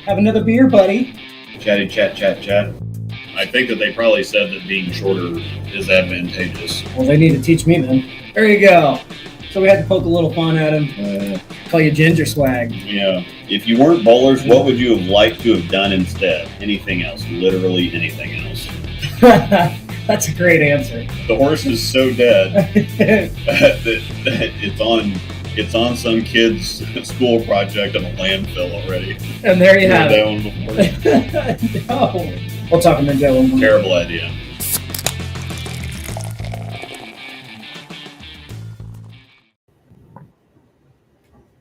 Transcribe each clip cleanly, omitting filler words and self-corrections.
Have another beer, buddy. Chatty chat chat chat. I think that they probably said that being shorter is advantageous. Well, they need to teach me then. There you go. So we had to poke a little fun at him. Call you Ginger Swag. Yeah. If you weren't bowlers, what would you have liked to have done instead? Anything else. Literally anything else. That's a great answer. The horse is so dead that it's on some kid's school project on a landfill already. And there you have that one before. No. We'll talk in the Joe one. Terrible idea.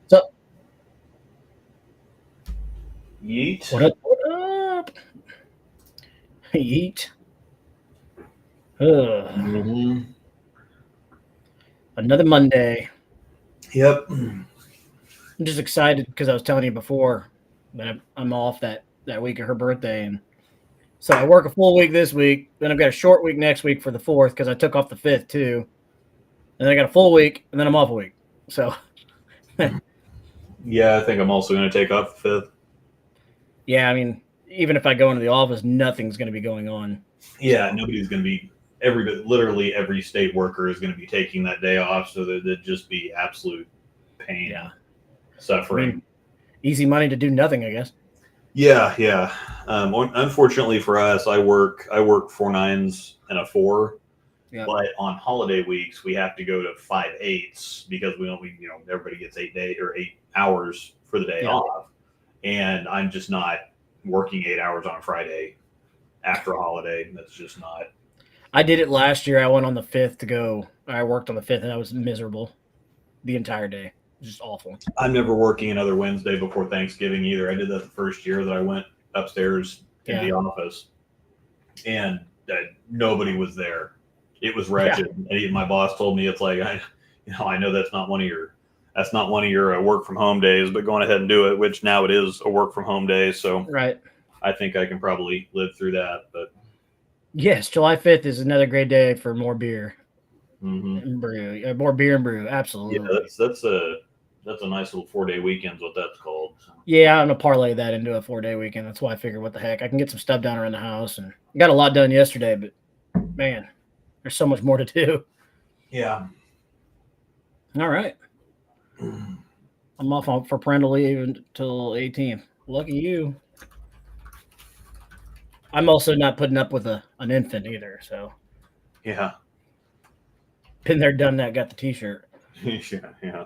So, Yeet. what up? Yeet. Mm-hmm. Another Monday. Yep. I'm just excited because I was telling you before that I'm off that week of her birthday, and so I work a full week this week. Then I've got a short week next week for the 4th because I took off the 5th too. And then I got a full week, and then I'm off a week. So, Yeah, I think I'm also going to take off the 5th. yeah, I mean, even if I go into the office, nothing's going to be going on. Yeah, nobody's going to be literally every state worker is going to be taking that day off, so that it'd just be absolute pain, suffering. I mean, easy money to do nothing, I guess. Yeah. Unfortunately for us, I work 4 9s and a 4. Yeah. But on holiday weeks, we have to go to 5 8s because everybody gets 8 hours for the day off, and I'm just not working 8 hours on a Friday after a holiday. That's just not. I did it last year. I went on the 5th to go. I worked on the 5th, and I was miserable the entire day. It was just awful. I'm never working another Wednesday before Thanksgiving either. I did that the first year that I went upstairs in the office, and nobody was there. It was wretched. And even my boss told me, it's like, I know that's not one of your work from home days, but going ahead and do it, which now it is a work from home day. So Right. I think I can probably live through that. But yes, July 5th is another great day for more beer and brew. More beer and brew. Absolutely. Yeah, that's a nice little 4-day weekend's what that's called. So. Yeah, I'm gonna parlay that into a 4-day weekend. That's why I figured, what the heck, I can get some stuff done around the house, and got a lot done yesterday. But man, there's so much more to do. Yeah. All right. I'm off for parental leave until 18th. Lucky you. I'm also not putting up with an infant either. So Yeah. been there, done that. Got the T-shirt. Yeah.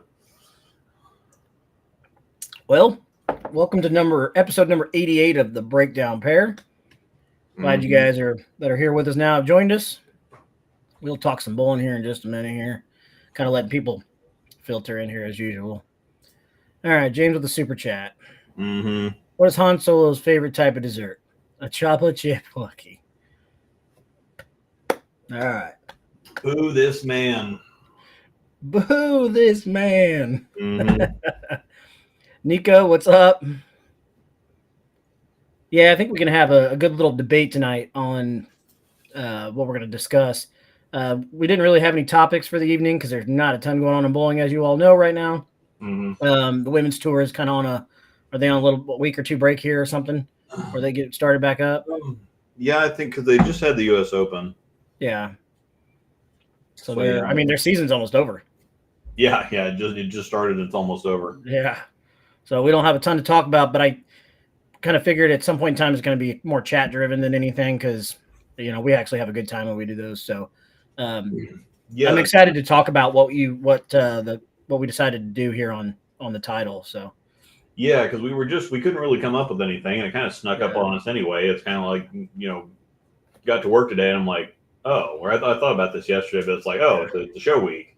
Well, welcome to episode number 88 of the Breakdown Pair. Glad you guys that are here with us now have joined us. We'll talk some bowling here in just a minute here. Kind of letting people filter in here as usual. All right, James with the super chat. Mm-hmm. What is Han Solo's favorite type of dessert? A chocolate chip cookie. All right. Boo this man. Boo this man. Mm-hmm. Nico, what's up? Yeah, I think we can have a good little debate tonight on what we're going to discuss. We didn't really have any topics for the evening because there's not a ton going on in bowling, as you all know right now. Mm-hmm. The women's tour is kind of are they on a week or two break here or something, where they get started back up? Yeah, I think because they just had the U.S. Open. Yeah. So yeah. their season's almost over. Yeah, it just started. It's almost over. Yeah. So we don't have a ton to talk about, but I kind of figured at some point in time it's going to be more chat driven than anything because we actually have a good time when we do those. So I'm excited to talk about what we decided to do here on the title. So yeah, because we couldn't really come up with anything, and it kind of snuck up on us anyway. It's kind of like got to work today, and I'm like, oh, I thought about this yesterday, but it's like, oh, it's a show week.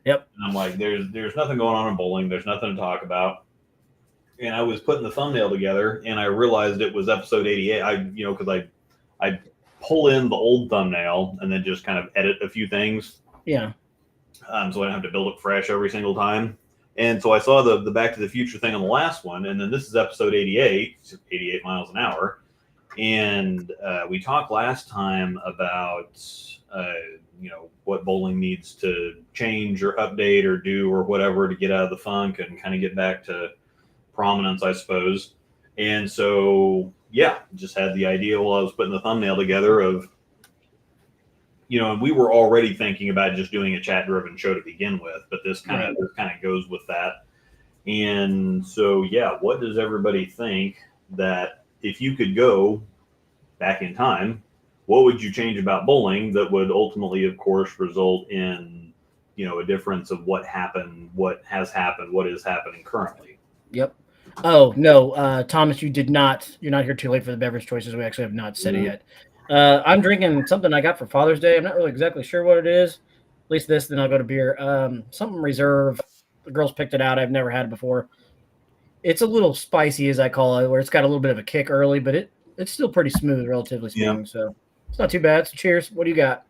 Yep. And I'm like, there's nothing going on in bowling. There's nothing to talk about. And I was putting the thumbnail together, and I realized it was episode 88. Because I pull in the old thumbnail and then just kind of edit a few things. Yeah. So I don't have to build it fresh every single time. And so I saw the Back to the Future thing on the last one, and then this is episode 88, 88 miles an hour. And we talked last time about what bowling needs to change or update or do or whatever to get out of the funk and kind of get back to prominence, I suppose. And so, yeah, just had the idea while I was putting the thumbnail together of, and we were already thinking about just doing a chat-driven show to begin with, but this kind of goes with that. And so, yeah, what does everybody think that if you could go back in time, what would you change about bowling that would ultimately, of course, result in, a difference of what happened, what has happened, what is happening currently? Yep. Oh, no, Thomas, you're not here too late for the beverage choices. We actually have not said it yet. I'm drinking something I got for Father's Day. I'm not really exactly sure what it is. At least this, then I'll go to beer. Something reserve. The girls picked it out. I've never had it before. It's a little spicy, as I call it, where it's got a little bit of a kick early, but it's still pretty smooth, relatively speaking. Yeah. So it's not too bad. So cheers. What do you got?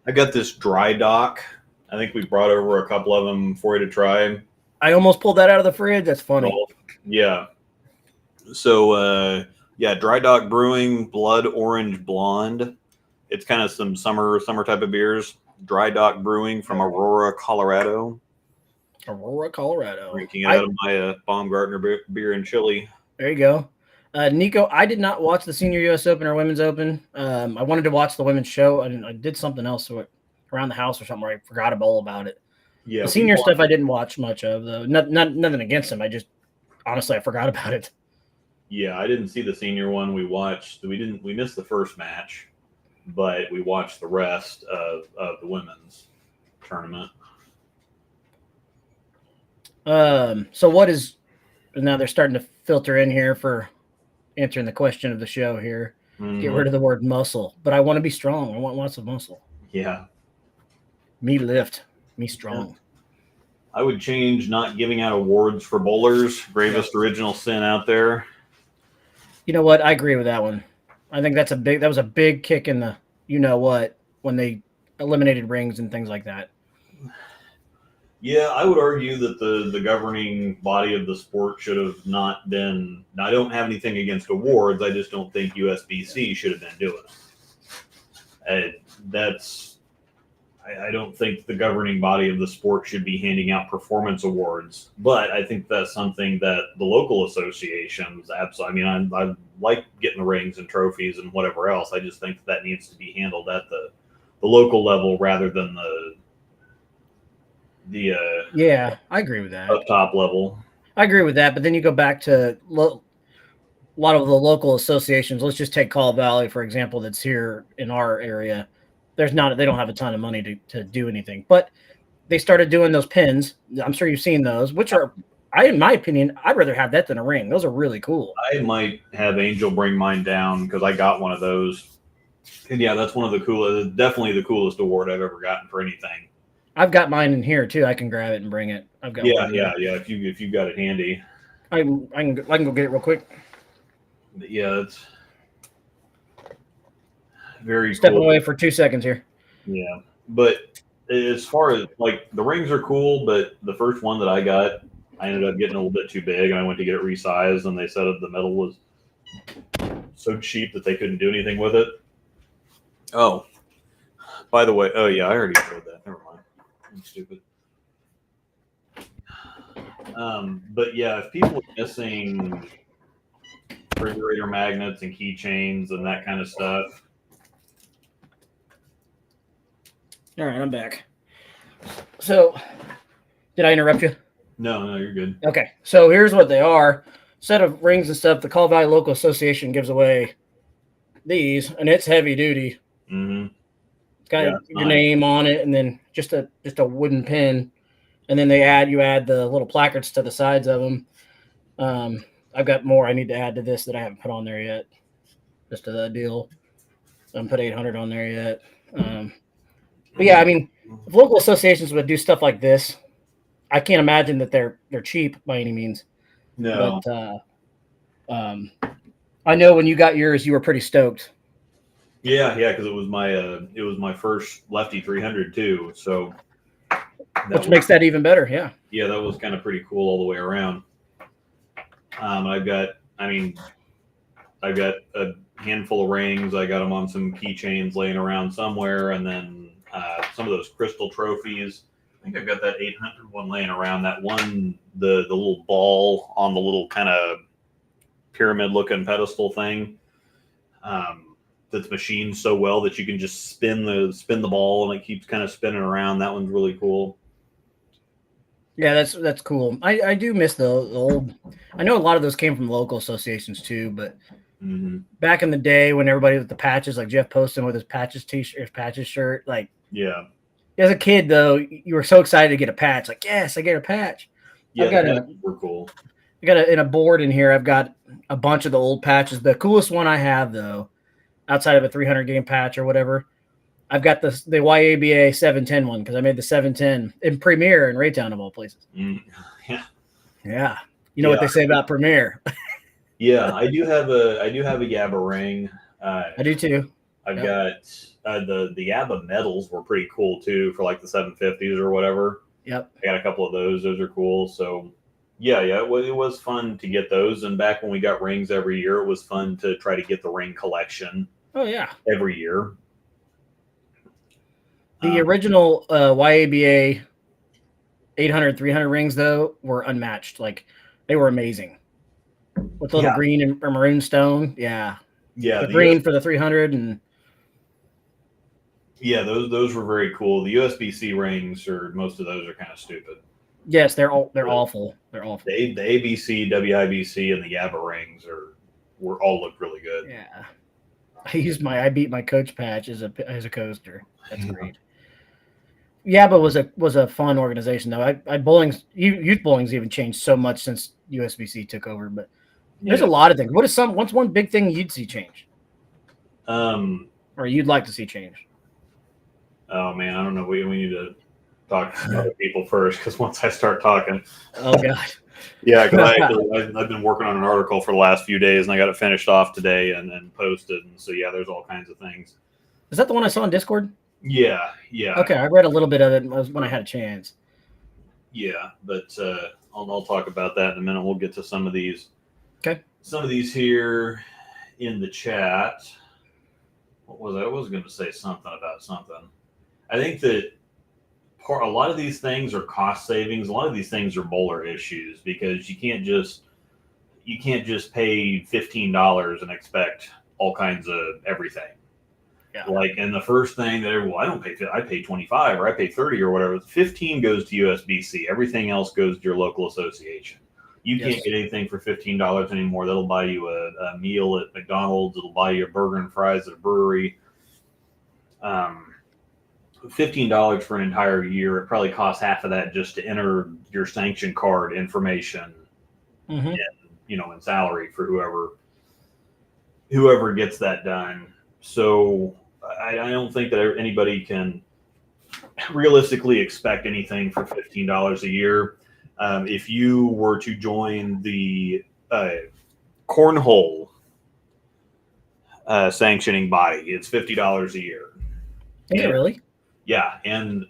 I got this Dry Dock. I think we brought over a couple of them for you to try. I almost pulled that out of the fridge. That's funny. Oh, yeah. So, Dry Dock Brewing Blood Orange Blonde. It's kind of some summer type of beers. Dry Dock Brewing from Aurora, Colorado. Drinking it out of my Baumgartner beer and chili. There you go. Nico, I did not watch the Senior U.S. Open or Women's Open. I wanted to watch the women's show, and I did something else around the house or something where I forgot all about it. Yeah, the senior stuff I didn't watch much of, though. Nothing against them. I just honestly I forgot about it. Yeah, I didn't see the senior one. We missed the first match, but we watched the rest of the women's tournament. So what is now they're starting to filter in here for answering the question of the show here. Mm-hmm. Get rid of the word muscle, but I want to be strong. I want lots of muscle. Yeah. Me lift, me strong. Yeah. I would change not giving out awards for bowlers. Gravest original sin out there. You know what? I agree with that one. I think that was a big kick in the when they eliminated rings and things like that. Yeah, I would argue that the governing body of the sport should have not been. I don't have anything against awards. I just don't think USBC should have been doing it. I don't think the governing body of the sport should be handing out performance awards. But I think that's something that the local associations absolutely. I mean, I like getting the rings and trophies and whatever else. I just think that needs to be handled at the local level rather than the yeah, I agree with that. Up top level. I agree with that, but then you go back to a lot of the local associations. Let's just take Call Valley, for example, that's here in our area. They don't have a ton of money to do anything, but they started doing those pins. I'm sure you've seen those, which are, in my opinion, I'd rather have that than a ring. Those are really cool. I might have Angel bring mine down because I got one of those. And yeah, that's one of the coolest, definitely the coolest award I've ever gotten for anything. I've got mine in here too. I can grab it and bring it. I've got yeah. If you got it handy, I can go get it real quick. But yeah, it's very Step away for 2 seconds here. Yeah, but as far as like the rings are cool, but the first one that I got, I ended up getting a little bit too big, and I went to get it resized, and they said the metal was so cheap that they couldn't do anything with it. Oh, by the way, I already showed that. Never mind. I'm stupid. But yeah, if people are missing refrigerator magnets and keychains and that kind of stuff. All right, I'm back. So, did I interrupt you? No, you're good. Okay, so here's what they are. Set of rings and stuff. The Call Valley Local Association gives away these, and it's heavy duty. Mm-hmm. It's got your name on it, and then just a wooden pin, and then you add the little placards to the sides of them. I've got more I need to add to this that I haven't put on there yet. Just a deal. I haven't put 800 on there yet. But yeah, I mean, if local associations would do stuff like this, I can't imagine that they're cheap by any means. No. But I know when you got yours, you were pretty stoked. Yeah, because it was my first lefty 300 too. So which makes that even better. Yeah. Yeah, that was kind of pretty cool all the way around. I've got a handful of rings. I got them on some keychains laying around somewhere, and then some of those crystal trophies. I think I've got that 800 one laying around. That one the little ball on the little kind of pyramid looking pedestal thing. That's machined so well that you can just spin the ball and it keeps kind of spinning around. That one's really cool. Yeah, that's cool. I do miss the old. I know a lot of those came from local associations too, but back in the day when everybody with the patches, like Jeff Poston with his patches t-shirt, his patches shirt, like yeah. As a kid though, you were so excited to get a patch. Like, yes, I get a patch. Yeah, I've got patches were cool. I got in a board in here. I've got a bunch of the old patches. The coolest one I have though, outside of a 300 game patch or whatever, I've got the YABA 710 one because I made the 710 in Premiere in Raytown of all places. Yeah. Yeah. You know what they say about Premiere. Yeah, I do have a Yabba ring. I do too. I've got the Yabba medals were pretty cool too for like the 750s or whatever. Yep. I got a couple of those. Those are cool. So yeah, it was fun to get those. And back when we got rings every year, it was fun to try to get the ring collection. Oh yeah. Every year. The original YABA 800, 300 rings though were unmatched. Like they were amazing. With the little green and maroon stone. Yeah. Yeah. The green for the 300 and yeah, those were very cool. The USB-C rings most of those are kind of stupid. Yes, they're awful. They're awful. The ABC, WIBC, and the Yabba rings all look really good. Yeah. I beat my coach patch as a coaster. That's great. Yabba was a fun organization though. Youth bowling's even changed so much since USBC took over, but there's a lot of things. What's one big thing you'd see change? Or you'd like to see change? Oh man, I don't know. We need to talk to other people first because once I start talking, oh god, yeah. Because I've been working on an article for the last few days and I got it finished off today and posted. And so yeah, there's all kinds of things. Is that the one I saw on Discord? Yeah. Okay, I read a little bit of it when I had a chance. Yeah, but I'll talk about that in a minute. We'll get to some of these. Okay. Some of these here in the chat. What was I was going to say something about something. I think that a lot of these things are cost savings. A lot of these things are bowler issues because you can't just pay $15 and expect all kinds of everything. Yeah. Like, and the first thing that I pay 25 or I pay 30 or whatever. 15 goes to USBC. Everything else goes to your local association. You can't get anything for $15 anymore. That'll buy you a meal at McDonald's. It'll buy you a burger and fries at a brewery. $15 for an entire year. It probably costs half of that just to enter your sanction card information, and, in salary for whoever gets that done. So I don't think that anybody can realistically expect anything for $15 a year. If you were to join the cornhole sanctioning body, it's $50 a year. Is it really? Yeah,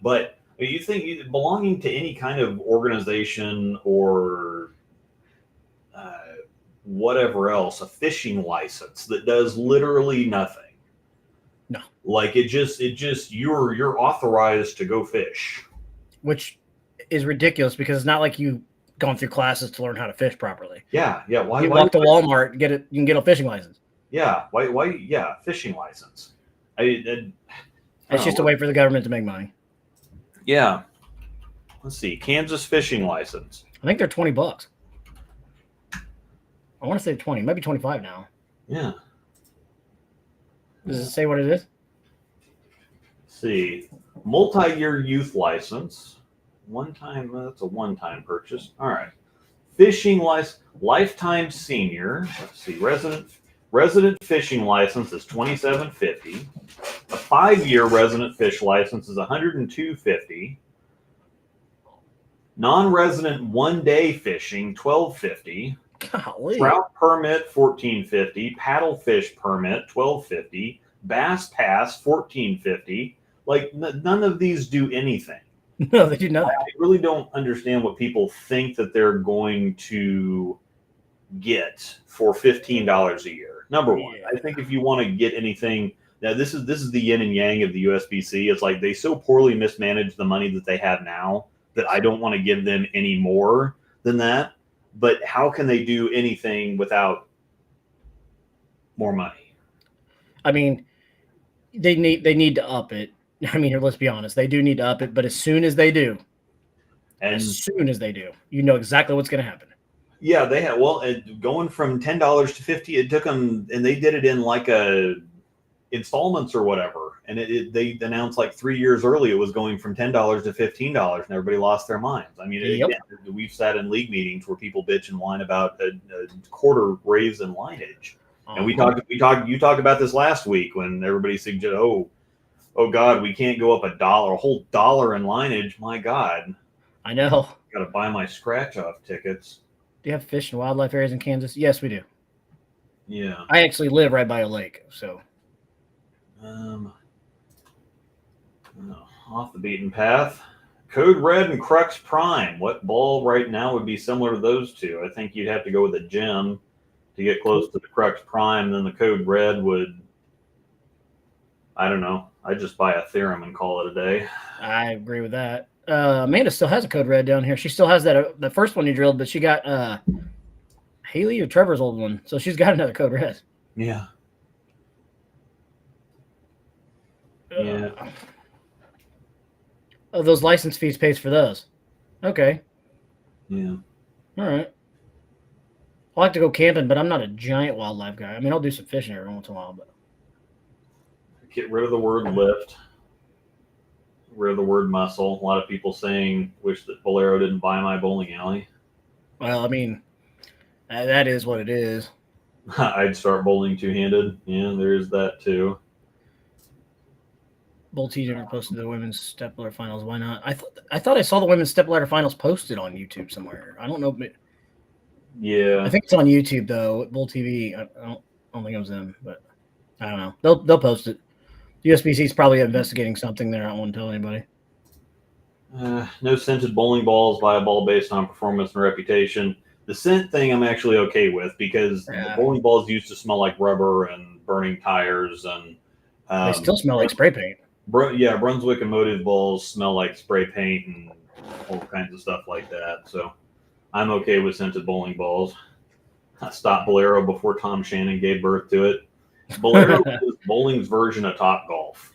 but you think belonging to any kind of organization or whatever else, a fishing license that does literally nothing. No, like it just you're authorized to go fish, which is ridiculous because it's not like you've gone through classes to learn how to fish properly. Yeah. Why you walk to Walmart and you can get a fishing license. Yeah. Why? Yeah, fishing license. It's just a way for the government to make money. Yeah. Let's see. Kansas fishing license. I think they're $20. I want to say 20, maybe 25 now. Yeah. Does it say what it is? Let's see. Multi-year youth license. That's a one-time purchase. All right. Fishing license, lifetime senior. Let's see. Resident fishing license is $27.50. A 5-year resident fish license is $102.50. Non-resident 1-day fishing $12.50. Golly. Trout permit $14.50. Paddlefish permit $12.50. Bass pass $14.50. Like none of these do anything. No, they do nothing. I really don't understand what people think that they're going to get for $15 a year. Number one, I think if you want to get anything, now this is the yin and yang of the USBC. It's like they so poorly mismanage the money that they have now that I don't want to give them any more than that. But how can they do anything without more money? I mean, they need to up it. I mean, let's be honest, they do need to up it. But as soon as they do, And you know exactly what's going to happen. yeah, they had going from $10 to $50. It took them, and they did it in like a installments or whatever. And they announced like 3 years early it was going from $10 to $15, and everybody lost their minds. I mean, Yep. again, we've sat in league meetings where people bitch and whine about a quarter raise in lineage. And you talked about this last week when everybody suggested, oh God, we can't go up a whole dollar in lineage. My God, I know. Got to buy my scratch off tickets. Do you have fish and wildlife areas in Kansas? Yes, we do. Yeah. I actually live right by a lake, so. Off the beaten path. Code Red and Crux Prime. What ball right now would be similar to those two? I think you'd have to go with a gem to get close to the Crux Prime. Then the Code Red would, I don't know. I'd just buy a Theorem and call it a day. I agree with that. Amanda still has a Code Red down here. She still has that the first one you drilled, but she got Haley or Trevor's old one, so she's got another Code Red. Yeah. Yeah. Oh, those license fees pays for those. Okay. Yeah. All right. I like to go camping, but I'm not a giant wildlife guy. I mean, I'll do some fishing every once in a while, but get rid of the word lift. Get rid of the word muscle. A lot of people saying wish that Bolero didn't buy my bowling alley. Well, I mean, that is what it is. I'd start bowling two-handed. Yeah, there's that too. Bull T never posted the women's stepladder finals. Why not? I thought I saw the women's stepladder finals posted on YouTube somewhere. I don't know. Yeah, I think it's on YouTube though. Bull TV. I don't think it was them, but I don't know. They'll post it. USBC is probably investigating something there. I don't want to tell anybody. No scented bowling balls. Buy a ball based on performance and reputation. The scent thing I'm actually okay with because the bowling balls used to smell like rubber and burning tires, and they still smell like spray paint. Brunswick and Motive balls smell like spray paint and all kinds of stuff like that. So I'm okay with scented bowling balls. I stopped Bolero before Tom Shannon gave birth to it. Bolero is bowling's version of Top Golf,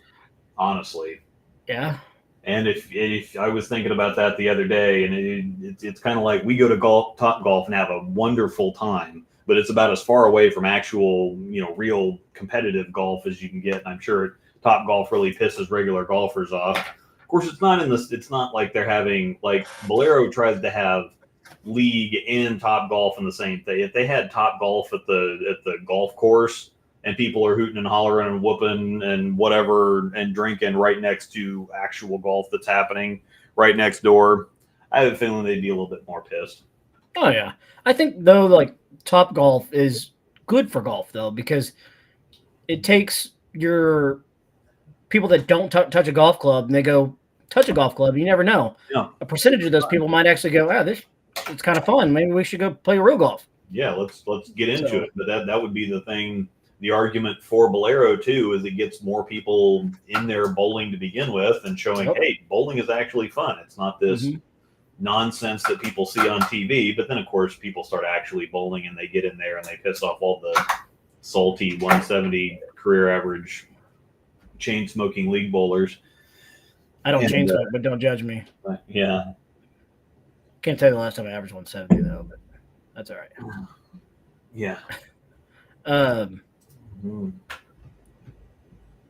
honestly. Yeah. And if I was thinking about that the other day, and it's kind of like we go to Top Golf and have a wonderful time, but it's about as far away from actual, real competitive golf as you can get. And I'm sure Top Golf really pisses regular golfers off. Of course, it's not like they're having, like, Bolero tries to have league and Top Golf in the same thing. If they had Top Golf at the golf course and people are hooting and hollering and whooping and whatever and drinking right next to actual golf that's happening right next door, I have a feeling they'd be a little bit more pissed. Oh yeah, I think though, like, Top Golf is good for golf though, because it takes your people that don't touch a golf club and they go touch a golf club. You never know. Yeah. A percentage of those people might actually go, it's kind of fun. Maybe we should go play real golf. Yeah, let's get into it. But that would be the thing. The argument for Bolero too is it gets more people in there bowling to begin with and showing, hey, bowling is actually fun. It's not this nonsense that people see on TV. But then of course people start actually bowling and they get in there and they piss off all the salty 170 career average chain smoking league bowlers. I don't chain smoke, but don't judge me. Yeah. Can't tell you the last time I averaged 170 though, but that's all right. Yeah.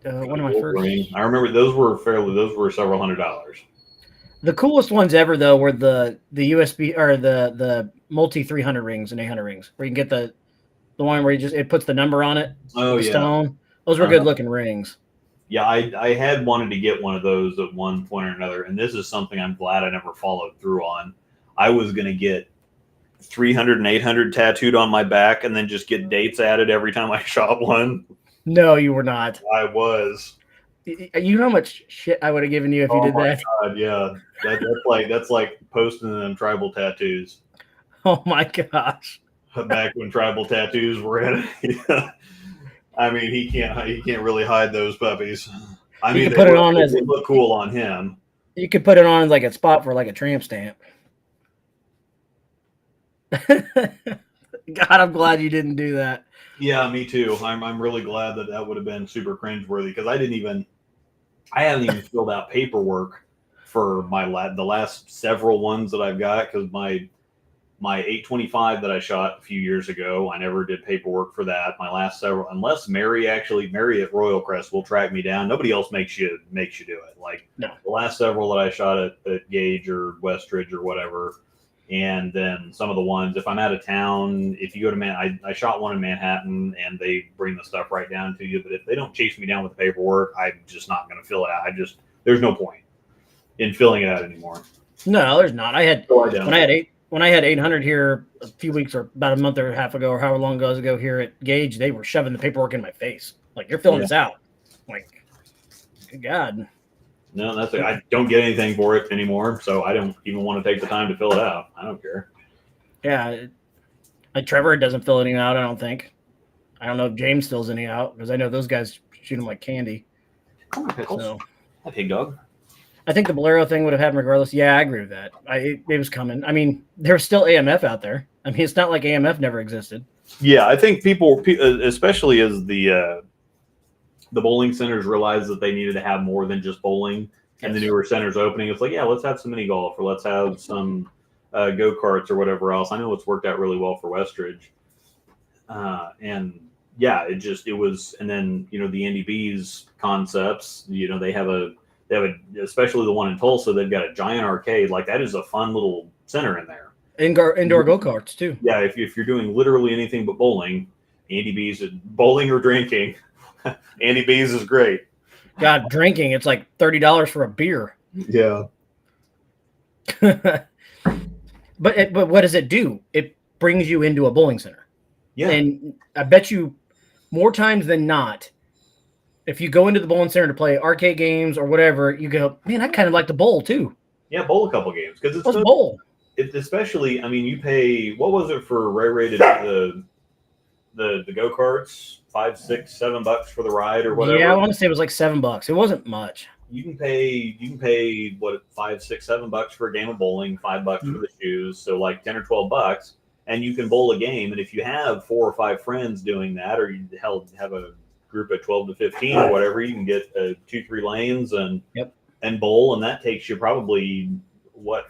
One of my first. I remember those were several $100s. The coolest ones ever though were the USB or the multi 300 rings and 800 rings, where you can get the one where it puts the number on it. Oh yeah. Stone. Those were good looking rings. Yeah, I had wanted to get one of those at one point or another, and this is something I'm glad I never followed through on. I was going to get 300 and 800 tattooed on my back and then just get dates added every time I shot one. No, you were not. I was. You know how much shit I would have given you if you did that? God, yeah. That's like posting them tribal tattoos. Oh my gosh. Back when tribal tattoos were in it. I mean, he can't really hide those puppies. I mean, they look cool on him. You could put it on like a spot for like a tramp stamp. God, I'm glad you didn't do that. Yeah, me too. I'm really glad that would have been super cringeworthy because I haven't even filled out paperwork for the last several ones that I've got because my 825 that I shot a few years ago, I never did paperwork for that. My last several, unless Mary at Royal Crest will track me down. Nobody else makes you do it. Like No. the last several that I shot at Gage or Westridge or whatever. And then some of the ones, if I'm out of town, if you go to I shot one in Manhattan and they bring the stuff right down to you. But if they don't chase me down with the paperwork, I'm just not going to fill it out. There's no point in filling it out anymore. No, there's not. When I had 800 here a few weeks or about a month or a half ago or however long ago here at Gage, they were shoving the paperwork in my face. Like, you're filling this out. Like, good God. No, I don't get anything for it anymore, so I don't even want to take the time to fill it out. I don't care. Yeah. Trevor doesn't fill any out, I don't think. I don't know if James fills any out because I know those guys shoot them like candy. Come on, Pickles. So, Hi, Pig Dog. I think the Bolero thing would have happened regardless. Yeah, I agree with that. It was coming. I mean, there's still AMF out there. I mean, it's not like AMF never existed. Yeah, I think people, especially as the bowling centers realized that they needed to have more than just bowling, and the newer centers opening, it's like, yeah, let's have some mini golf or let's have some go karts or whatever else. I know it's worked out really well for Westridge, and yeah, it was, and then the Andy B's concepts. They have especially the one in Tulsa. They've got a giant arcade. Like that is a fun little center in there. Indoor go karts too. Yeah, if you're doing literally anything but bowling, Andy B's bowling or drinking. Andy B's is great. God, drinking, it's like $30 for a beer. Yeah. But what does it do? It brings you into a bowling center. Yeah. And I bet you more times than not, if you go into the bowling center to play arcade games or whatever, you go, man, I kind of like to bowl too. Yeah, bowl a couple games because Let's bowl. Especially, I mean, you pay, what was it for rated the go karts? $5, $6, $7 for the ride or whatever. Yeah, I want to say it was like $7. It wasn't much. You can pay what, $5, $6, $7 for a game of bowling, $5 for the shoes, so like $10 or $12, and you can bowl a game. And if you have 4 or 5 friends doing that, or you have a group of 12 to 15 or whatever, you can get 2-3 lanes and bowl, and that takes you probably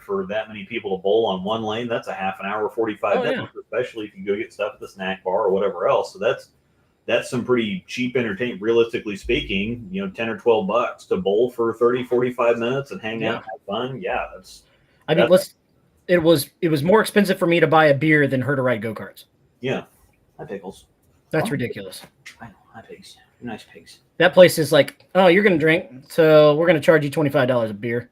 for that many people to bowl on one lane. That's a half an hour, 45 minutes, especially if you go get stuff at the snack bar or whatever else. So that's some pretty cheap entertainment, realistically speaking. $10 or $12 to bowl for 30, 45 minutes and hang out and have fun. Yeah, it was more expensive for me to buy a beer than her to ride go karts. Yeah, hi Pickles. That's ridiculous. I know, hi pigs. You're nice pigs. That place is like, oh, you're gonna drink, so we're gonna charge you $25 a beer.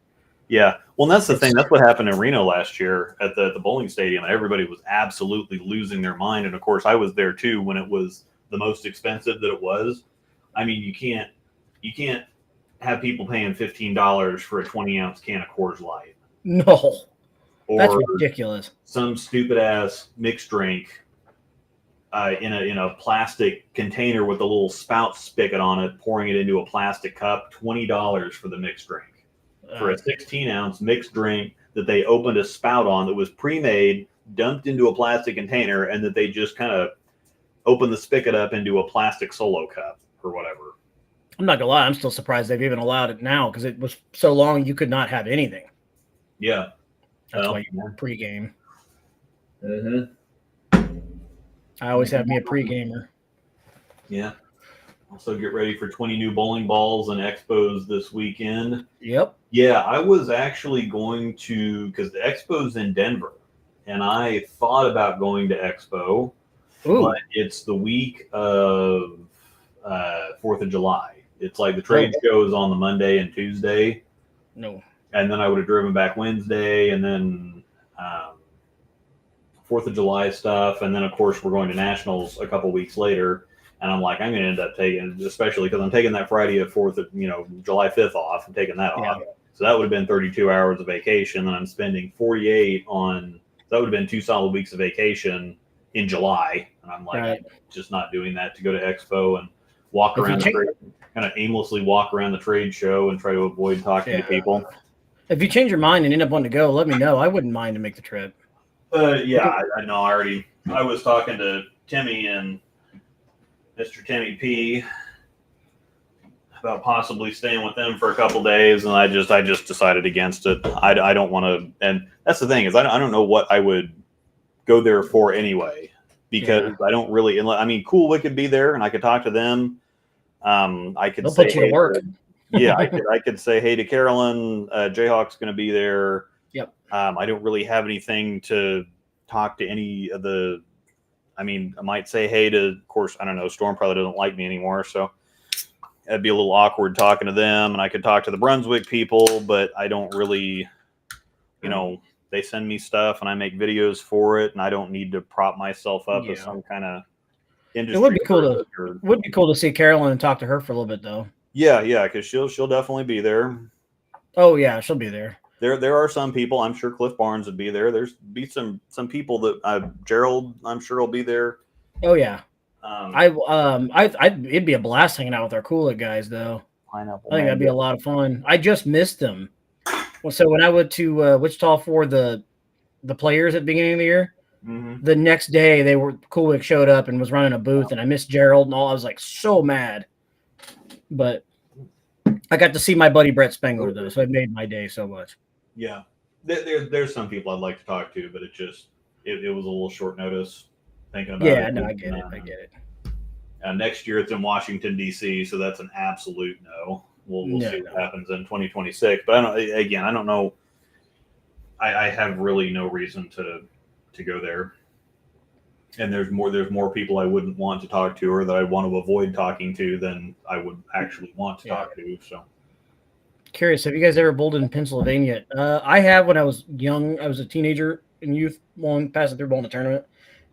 Yeah, well, and that's the thing. That's what happened in Reno last year at the bowling stadium, and everybody was absolutely losing their mind. And of course, I was there too when it was the most expensive that it was. I mean, you can't have people paying $15 for a 20-ounce can of Coors Light. No, or that's ridiculous. Some stupid ass mixed drink in a plastic container with a little spout spigot on it, pouring it into a plastic cup. $20 for the mixed drink. For a 16-ounce mixed drink that they opened a spout on that was pre-made, dumped into a plastic container, and that they just kind of opened the spigot up into a plastic Solo cup or whatever. I'm not gonna lie, I'm still surprised they've even allowed it now because it was so long you could not have anything. Yeah. That's why you were pregame. Mm-hmm. I always have me a pre-gamer. Yeah. Also get ready for 20 new bowling balls and expos this weekend. Yep. Yeah, I was actually going to, because the expo's in Denver, and I thought about going to Expo, but it's the week of 4th of July. It's like the trade show is on the Monday and Tuesday. No. And then I would have driven back Wednesday, and then 4th of July stuff. And then, of course, we're going to Nationals a couple weeks later. And I'm like, I'm going to end up taking, especially because I'm taking that Friday of July 5th off. I'm taking that off. So that would have been 32 hours of vacation. And I'm spending 48 on, that would have been 2 solid weeks of vacation in July. And I'm like, I'm just not doing that to go to Expo and walk around the trade, kind of aimlessly walk around the trade show and try to avoid talking to people. If you change your mind and end up wanting to go, let me know. I wouldn't mind to make the trip. Yeah, I know. I was talking to Timmy and Mr. Timmy P about possibly staying with them for a couple days, and I just decided against it. I don't want to, and that's the thing is I don't know what I would go there for anyway, because I don't really. I mean, Cool Wicked be there, and I could talk to them. I could They'll say put you to work. Yeah, I could say hey to Carolyn. Jayhawk's going to be there. Yep. I don't really have anything to talk to any of the. I mean, I might say hey to, of course, I don't know. Storm probably doesn't like me anymore, so it'd be a little awkward talking to them. And I could talk to the Brunswick people, but I don't really, they send me stuff and I make videos for it, and I don't need to prop myself up as some kind of industry. It would be cool to see Carolyn and talk to her for a little bit, though. Yeah, because she'll definitely be there. Oh yeah, she'll be there. There are some people. I'm sure Cliff Barnes would be there. There's be some people that Gerald, I'm sure, will be there. Oh yeah. It'd be a blast hanging out with our Cool guys, though. Pineapple. I think that'd be a lot of fun. I just missed them. Well, so when I went to Wichita for the players at the beginning of the year, the next day Coolwick showed up and was running a booth, and I missed Gerald and all. I was like so mad, but I got to see my buddy Brett Spengler though, so it made my day so much. Yeah, there's some people I'd like to talk to, but it was a little short notice. Thinking about it. No, I get it. Next year it's in Washington D.C., so that's an absolute no. We'll see what happens in 2026. But I don't know. I have really no reason to go there. And there's more people I wouldn't want to talk to, or that I want to avoid talking to, than I would actually want to talk to. So, curious, have you guys ever bowled in Pennsylvania? I have. When I was young, I was a teenager in youth, passing through bowling a tournament.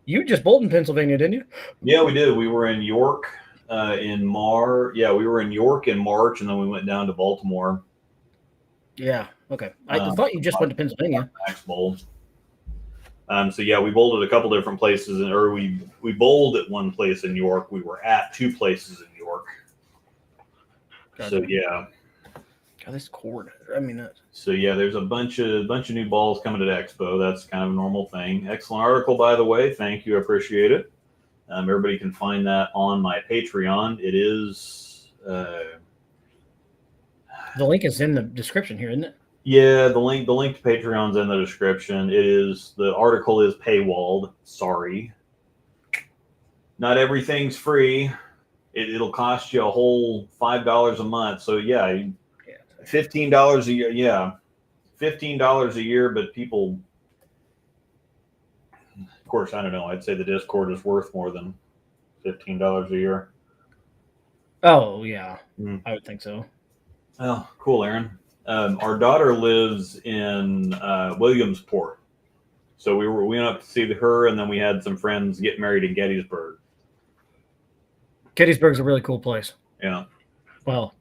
You just bowled in Pennsylvania, didn't you? Yeah, we did. We were in York in March. Yeah, we were in York in March, and then we went down to Baltimore. Yeah. Okay. I thought you just went to Pennsylvania. Max Bowl. So yeah, we bowled at a couple different places, or we bowled at one place in York. We were at two places in York. Gotcha. So yeah. God, this cord. I mean. So yeah, there's a bunch of new balls coming to the expo. That's kind of a normal thing. Excellent article, by the way. Thank you. I appreciate it. Everybody can find that on my Patreon. It is. The link is in the description here, isn't it? Yeah, the link to Patreon's in the description. The article is paywalled. Sorry. Not everything's free. It'll cost you a whole $5 a month. So yeah, $15 a year. Yeah, $15 a year, but people. Of course, I don't know. I'd say the Discord is worth more than $15 a year. Oh yeah, I would think so. Oh, cool, Aaron. Our daughter lives in Williamsport, so we went up to see her, and then we had some friends get married in Gettysburg. Gettysburg's a really cool place. Yeah. Well,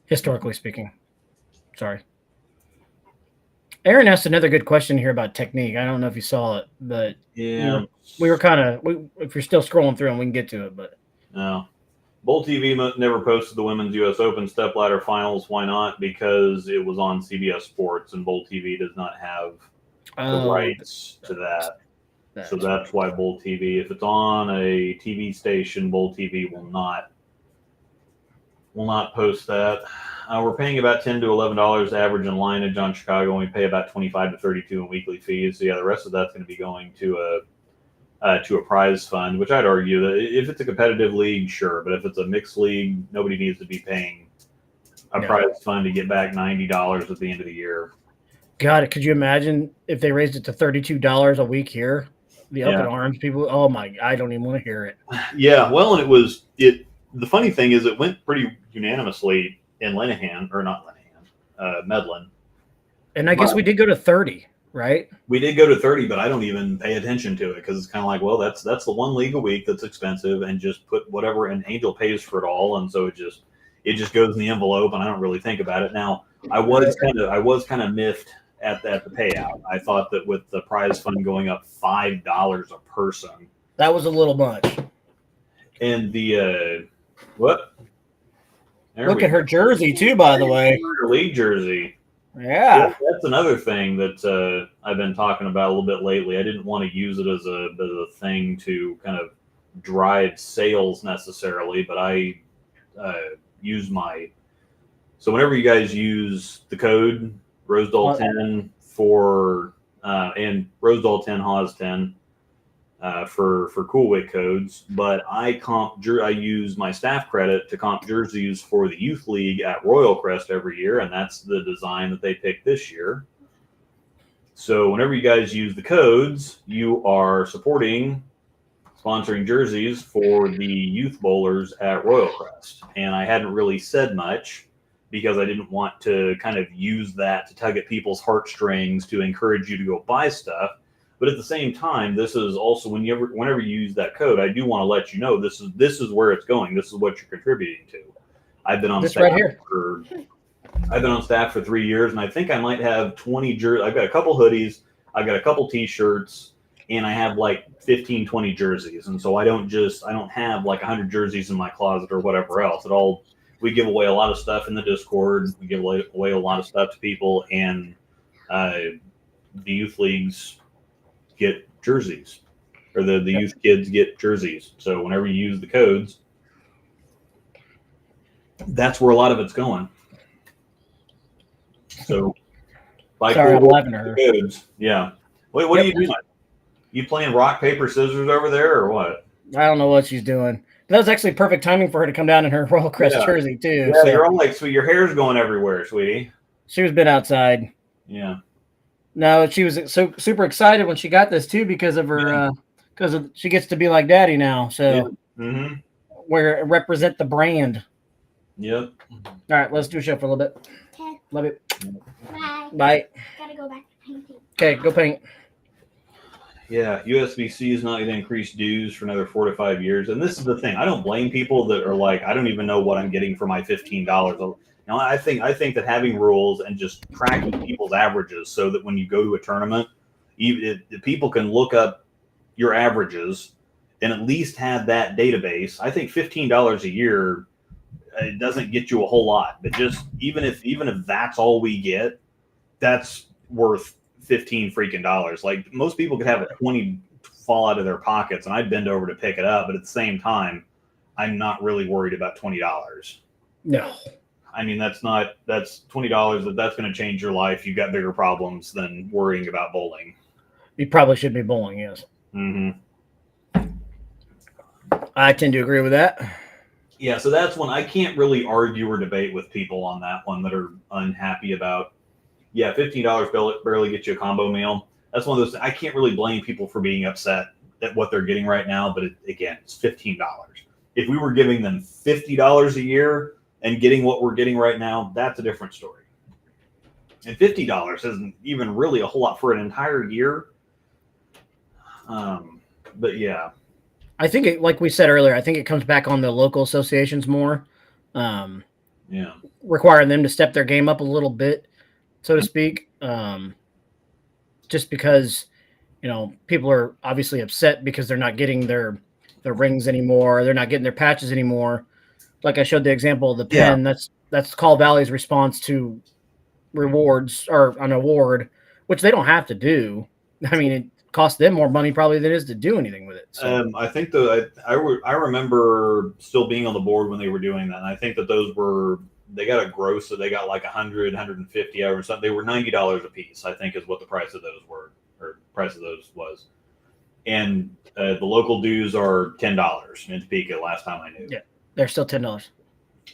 historically speaking. Sorry. Aaron asked another good question here about technique. I don't know if you saw it, but yeah, we were kind of. If you're still scrolling through, and we can get to it, but no. Bowl TV never posted the Women's U.S. Open Stepladder Finals. Why not? Because it was on CBS Sports, and Bowl TV does not have the rights to that. So that's why Bowl TV, if it's on a TV station, Bowl TV will not post that. We're paying about $10 to $11 average in lineage on Chicago, and we pay about $25 to $32 in weekly fees. So yeah, the rest of that's going to be going to a prize fund, which I'd argue that if it's a competitive league, sure, but if it's a mixed league, nobody needs to be paying a prize fund to get back $90 at the end of the year. God, could you imagine if they raised it to $32 a week here? The up in arms people. Oh my! I don't even want to hear it. Yeah, well, and the funny thing is, it went pretty unanimously in Medlin. And I guess we did go to 30, right? We did go to 30, but I don't even pay attention to it because it's kind of like, well, that's the one league a week that's expensive, and just put whatever, and Angel pays for it all, and so it just goes in the envelope, and I don't really think about it. Now, I was kind of miffed at the payout. I thought that with the prize fund going up $5 a person, that was a little much. And the what? Look at her jersey too, by the way. Her league jersey. Yeah. That's another thing that I've been talking about a little bit lately. I didn't want to use it as a thing to kind of drive sales necessarily, but I use my. So whenever you guys use the code Rosedal 10 for and Rosedal 10 Haws 10 for Cool Wick codes, but I use my staff credit to comp jerseys for the youth league at Royal Crest every year, and that's the design that they picked this year. So whenever you guys use the codes, you are sponsoring jerseys for the youth bowlers at Royal Crest. And I hadn't really said much because I didn't want to kind of use that to tug at people's heartstrings to encourage you to go buy stuff. But at the same time, this is also whenever you use that code, I do want to let you know this is where it's going. This is what you're contributing to. I've been on staff for 3 years, and I think I might have 20 jerseys. I've got a couple hoodies, I've got a couple t-shirts, and I have like 15, 20 jerseys. And so I don't have like 100 jerseys in my closet or whatever else. We give away a lot of stuff in the Discord. We give away a lot of stuff to people, and the youth leagues get jerseys, or the youth kids get jerseys. So whenever you use the codes, that's where a lot of it's going. So, sorry, I'm laughing at her. Codes, yeah. Wait, what are you doing? You playing rock paper scissors over there, or what? I don't know what she's doing. That was actually perfect timing for her to come down in her Royal Crest jersey too. Yeah, so you're all like, sweet. Your hair's going everywhere, sweetie. She was been outside. Yeah. No, she was so super excited when she got this too because of her she gets to be like daddy now. So where it represent the brand. Yep. All right, let's do a show for a little bit. Okay. Love it. Bye. Bye. Gotta go back to painting. Okay, go paint. Yeah, USBC is not going to increase dues for another 4 to 5 years. And this is the thing. I don't blame people that are like, I don't even know what I'm getting for my $15. Now, I think that having rules and just tracking people's averages so that when you go to a tournament, if people can look up your averages and at least have that database. I think $15 a year, it doesn't get you a whole lot, but just even if that's all we get, that's worth $15 freaking dollars. Like most people could have a 20 fall out of their pockets, and I'd bend over to pick it up. But at the same time, I'm not really worried about $20. No, I mean that's $20 that's going to change your life. You've got bigger problems than worrying about bowling. You probably should be bowling. Yes. Mm-hmm. I tend to agree with that. Yeah, so that's one I can't really argue or debate with people on that one that are unhappy about. Yeah, $15 barely gets you a combo meal. That's one of those. I can't really blame people for being upset at what they're getting right now, but again, it's $15. If we were giving them $50 a year and getting what we're getting right now, that's a different story. And $50 isn't even really a whole lot for an entire year. But yeah. I think like we said earlier, I think it comes back on the local associations more. Requiring them to step their game up a little bit, so to speak. Just because, people are obviously upset because they're not getting their rings anymore. They're not getting their patches anymore. Like I showed the example of the pen. Yeah. That's Call Valley's response to rewards or an award, which they don't have to do. I mean, it costs them more money probably than it is to do anything with it. So. I think I remember still being on the board when they were doing that. And I think that they got a gross, so they got like 100, 150 or something. They were $90 a piece, I think is what the price of those were, or price of those was. And the local dues are $10 in Topeka last time I knew. Yeah, they're still $10.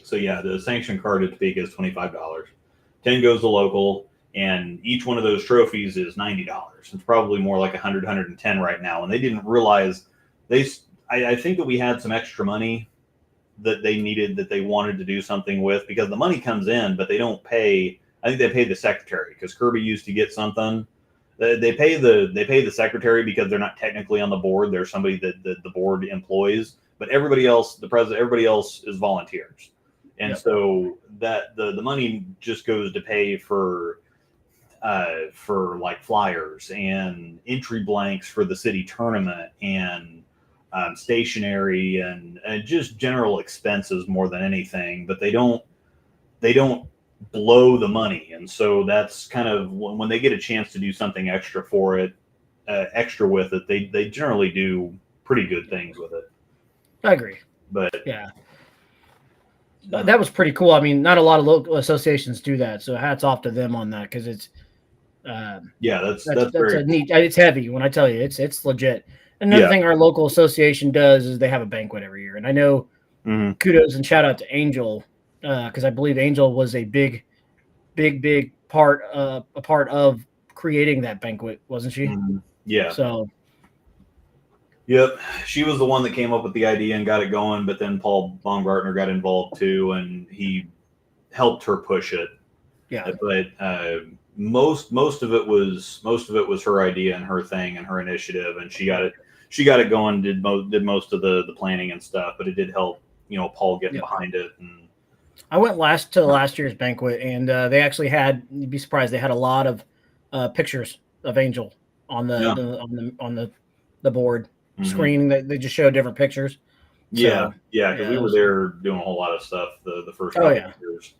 So yeah, the sanction card at Topeka is $25. 10 goes to local. And each one of those trophies is $90. It's probably more like 100, 110 right now. And they didn't realize I think that we had some extra money that they needed, that they wanted to do something with, because the money comes in, but they don't pay. I think they pay the secretary, because Kirby used to get something. They pay the secretary because they're not technically on the board. They're somebody that the board employs, but everybody else, the president, everybody else is volunteers. And so that the money just goes to pay for like flyers and entry blanks for the city tournament and stationery and just general expenses more than anything. But they don't blow the money. And so that's kind of when they get a chance to do something extra for it, extra with it, they generally do pretty good things with it. I agree. But yeah, that was pretty cool. I mean, not a lot of local associations do that, so hats off to them on that because it's that's that's very a neat. It's heavy when I tell you it's legit. Another thing our local association does is they have a banquet every year, and I know kudos and shout out to Angel because I believe Angel was a big part of creating that banquet, wasn't she? Yeah. So. Yep, she was the one that came up with the idea and got it going. But then Paul Baumgartner got involved too, and he helped her push it. Yeah. But most of it was her idea and her thing and her initiative, and she got it going. Did most of the planning and stuff, but it did help. Paul getting behind it. And I went to last year's banquet, and they actually had. You'd be surprised. They had a lot of pictures of Angel on the board. Screen that they just showed different pictures. Because we were there doing a whole lot of stuff the first couple of years.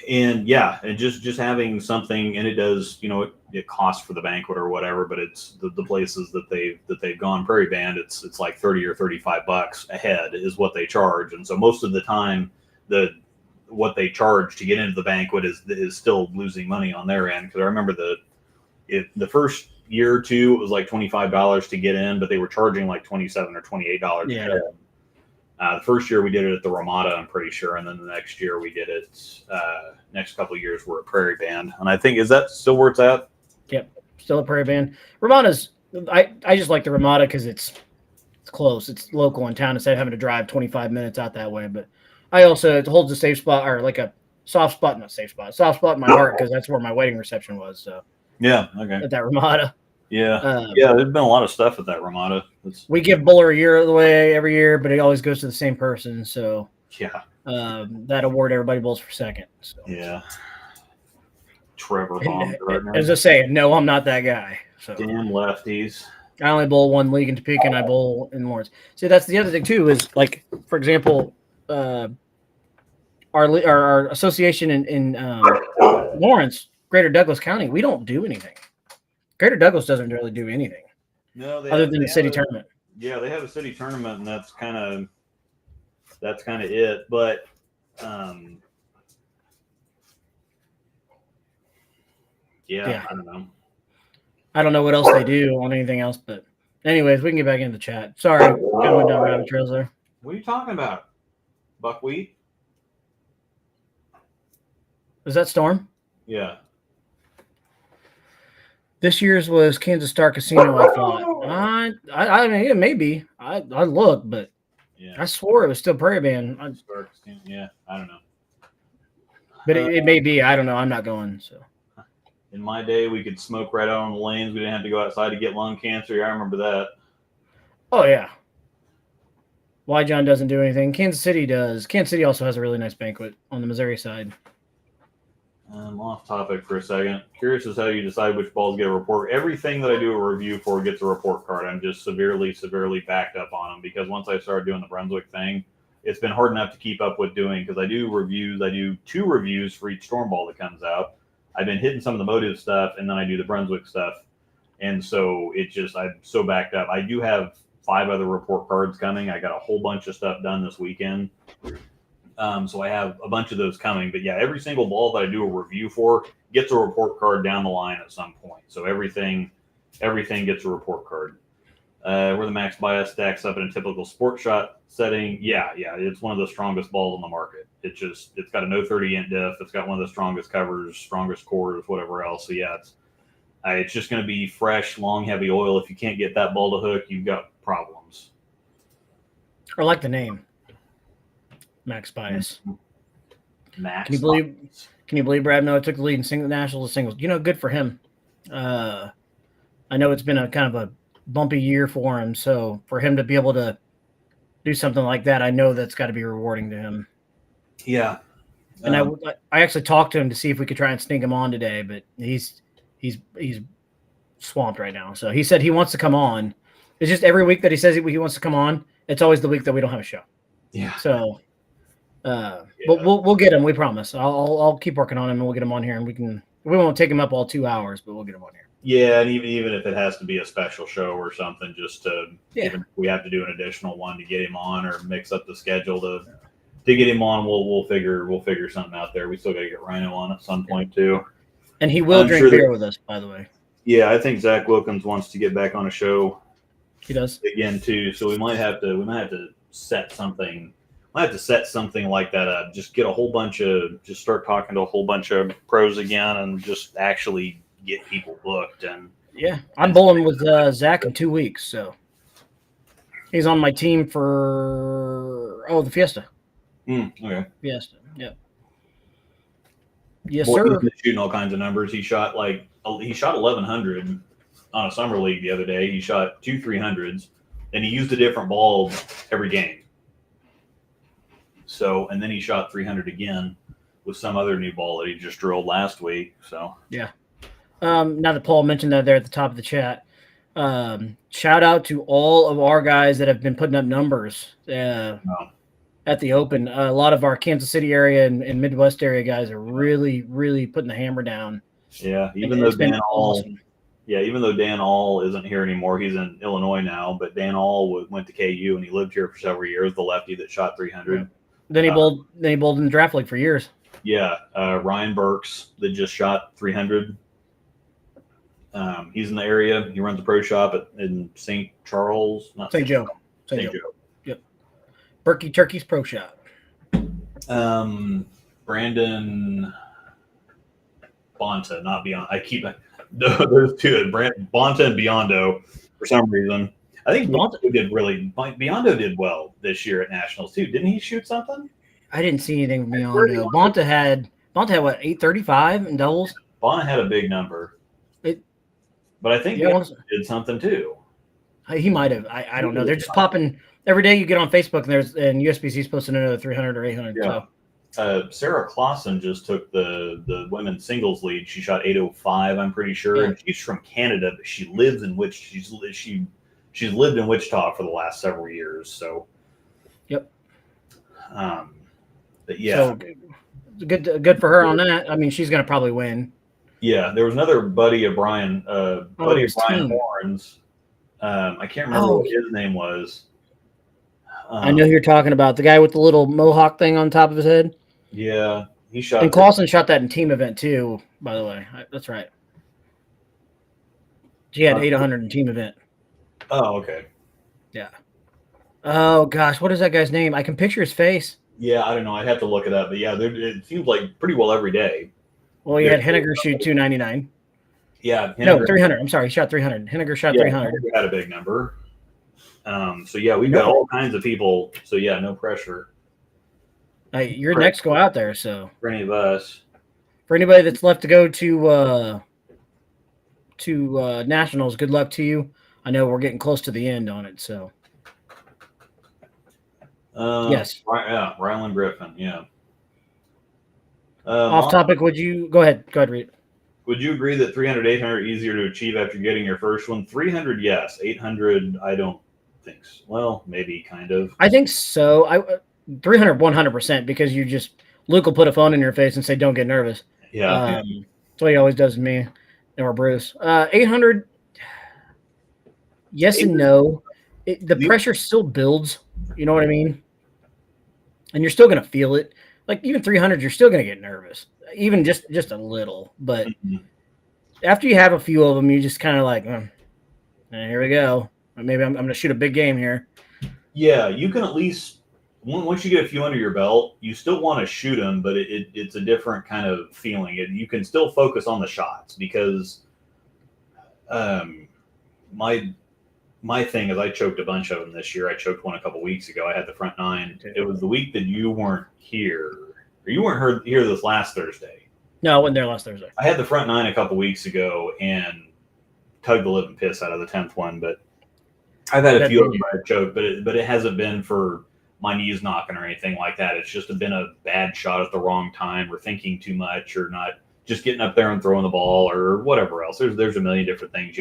And and just having something, and it does, it costs for the banquet or whatever, but it's the places that they've gone Prairie Band, it's like $30 or $35 a head is what they charge. And so most of the time what they charge to get into the banquet is still losing money on their end. Because I remember the first year or two, it was like $25 to get in, but they were charging like $27 or $28 a head. The first year we did it at the Ramada, I'm pretty sure, and then the next year we did it. Next couple of years we're at Prairie Band, and I think is that still where it's at? Yep, still at Prairie Band. Ramada's. I just like the Ramada because it's close, it's local in town instead of having to drive 25 minutes out that way. But I also it holds a safe spot or like a soft spot in my heart because that's where my wedding reception was. So. Yeah. Okay. At that Ramada. Yeah. There's been a lot of stuff at that Ramada. We give Buller a year of the way every year, but it always goes to the same person. So that award everybody bowls for second. So. Yeah. Trevor Baumgartner. As I say, no, I'm not that guy. So damn lefties. I only bowl one league in Topeka, and I bowl in Lawrence. See, that's the other thing too. Is like, for example, our association in Lawrence. Greater Douglas County, we don't do anything. Greater Douglas doesn't really do anything. No, other than the city tournament. Yeah, they have a city tournament, and that's kind of it. But I don't know. I don't know what else they do on anything else, but anyways, we can get back into the chat. Sorry, kind of went down rabbit trails there. What are you talking about? Buckwheat? Is that Storm? Yeah. This year's was Kansas Star Casino, I thought. I mean, it may be. I looked, but I swore it was still Prairie Band. I don't know. But it may be. I don't know. I'm not going. So. In my day, we could smoke right out on the lanes. We didn't have to go outside to get lung cancer. I remember that. Oh, yeah. Why John doesn't do anything. Kansas City does. Kansas City also has a really nice banquet on the Missouri side. I'm off topic for a second. Curious as how you decide which balls get a report. Everything that I do a review for gets a report card. I'm just severely backed up on them because once I started doing the Brunswick thing, it's been hard enough to keep up with doing because I do reviews. I do 2 reviews for each storm ball that comes out. I've been hitting some of the motive stuff, and then I do the Brunswick stuff. And so I'm so backed up. I do have 5 other report cards coming. I got a whole bunch of stuff done this weekend. So I have a bunch of those coming, but every single ball that I do a review for gets a report card down the line at some point. So everything gets a report card. Where the max bias stacks up in a typical sport shot setting. Yeah. It's one of the strongest balls on the market. It's got a no 30 int diff. It's got one of the strongest covers, strongest cores, whatever else. So it's just going to be fresh, long, heavy oil. If you can't get that ball to hook, you've got problems. I like the name. Max Bias. Max. Can you believe Brad Miller took the lead in nationals and singles? Good for him. I know it's been a kind of a bumpy year for him, so for him to be able to do something like that, I know that's got to be rewarding to him. Yeah. And I actually talked to him to see if we could try and sneak him on today, but he's swamped right now. So he said he wants to come on. It's just every week that he says he wants to come on, it's always the week that we don't have a show. Yeah. So But we'll get him. We promise. I'll keep working on him, and we'll get him on here, and we won't take him up all 2 hours, but we'll get him on here. Yeah, and even if it has to be a special show or something, just to even if we have to do an additional one to get him on or mix up the schedule to get him on, we'll figure something out there. We still got to get Rhino on at some point too. And he will drink beer with us, by the way. Yeah, I think Zach Wilkins wants to get back on a show. He does again too, so we might have to set something. I have to set something like that up. Just start talking to a whole bunch of pros again, and just actually get people booked. And yeah, I'm bowling with Zach in 2 weeks, so he's on my team for the Fiesta. Okay. Fiesta. Yep. Yes, Boy, sir. He's shooting all kinds of numbers. He shot 1,100 on a summer league the other day. He shot 2 300s, and he used a different ball every game. So, and then he shot 300 again with some other new ball that he just drilled last week. So, yeah. Now that Paul mentioned that there at the top of the chat, shout out to all of our guys that have been putting up numbers at the Open. A lot of our Kansas City area and Midwest area guys are really, really putting the hammer down. Yeah, even though Dan All isn't here anymore, he's in Illinois now. But Dan All went to KU and he lived here for several years. The lefty that shot 300. Yeah. Then he bowled in the draft league for years. Yeah, Ryan Burks that just shot 300. He's in the area. He runs a pro shop in St. Charles, not St. Joe. St. Joe. Yep. Berkey Turkey's pro shop. Brandon Bonta, not Beyond. There's two. Bonta and Biondo for some reason. I think Biondo did well this year at Nationals too. Didn't he shoot something? I didn't see anything from Biondo. Bonta had what, 835 in doubles? Bonta had a big number. But I think Biondo did something too. He might have. I don't know. They're just popping every day. You get on Facebook and USBC's posting another 300 or 800. Yeah. So. Sarah Clausen just took the women's singles lead. She shot 805, I'm pretty sure, and she's from Canada, but she lives in she's lived in Wichita for the last several years. So, yep. But yeah, so good for her on that. I mean, she's going to probably win. Yeah, there was another buddy of Brian Horns. I can't remember what his name was. I know who you're talking about, the guy with the little mohawk thing on top of his head. Yeah, he shot. And Clausen shot that in team event too, by the way. That's right. She had 800 in team event. Oh, okay. Yeah. Oh gosh, what is that guy's name? I can picture his face. Yeah, I don't know. I'd have to look it up, but yeah, it seems like pretty well every day. Well, you had Henniger shoot 299. Yeah. No, 300. I'm sorry. He shot 300. Henniger shot 300. Henniger had a big number. So, yeah, we've got all kinds of people. So, yeah, no pressure. You're next go out there, so. For any of us. For anybody that's left to go to Nationals, good luck to you. I know we're getting close to the end on it, so. Yes. Yeah, Ryland Griffin, yeah. Off topic, would you go ahead, Reed? Would you agree that 300, 800 easier to achieve after getting your first one? 300, yes. 800, I don't think so. Well, maybe kind of. I think so. 300, 100%, because Luke will put a phone in your face and say, "Don't get nervous." Yeah, that's what he always does to me or Bruce. 800, yes and no. The pressure still builds. You know what I mean? And you're still going to feel it. Like even 300, you're still going to get nervous, even just a little. But after you have a few of them, you just kind of like, here we go. Maybe I'm going to shoot a big game here. Yeah, you can at least once you get a few under your belt, you still want to shoot them, but it's a different kind of feeling. You can still focus on the shots because my thing is I choked a bunch of them this year. I choked one a couple weeks ago. I had the front nine. It was the week that you weren't here. Or you weren't here this last Thursday. No, I wasn't there last Thursday. I had the front nine a couple weeks ago and tugged the living piss out of the 10th one. But I've had a few of them I've choked, but it hasn't been for my knees knocking or anything like that. It's just been a bad shot at the wrong time or thinking too much or not just getting up there and throwing the ball or whatever else. There's a million different things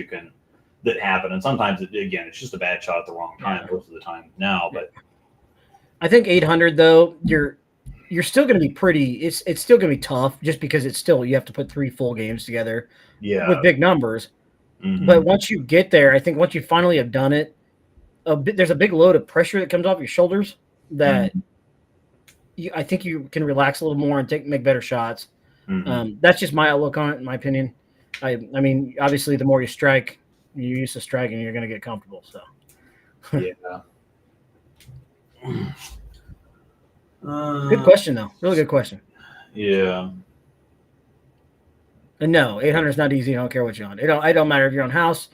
that happen, and sometimes it's just a bad shot at the wrong time most of the time now. But I think 800 though, you're still going to be pretty. It's still going to be tough, just because it's still you have to put 3 full games together Yeah. with big numbers. Mhm. But once you get there, I think once you finally have done it, there's a big load of pressure that comes off your shoulders that I think you can relax a little more and make better shots. Mhm. That's just my outlook on it, in my opinion. I mean, obviously, the more you strike, you're used to striking, you're going to get comfortable. So, Yeah. good question, though. Really good question. Yeah. And no, 800 is not easy. I don't care what you're on. It don't matter if you're on house.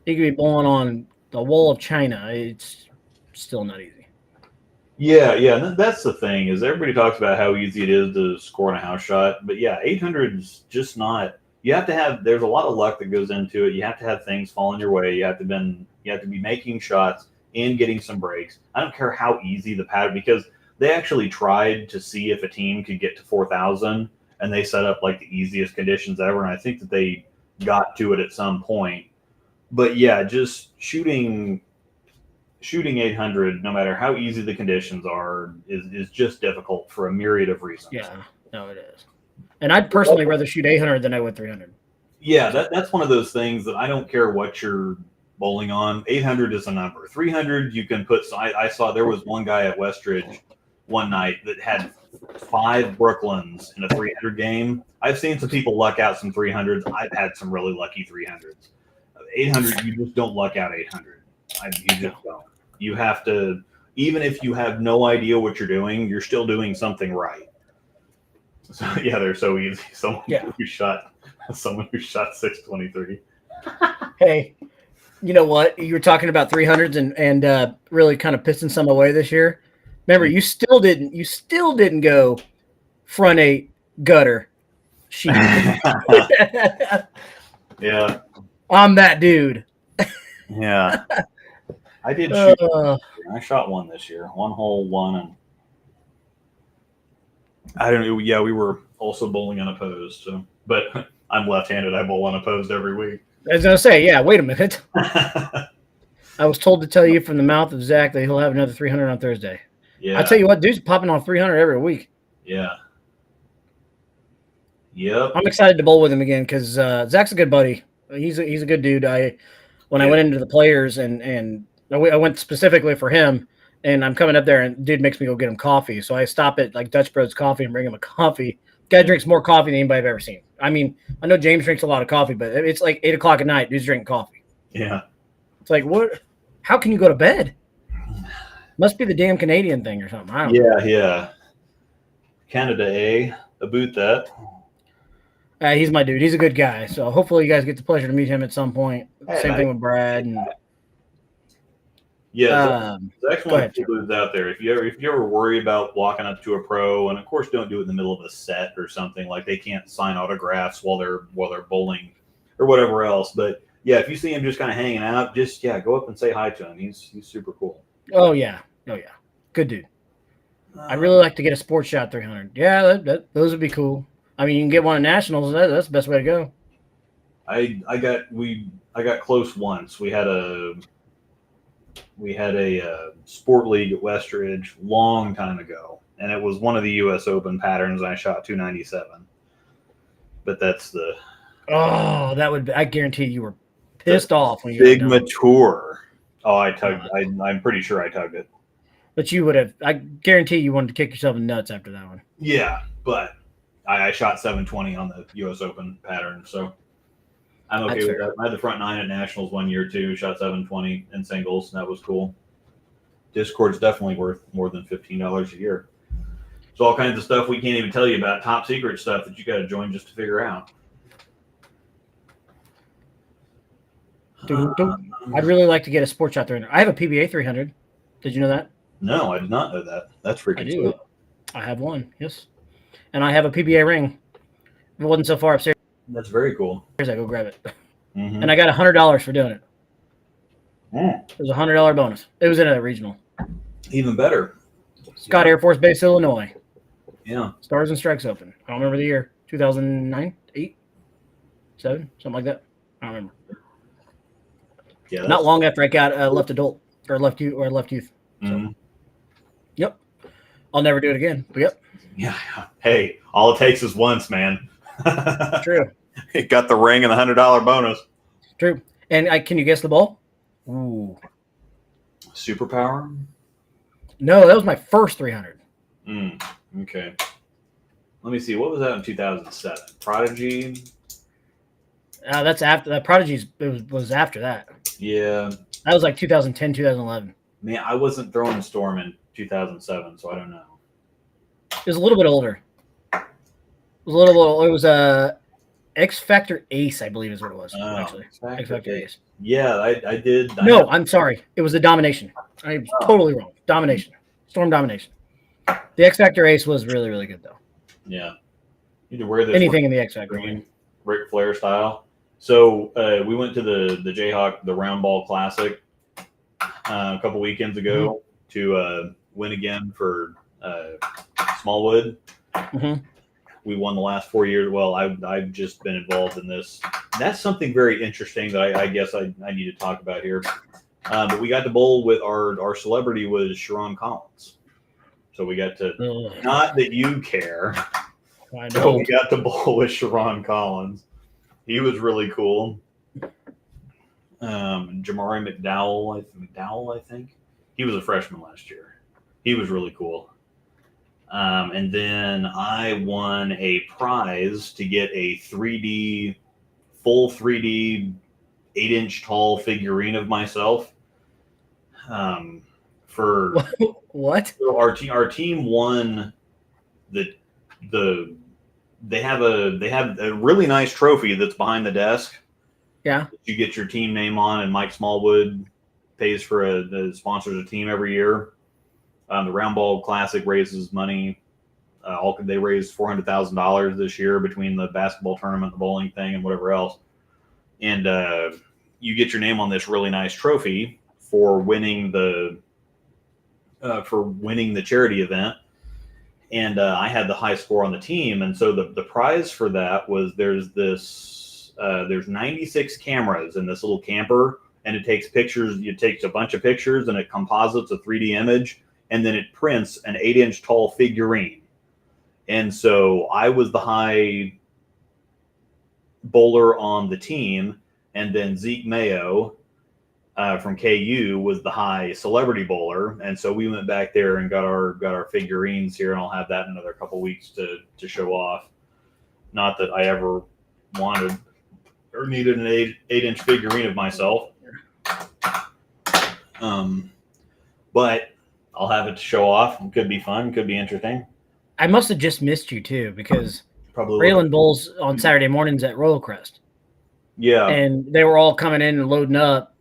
You could be bowling on the wall of China. It's still not easy. Yeah, and that's the thing is everybody talks about how easy it is to score on a house shot, but yeah, 800 is just not. You have to have. There's a lot of luck that goes into it. You have to have things fall in your way. You have to be making shots and getting some breaks. I don't care how easy the pattern, because they actually tried to see if a team could get to 4,000, and they set up like the easiest conditions ever, and I think that they got to it at some point. But yeah, just shooting 800, no matter how easy the conditions are, is just difficult for a myriad of reasons. Yeah, no, it is. And I'd personally rather shoot 800 than I would 300. Yeah, that's one of those things that I don't care what you're bowling on. 800 is a number. 300, you can put. So I saw there was one guy at Westridge one night that had 5 Brooklyns in a 300 game. I've seen some people luck out some 300s. I've had some really lucky 300s. 800, you just don't luck out 800. You just don't. You have to, even if you have no idea what you're doing, you're still doing something right. So yeah, they're so easy. Someone who shot 623. Hey, you know what? You were talking about 300s and really kind of pissing some away this year. Remember, you still didn't go front 8 gutter sheet. Yeah. I'm that dude. Yeah. I did shoot. I shot one this year. One hole, one, and I don't know. Yeah, we were also bowling unopposed. So, but I'm left-handed. I bowl unopposed every week. I was gonna say, yeah. Wait a minute. I was told to tell you from the mouth of Zach that he'll have another 300 on Thursday. Yeah. I tell you what, dude's popping off 300 every week. Yeah. Yep. I'm excited to bowl with him again because Zach's a good buddy. He's a good dude. When I went into the players and I went specifically for him, and I'm coming up there and dude makes me go get him coffee. So I stop at like Dutch Bros Coffee and bring him a coffee. Guy drinks more coffee than anybody I've ever seen. I mean, I know James drinks a lot of coffee, but it's like 8 o'clock at night. Dude's drinking coffee. Yeah. It's like, what? How can you go to bed? Must be the damn Canadian thing or something. I don't know. Yeah. Canada, about that. He's my dude. He's a good guy. So hopefully you guys get the pleasure to meet him at some point. Same thing with Brad. And Zach's one of the dudes out there. If you ever worry about walking up to a pro, and of course don't do it in the middle of a set or something, like they can't sign autographs while they're bowling or whatever else. But yeah, if you see him just kind of hanging out, just go up and say hi to him. He's super cool. Oh yeah, good dude. I'd really like to get a sports shot 300. Yeah, those would be cool. I mean, you can get one at nationals. That's the best way to go. I got close once. We had a sport league at Westridge long time ago, and it was one of the U.S. Open patterns. And I shot 297, but that's the that would be. I guarantee you were pissed off when you Sigma Tour. Oh, I tugged. I'm pretty sure I tugged it. But you would have. I guarantee you wanted to kick yourself in the nuts after that one. Yeah, but I shot 720 on the U.S. Open pattern, so I'm okay with that. I had the front 9 at nationals one year too. Shot 720 in singles, and that was cool. Discord's definitely worth more than $15 a year. So all kinds of stuff we can't even tell you about. Top secret stuff that you got to join just to figure out. I'd really like to get a sports shot 300. I have a PBA 300. Did you know that? No, I did not know that. That's freaking sweet. I have one, yes. And I have a PBA ring. If it wasn't so far upstairs, that's very cool. I go grab it. Mm-hmm. And I got $100 for doing it. Mm. It was a $100 bonus. It was in a regional. Even better. Scott Air Force Base, Illinois. Yeah. Stars and Strikes Open. I don't remember the year. 2009, 8, 7, something like that. I don't remember. Yeah. Not long after I got left adult or left youth. So. Mm-hmm. Yep. I'll never do it again. But yep, Yeah. Hey, all it takes is once, man. true, It got the ring and the $100 bonus. true. And can you guess the ball? Ooh, Superpower? no, that was my first 300. Okay. Let me see. What was that in 2007? Prodigy? That's after that. Prodigy's was after that. Yeah. That was like 2010, 2011. Man, I wasn't throwing a storm in 2007, so I don't know. It was a little bit older. It was X Factor Ace, I believe is what it was. Actually, X Factor Ace. Yeah, I did. No, I'm sorry. It was the Domination. I'm totally wrong. Domination. Storm Domination. The X Factor Ace was really, really good, though. Yeah. You need to wear this Anything in the X Factor. green, Ric Flair style. So we went to the Jayhawk, the Round Ball Classic a couple weekends ago to win again for Smallwood. Mm-hmm. We won the last 4 years. Well, I've just been involved in this. That's something very interesting that I guess I need to talk about here. But we got to bowl with our celebrity was Sharon Collins. So we got to, not that you care, but we got to bowl with Sharon Collins. He was really cool. Jamari McDowell, I think. He was a freshman last year. He was really cool. And then I won a prize to get a full 3D 8-inch tall figurine of myself. For what? So our team won they have a really nice trophy that's behind the desk. Yeah. You get your team name on, and Mike Smallwood pays for the sponsors a team every year. The Round Ball Classic raises money. They raised $400,000 this year between the basketball tournament, the bowling thing, and whatever else. And you get your name on this really nice trophy for winning the charity event. And I had the high score on the team, and so the prize for that was there's 96 cameras in this little camper, and it takes pictures. It takes a bunch of pictures, and it composites a 3D image, and then it prints an 8-inch tall figurine. And so I was the high bowler on the team, and then Zeke Mayo from KU was the high celebrity bowler. And so we went back there and got our figurines here, and I'll have that in another couple weeks to show off. Not that I ever wanted or needed an 8-inch figurine of myself. But I'll have it to show off. It could be fun. Could be interesting. I must have just missed you too, because Probably Raylan bowls on Saturday mornings at Royal Crest. Yeah. And they were all coming in and loading up.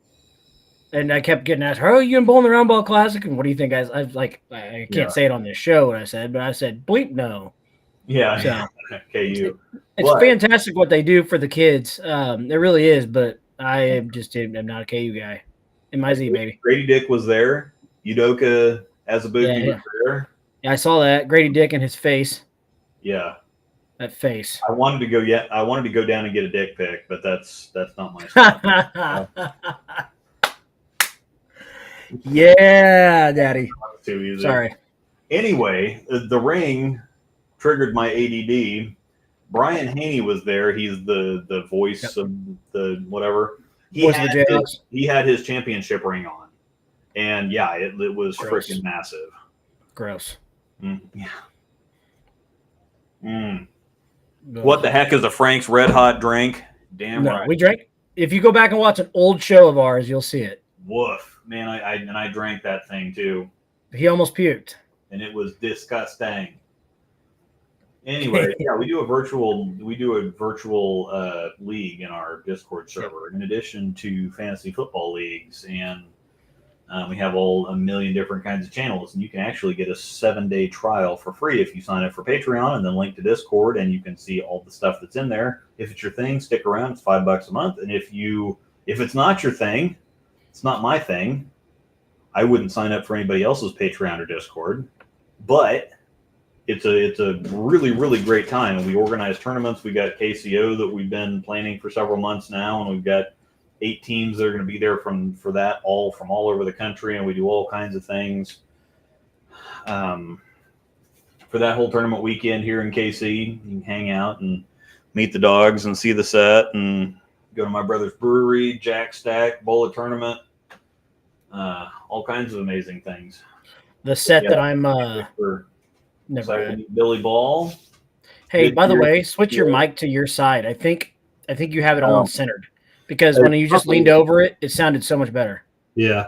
And I kept getting asked, "Oh, you been bowling the Round Ball Classic? And what do you think, guys?" I was like, I can't say it on this show what I said, but I said, bleep no. Yeah. So, KU. It's fantastic what they do for the kids. It really is, but I'm not a KU guy. MIZ, baby. Grady Dick was there. Udoka Azubuike was there. Yeah, I saw that. Grady Dick and his face. Yeah. That face. I wanted to go down and get a dick pic, but that's not my stuff. Yeah, Daddy. Too easy. Sorry. Anyway, the ring triggered my ADD. Brian Haney was there. He's the voice of the whatever. He had his championship ring on, and yeah, it was freaking massive. Gross. Yeah. What the heck is a Frank's Red Hot drink? Damn right. We drank. If you go back and watch an old show of ours, you'll see it. Woof, man! I drank that thing too. He almost puked, and it was disgusting. Anyway, yeah, we do a virtual league in our Discord server, in addition to fantasy football leagues, and we have a million different kinds of channels, and you can actually get a 7-day trial for free if you sign up for Patreon and then link to Discord, and you can see all the stuff that's in there. If it's your thing, stick around. It's $5 a month, and if it's not your thing, it's not my thing. I wouldn't sign up for anybody else's Patreon or Discord, but it's a really, really great time. And we organize tournaments. We got KCO that we've been planning for several months now, and we've got 8 teams that are going to be there for that, all from all over the country, and we do all kinds of things. for that whole tournament weekend here in KC. You can hang out and meet the dogs and see the set and go to my brother's brewery, Jack Stack, Bowl tournament, all kinds of amazing things. The set that I'm We're never excited to had. meet Billy Ball. Hey, Good by the year. way, switch your Yeah. mic to your side. I think you have it Oh. on centered because when you just leaned over it, it sounded so much better. Yeah.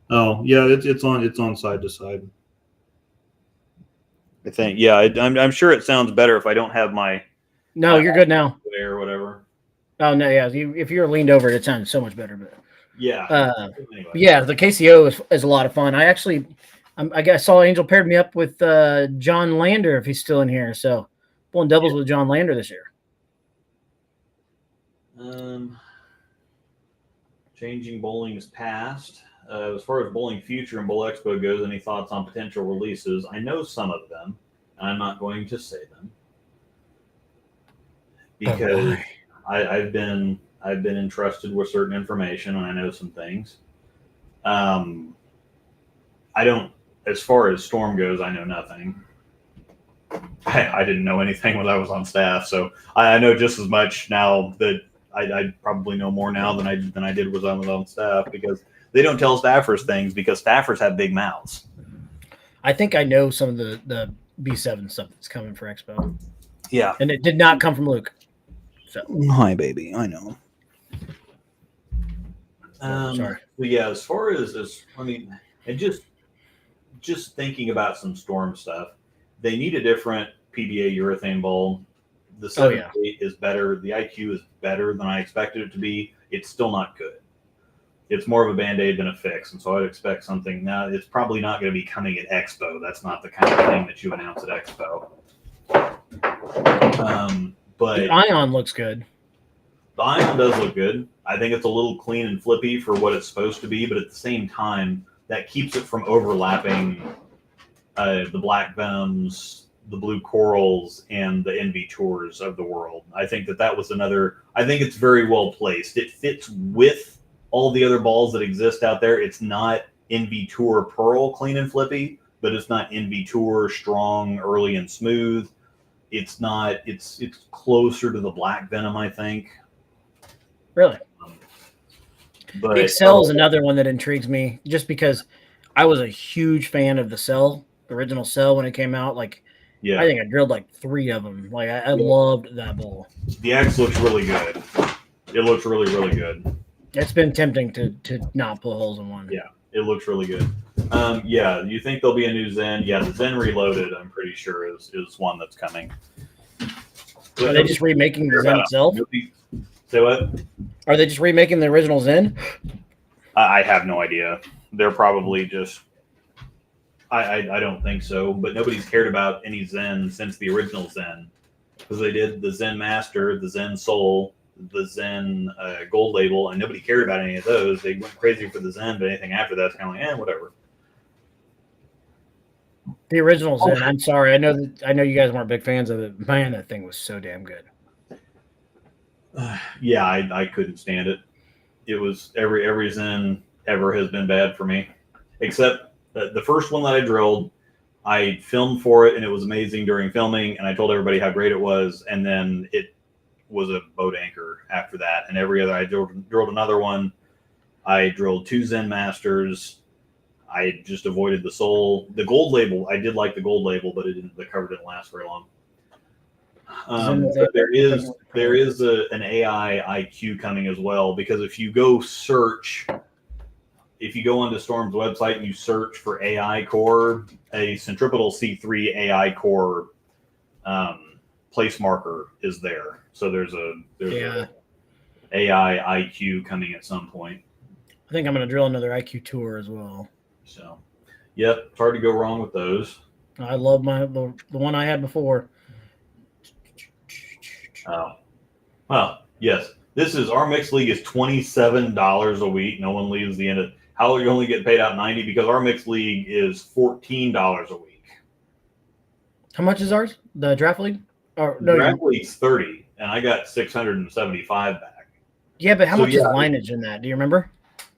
Oh, yeah. It's on side to side. I think. Yeah. I'm sure it sounds better if I don't have my No, you're good now. or whatever. Oh no, yeah. If you were leaned over it, it sounded so much better. But Yeah. Anyway. yeah, the KCO is a lot of fun. I guess saw Angel paired me up with John Lander if he's still in here. So pulling doubles with John Lander this year. Changing bowling is past. As far as bowling future and Bowl Expo goes, any thoughts on potential releases? I know some of them. I'm not going to say them because I've been entrusted with certain information and I know some things. I don't. As far as Storm goes, I know nothing. I didn't know anything when I was on staff, so I know just as much now that I probably know more now than I did when I was on staff because they don't tell staffers things because staffers have big mouths. I think I know some of the B7 stuff that's coming for Expo. Yeah, and it did not come from Luke. So hi, baby. I know. Sorry. But yeah, as far as I mean, and just thinking about some Storm stuff, they need a different PBA urethane bowl. The 78 is better. The IQ is better than I expected it to be. It's still not good. It's more of a Band-Aid than a fix. And so I'd expect something. Now, it's probably not going to be coming at Expo. That's not the kind of thing that you announce at Expo. But the Ion looks good. The Ion does look good. I think it's a little clean and flippy for what it's supposed to be. But at the same time, that keeps it from overlapping the Black Venoms, the Blue Corals, and the NV Tours of the world. I think that was another. I think it's very well placed. It fits with all the other balls that exist out there. It's not NV Tour Pearl clean and flippy, but it's not NV Tour strong, early and smooth. It's not. It's closer to the Black Venom, I think. Really. But Excel is another one that intrigues me, just because I was a huge fan of the Cell, the original Cell when it came out. Like. Yeah. I think I drilled like 3 of them. Like I loved that bowl. The X looks really good. It looks really, really good. It's been tempting to not pull holes in one. Yeah, it looks really good. Yeah, you think there'll be a new Zen? Yeah, the Zen Reloaded, I'm pretty sure is one that's coming. Are they just remaking the Zen itself? Say what? Are they just remaking the original Zen? I have no idea. They're probably just. I don't think so, but nobody's cared about any Zen since the original Zen, because they did the Zen Master, the Zen Soul, the Zen Gold Label, and nobody cared about any of those. They went crazy for the Zen, but anything after that's kind of like, whatever. The original Zen. I'm sorry, I know you guys weren't big fans of it. Man, that thing was so damn good. Yeah, I couldn't stand it. It was every Zen ever has been bad for me, except. The first one that I drilled, I filmed for it, and it was amazing during filming, and I told everybody how great it was, and then it was a boat anchor after that. And every other, I drilled another one. I drilled 2 Zen Masters. I just avoided the Soul. The Gold Label, I did like the Gold Label, but the cover didn't last very long. But there is an AI IQ coming as well, because if you go search... If you go onto Storm's website and you search for AI core, a centripetal C3 AI core place marker is there. So there's a AI IQ coming at some point. I think I'm going to drill another IQ tour as well. So, yep, it's hard to go wrong with those. I love the one I had before. Oh, well, yes. Our mixed league is $27 a week. No one leaves the end of. How are you only getting paid out $90? Because our mixed league is $14 a week. How much is ours? The draft league? Or no, draft league's $30, and I got $675 back. Yeah, but how much is lineage in that? Do you remember?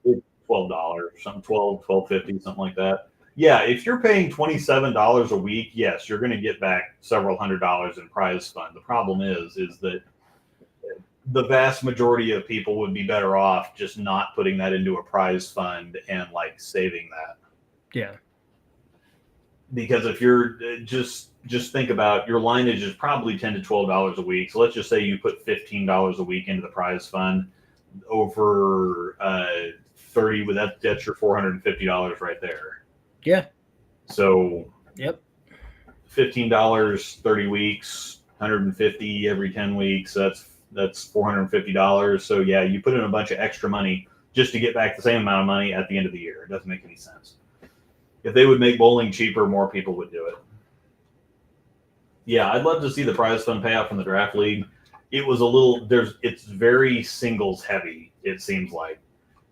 $12, something $12.50, something like that. Yeah, if you're paying $27 a week, yes, you're going to get back several $100s in prize fund. The problem is that the vast majority of people would be better off just not putting that into a prize fund and like saving that. Yeah. Because if you're just think about your lineage is probably $10 to $12 a week. So let's just say you put $15 a week into the prize fund over 30 with that's your $450 right there. Yeah. So yep. $15, 30 weeks, 150 every 10 weeks. That's $450. So yeah, you put in a bunch of extra money just to get back the same amount of money at the end of the year. It doesn't make any sense. If they would make bowling cheaper, more people would do it. Yeah, I'd love to see the prize fund payout from the draft league. It was a little it's very singles heavy, it seems like,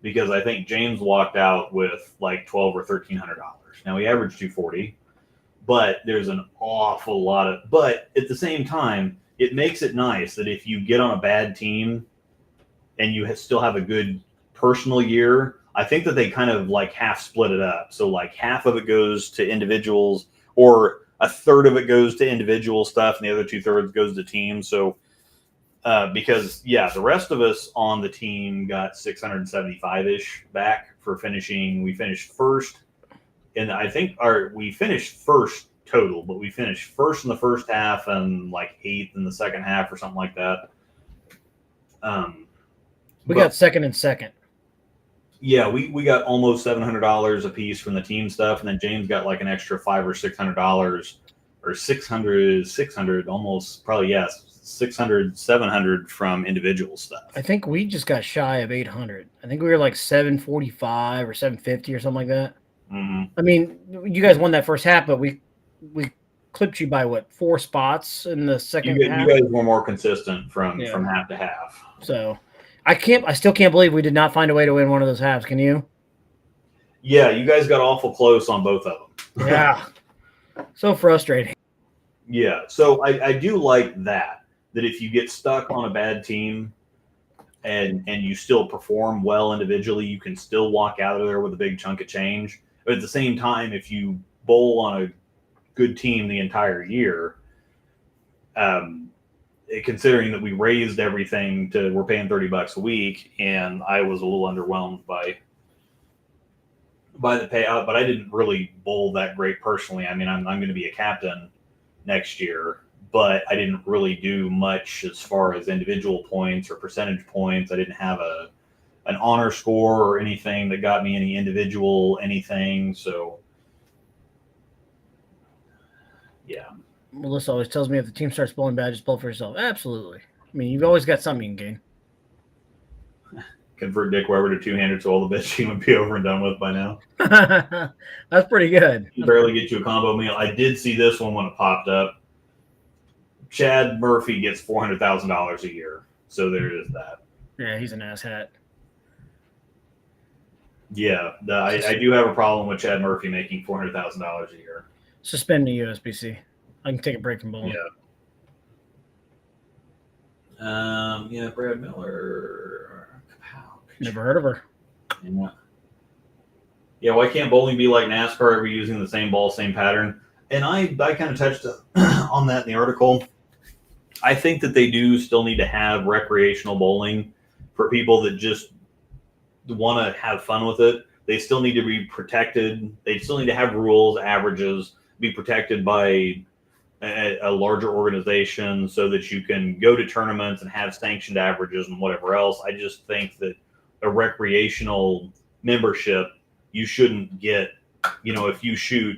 because I think James walked out with like $1,200 or $1,300. Now he averaged 240, but there's an awful lot of. But at the same time, it makes it nice that if you get on a bad team and you still have a good personal year, I think that they kind of like half split it up. So like half of it goes to individuals, or a third of it goes to individual stuff, and the other 2/3 goes to teams. So because the rest of us on the team got 675-ish back for finishing. We finished first, and I think we finished first total, but we finished first in the first half and like 8th in the second half or something like that. We got second and second. Yeah, we got almost $700 a piece from the team stuff, and then James got like an extra $500 or $600, or 600, almost probably 600, 700 from individual stuff. I think we just got shy of 800. I think we were like 745 or 750 or something like that. Mm-hmm. I mean, you guys won that first half, but we clipped you by what, 4 spots in the second half? You guys were more consistent from half to half. So I still can't believe we did not find a way to win one of those halves. Can you? Yeah, you guys got awful close on both of them. Yeah. So frustrating. Yeah. So I do like that if you get stuck on a bad team and you still perform well individually, you can still walk out of there with a big chunk of change. But at the same time, if you bowl on a good team the entire year, considering that we raised everything to we're paying $30 a week, and I was a little underwhelmed by the payout, but I didn't really bowl that great personally. I mean, I'm going to be a captain next year, but I didn't really do much as far as individual points or percentage points. I didn't have an honor score or anything that got me any individual anything. So yeah. Melissa always tells me if the team starts bowling bad, just bowl for yourself. Absolutely. I mean, you've always got something you can gain. Convert Dick Weber to two-handed, so all the bitching would be over and done with by now. That's pretty good. You barely get you a combo meal. I did see this one when it popped up. Chad Murphy gets $400,000 a year, so there is that. Yeah, he's an asshat. Yeah, I do have a problem with Chad Murphy making $400,000 a year. Suspend the USBC. I can take a break from bowling. Yeah. Brad Miller. Never heard of her. Yeah, why can't bowling be like NASCAR, ever using the same ball, same pattern? And I kind of touched on that in the article. I think that they do still need to have recreational bowling for people that just want to have fun with it. They still need to be protected. They still need to have rules, averages, be protected by a larger organization so that you can go to tournaments and have sanctioned averages and whatever else. I just think that a recreational membership, you shouldn't get, if you shoot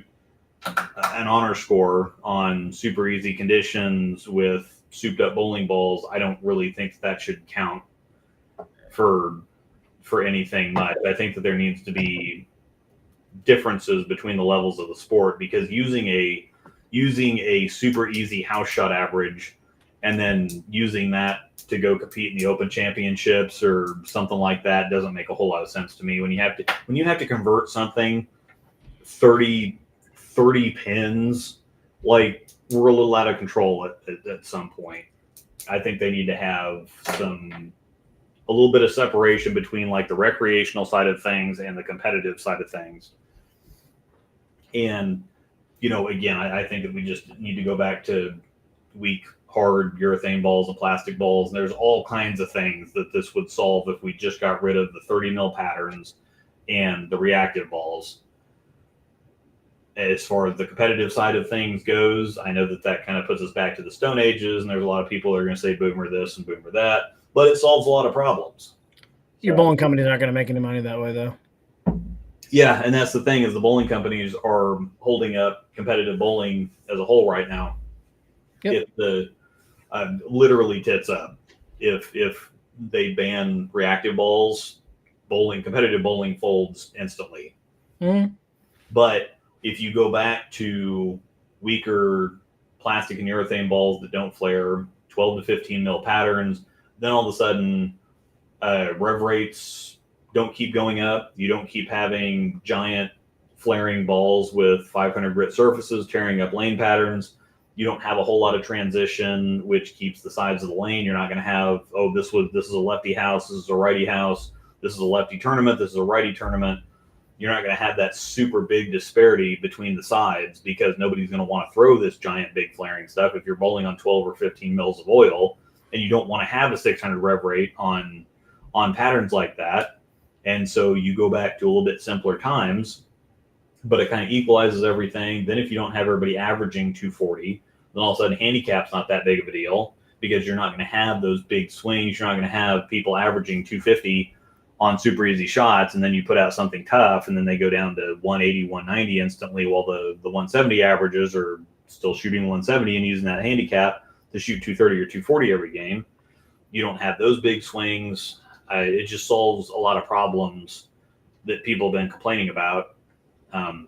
an honor score on super easy conditions with souped up bowling balls, I don't really think that should count for anything much. I think that there needs to be differences between the levels of the sport, because using a super easy house shot average and then using that to go compete in the Open Championships or something like that doesn't make a whole lot of sense to me. When you have to convert something 30 pins, like, we're a little out of control at some point. I think they need to have a little bit of separation between like the recreational side of things and the competitive side of things. And, again, I think that we just need to go back to weak, hard urethane balls and plastic balls. And there's all kinds of things that this would solve if we just got rid of the 30 mil patterns and the reactive balls. As far as the competitive side of things goes, I know that kind of puts us back to the Stone Ages, and there's a lot of people that are going to say boomer this and boomer that, but it solves a lot of problems. Your bowling company's not going to make any money that way, though. Yeah, and that's the thing is the bowling companies are holding up competitive bowling as a whole right now. Yep. If the literally tits up, if they ban reactive balls, competitive bowling folds instantly. Mm-hmm. But if you go back to weaker plastic and urethane balls that don't flare, 12 to 15 mil patterns, then all of a sudden rev rates don't keep going up. You don't keep having giant flaring balls with 500 grit surfaces tearing up lane patterns. You don't have a whole lot of transition, which keeps the sides of the lane. You're not going to have, this is a lefty house, this is a righty house, this is a lefty tournament, this is a righty tournament. You're not going to have that super big disparity between the sides because nobody's going to want to throw this giant big flaring stuff if you're bowling on 12 or 15 mils of oil, and you don't want to have a 600 rev rate on patterns like that. And so you go back to a little bit simpler times, but it kind of equalizes everything. Then if you don't have everybody averaging 240, then all of a sudden handicap's not that big of a deal because you're not going to have those big swings. You're not going to have people averaging 250 on super easy shots, and then you put out something tough, and then they go down to 180, 190 instantly, while the 170 averages are still shooting 170 and using that handicap to shoot 230 or 240 every game. You don't have those big swings. It just solves a lot of problems that people have been complaining about. And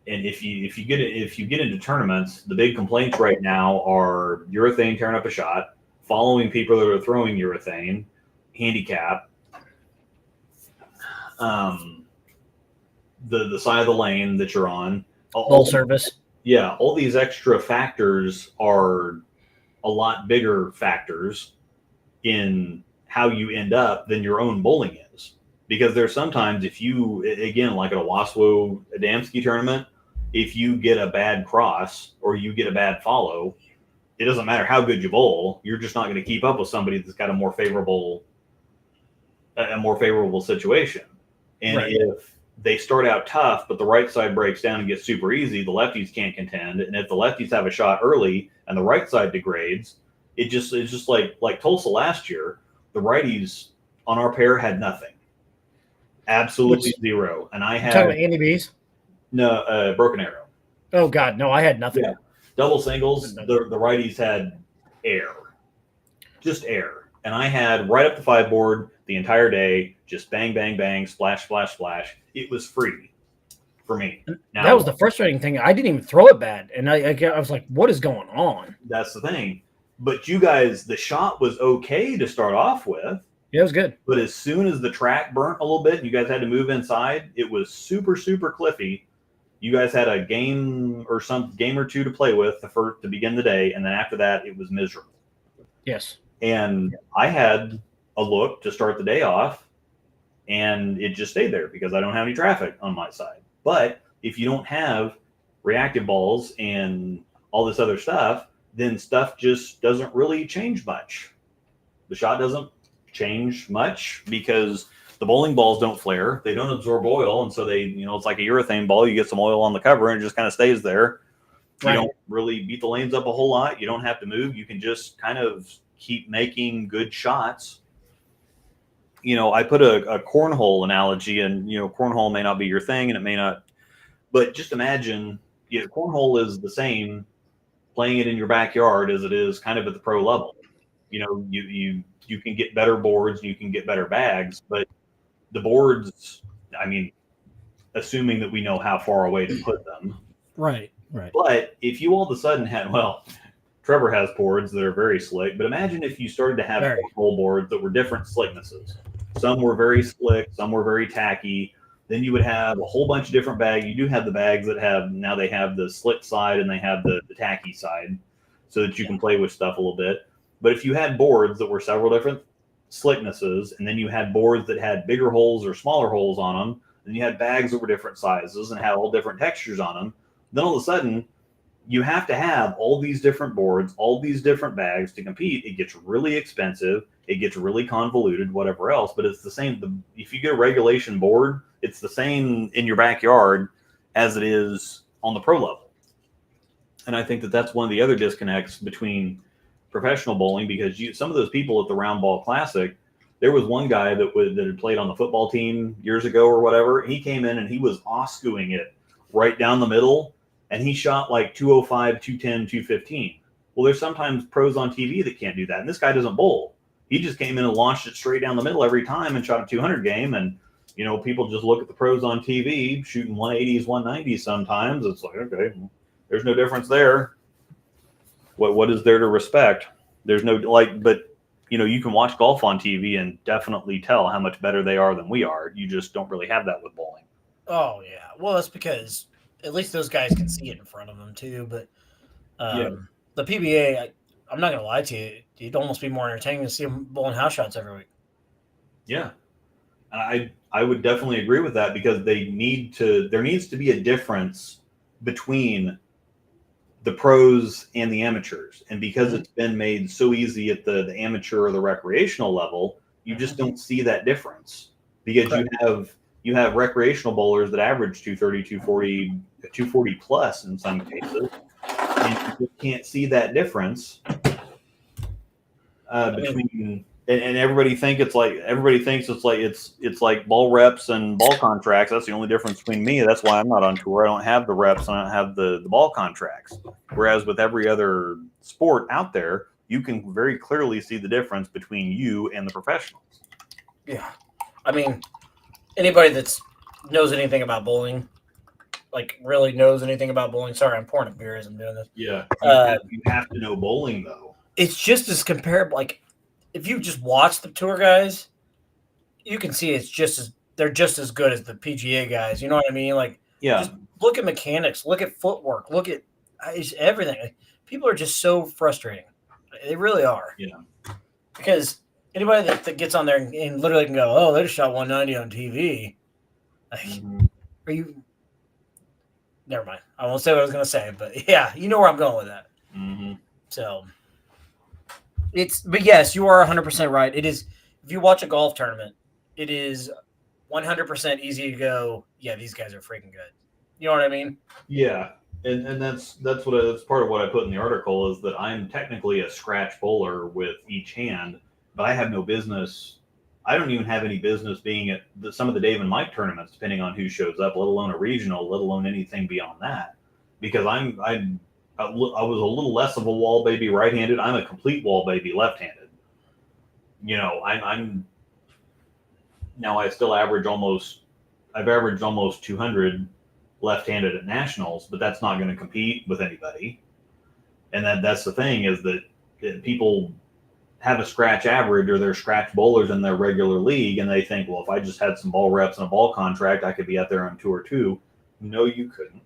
if you get into tournaments, the big complaints right now are urethane tearing up a shot, following people that are throwing urethane, handicap, the side of the lane that you're on, Bowl service. Yeah, all these extra factors are a lot bigger factors in how you end up than your own bowling is. Because there's sometimes if you, again, like at a Waswo Adamski tournament, if you get a bad cross or you get a bad follow, it doesn't matter how good you bowl, you're just not going to keep up with somebody that's got a more favorable situation. And right. If they start out tough, but the right side breaks down and gets super easy, the lefties can't contend. And if the lefties have a shot early and the right side degrades, it's just like Tulsa last year, the righties on our pair had nothing. Absolutely zero. And I had talking about Andy B's? No, Broken Arrow. Oh God, no, I had nothing. Yeah. Double singles, the righties had air. Just air. And I had right up the 5 board the entire day, just bang, bang, bang, splash, splash, splash. It was free for me. Now, that was the frustrating thing. I didn't even throw it bad. And I was like, what is going on? That's the thing. But you guys, the shot was okay to start off with. Yeah, it was good. But as soon as the track burnt a little bit, you guys had to move inside. It was super, super cliffy. You guys had a game or two to play with to begin the day. And then after that, it was miserable. Yes. And I had a look to start the day off, and it just stayed there because I don't have any traffic on my side. But if you don't have reactive balls and all this other stuff, then stuff just doesn't really change much. The shot doesn't change much because the bowling balls don't flare. They don't absorb oil. And so it's like a urethane ball. You get some oil on the cover and it just kind of stays there. Right. You don't really beat the lanes up a whole lot. You don't have to move. You can just kind of keep making good shots. I put a cornhole analogy, and cornhole may not be your thing, and it may not, but just imagine cornhole is the same playing it in your backyard as it is kind of at the pro level. You can get better boards, you can get better bags, but the boards, assuming that we know how far away to put them. Right. But if you all of a sudden had, Trevor has boards that are very slick, but imagine if you started to have cornhole boards that were different slicknesses. Some were very slick, some were very tacky. Then you would have a whole bunch of different bags. You do have the bags that they have the slick side and they have the tacky side so that you can play with stuff a little bit. But if you had boards that were several different slicknesses, and then you had boards that had bigger holes or smaller holes on them, and you had bags that were different sizes and had all different textures on them. Then all of a sudden, you have to have all these different boards, all these different bags to compete. It gets really expensive. It gets really convoluted, whatever else. But it's the same. If you get a regulation board, it's the same in your backyard as it is on the pro level. And I think that that's one of the other disconnects between professional bowling, because some of those people at the Round Ball Classic, there was one guy that had played on the football team years ago or whatever. He came in and he was Oscooing it right down the middle. And he shot like 205, 210, 215. Well, there's sometimes pros on TV that can't do that. And this guy doesn't bowl. He just came in and launched it straight down the middle every time and shot a 200 game. And, people just look at the pros on TV shooting 180s, 190s sometimes. It's like, okay, there's no difference there. What is there to respect? There's no, but, you can watch golf on TV and definitely tell how much better they are than we are. You just don't really have that with bowling. Oh, yeah. Well, that's because at least those guys can see it in front of them too. But the PBA, I'm not going to lie to you, it'd almost be more entertaining to see them bowling house shots every week. Yeah. I would definitely agree with that, because there needs to be a difference between the pros and the amateurs. And because it's been made so easy at the amateur or the recreational level, you just don't see that difference, because you have recreational bowlers that average 230, 240, 240 plus in some cases, and you can't see that difference between. And everybody thinks it's like ball reps and ball contracts. That's the only difference between me. That's why I'm not on tour. I don't have the reps and I don't have the ball contracts. Whereas with every other sport out there, you can very clearly see the difference between you and the professionals. Yeah, I mean, anybody that knows anything about bowling, like really knows anything about bowling. Sorry, I'm pouring a beer as I'm doing this. Yeah, you have to know bowling though. It's just as comparable. Like, if you just watch the tour guys, you can see they're just as good as the PGA guys. You know what I mean? Like, just look at mechanics, look at footwork, look at everything. Like, people are just so frustrating. They really are. Yeah. Because anybody that gets on there and literally can go, oh, they just shot 190 on TV. Like, are you? Never mind. I won't say what I was going to say, but yeah, you know where I'm going with that. Mm-hmm. So. But yes, you are 100% right. It is, if you watch a golf tournament, it is 100% easy to go, yeah, these guys are freaking good. You know what I mean? Yeah. And that's part of what I put in the article, is that I'm technically a scratch bowler with each hand, but I have no business. I don't even have any business being at some of the Dave and Mike tournaments, depending on who shows up, let alone a regional, let alone anything beyond that, because I was a little less of a wall baby right-handed. I'm a complete wall baby left-handed. I'm now I still averaged almost 200 left-handed at nationals, but that's not going to compete with anybody. And that's the thing, is that people have a scratch average, or they're scratch bowlers in their regular league, and they think, well, if I just had some ball reps and a ball contract, I could be out there on tour too. No, you couldn't.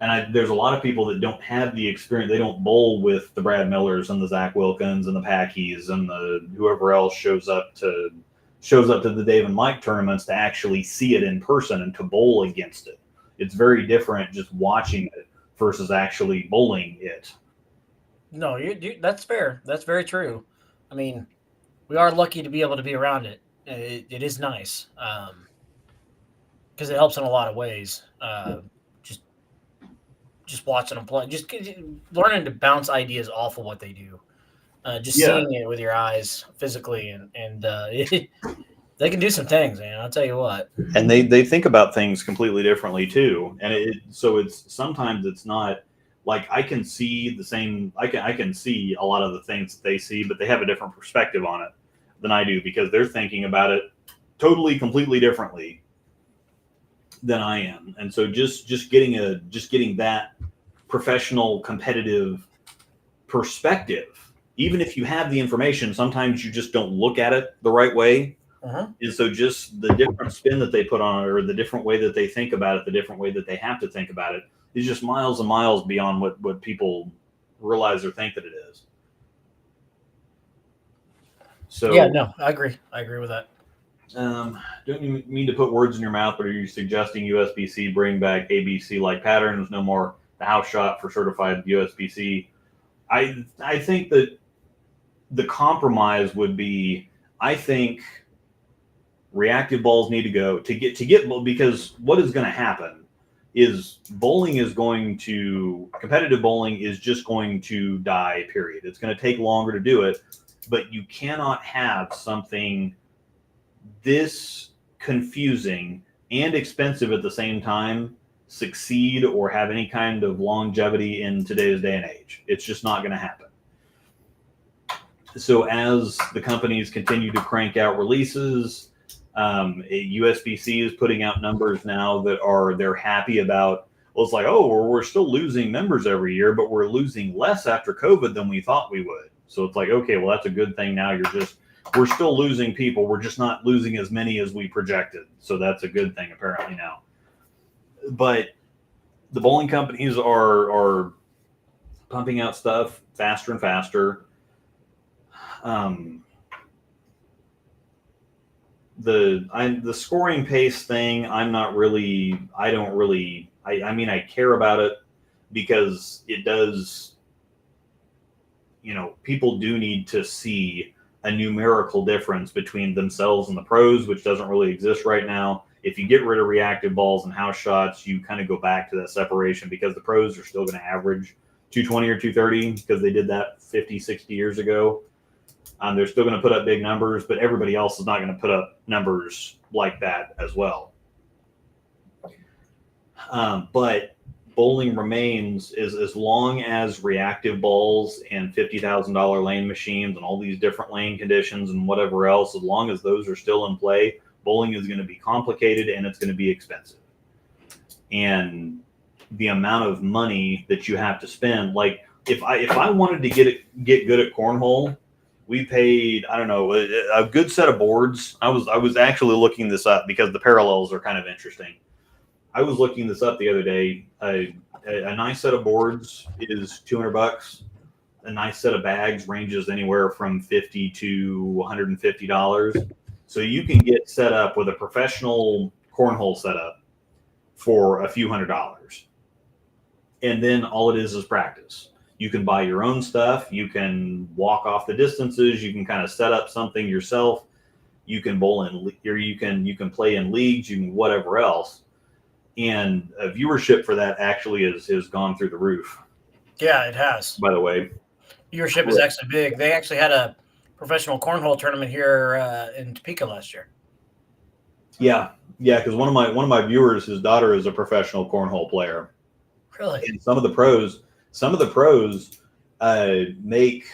And there's a lot of people that don't have the experience. They don't bowl with the Brad Millers and the Zach Wilkins and the Packies and the whoever else shows up to the Dave and Mike tournaments to actually see it in person and to bowl against it. It's very different just watching it versus actually bowling it. No, that's fair. That's very true. I mean, we are lucky to be able to be around it. It is nice, because it helps in a lot of ways. Just watching them play, just learning to bounce ideas off of what they do, seeing it with your eyes physically, and they can do some things, man. I'll tell you what. And they think about things completely differently too. And sometimes it's not like I can see the same. I can see a lot of the things that they see, but they have a different perspective on it than I do, because they're thinking about it completely differently than I am. And so just getting that professional competitive perspective, even if you have the information, sometimes you just don't look at it the right way. And so just the different spin that they put on it, or the different way that they think about it, the different way that they have to think about it, is just miles and miles beyond what people realize or think that it is. So yeah, no, I agree with that. Don't you mean to put words in your mouth, but are you suggesting USBC bring back ABC-like patterns, no more the house shot for certified USBC? I think that the compromise would be, I think reactive balls need to go to get because what is going to happen is competitive bowling is just going to die, period. It's going to take longer to do it, but you cannot have something this confusing and expensive at the same time succeed or have any kind of longevity in today's day and age. It's just not going to happen. So as the companies continue to crank out releases, USBC is putting out numbers now that they're happy about. Well, it's like, oh, we're still losing members every year, but we're losing less after COVID than we thought we would. So it's like, okay, well, that's a good thing. Now we're still losing people. We're just not losing as many as we projected. So that's a good thing apparently now. But the bowling companies are pumping out stuff faster and faster. The scoring pace thing, I mean, I care about it because it does, people do need to see a numerical difference between themselves and the pros, which doesn't really exist right now. If you get rid of reactive balls and house shots, you kind of go back to that separation because the pros are still going to average 220 or 230 because they did that 50, 60 years ago. They're still going to put up big numbers, but everybody else is not going to put up numbers like that as well. But bowling remains as long as reactive balls and $50,000 lane machines and all these different lane conditions and whatever else, as long as those are still in play, bowling is going to be complicated and it's going to be expensive. And the amount of money that you have to spend, like if I wanted to get good at cornhole, we paid, I don't know, a good set of boards. I was actually looking this up because the parallels are kind of interesting. I was looking this up the other day. A nice set of boards is $200. A nice set of bags ranges anywhere from $50 to $150. So you can get set up with a professional cornhole setup for a few $100s. And then all it is practice. You can buy your own stuff. You can walk off the distances. You can kind of set up something yourself. You can bowl in, or you can play in leagues. You can whatever else. And viewership for that actually has gone through the roof. Yeah, it has. By the way, viewership is actually big. They actually had a professional cornhole tournament here in Topeka last year. Yeah, because one of my viewers, his daughter is a professional cornhole player. Really? And some of the pros make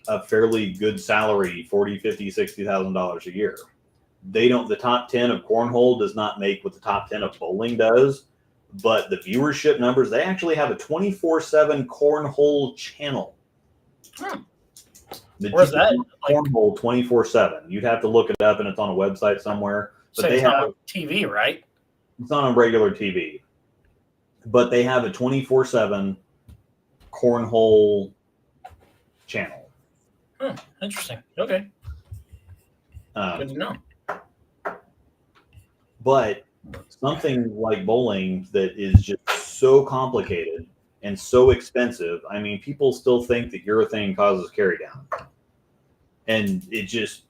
a fairly good salary, $40,000, $50,000, $60,000 a year. The top 10 of cornhole does not make what the top 10 of bowling does, but the viewership numbers, they actually have a 24/7 cornhole channel. Where's that? Cornhole 24/7. You'd have to look it up and it's on a website somewhere. But so they have on TV, right? It's not on regular TV. But they have a 24/7 cornhole channel. Interesting. Okay. Good to know. But something like bowling that is just so complicated and so expensive. I mean, people still think that urethane causes carry down. And it just,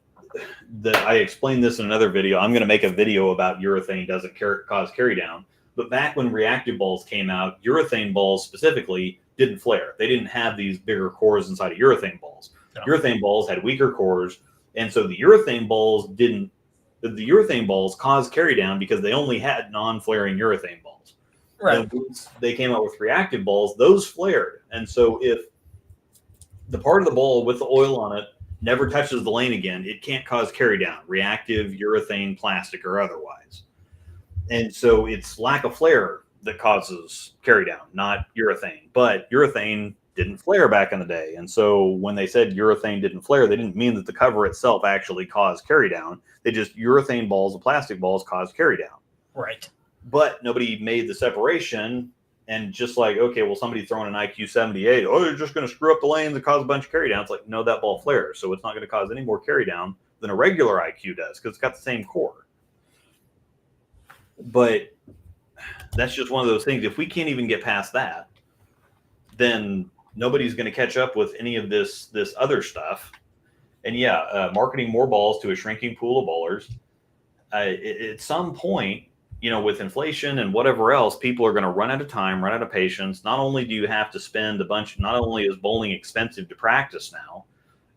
I explained this in another video. I'm going to make a video about urethane doesn't cause carry down. But back when reactive balls came out, urethane balls specifically didn't flare. They didn't have these bigger cores inside of urethane balls. No. Urethane balls had weaker cores. And so the urethane balls caused carry down because they only had non-flaring urethane balls. Right. And once they came out with reactive balls, those flared. And so if the part of the ball with the oil on it never touches the lane again, it can't cause carry down, reactive, urethane, plastic, or otherwise. And so it's lack of flare that causes carry down, not urethane. But urethane didn't flare back in the day. And so when they said urethane didn't flare, they didn't mean that the cover itself actually caused carry down. They just, urethane balls and plastic balls caused carry down. Right. But nobody made the separation. And just like, okay, well, somebody throwing an IQ 78, oh, you're just going to screw up the lanes and cause a bunch of carry down. It's like, no, that ball flares. So it's not going to cause any more carry down than a regular IQ does because it's got the same core. But that's just one of those things. If we can't even get past that, then nobody's going to catch up with any of this other stuff. And marketing more balls to a shrinking pool of bowlers. At some point, with inflation and whatever else, people are going to run out of time, run out of patience. Not only do you have to spend not only is bowling expensive to practice now,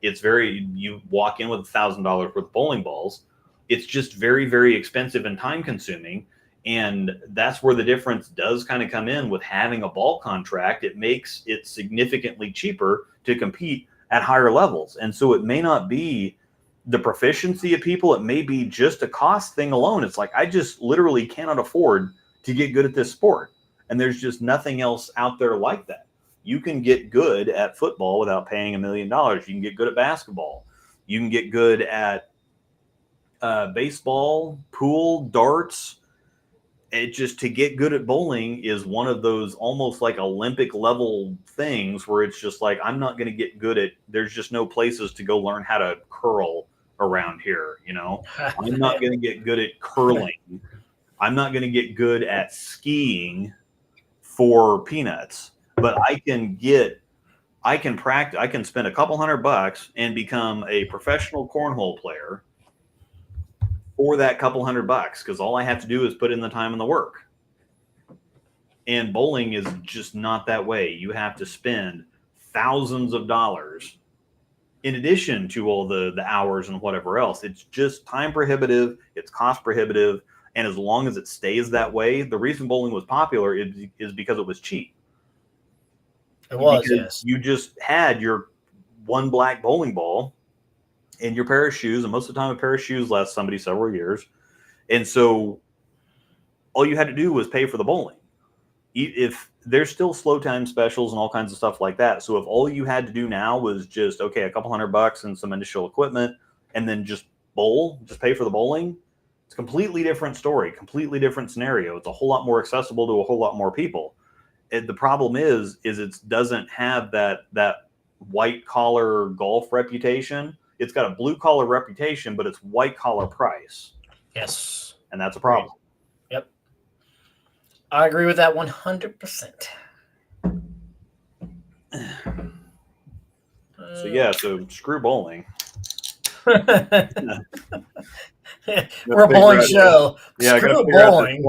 you walk in with $1,000 worth of bowling balls. It's just very, very expensive and time consuming. And that's where the difference does kind of come in with having a ball contract. It makes it significantly cheaper to compete at higher levels. And so it may not be the proficiency of people. It may be just a cost thing alone. It's like, I just literally cannot afford to get good at this sport. And there's just nothing else out there like that. You can get good at football without paying $1 million. You can get good at basketball. You can get good at baseball, pool, darts. To get good at bowling is one of those almost like Olympic level things where it's just like, I'm not going to get good at, there's just no places to go learn how to curl around here. I'm not going to get good at curling. I'm not going to get good at skiing for peanuts, but I can practice. I can spend a couple $100 and become a professional cornhole player for that couple $100 because all I have to do is put in the time and the work. And bowling is just not that way. You have to spend thousands of dollars in addition to all the hours and whatever else. It's just time prohibitive. It's cost prohibitive. And as long as it stays that way, the reason bowling was popular is because it was cheap. It was, because yes. You just had your one black bowling ball and your pair of shoes, and most of the time a pair of shoes lasts somebody several years. And so all you had to do was pay for the bowling. If there's still slow time specials and all kinds of stuff like that. So if all you had to do now was just, okay, a couple $100 and some initial equipment and then just pay for the bowling, it's a completely different story, completely different scenario. It's a whole lot more accessible to a whole lot more people. The problem is it doesn't have that white collar golf reputation. It's got a blue collar reputation, but it's white collar price. Yes. And that's a problem. Yep. I agree with that 100%. So screw bowling. We're a bowling show. Screw bowling.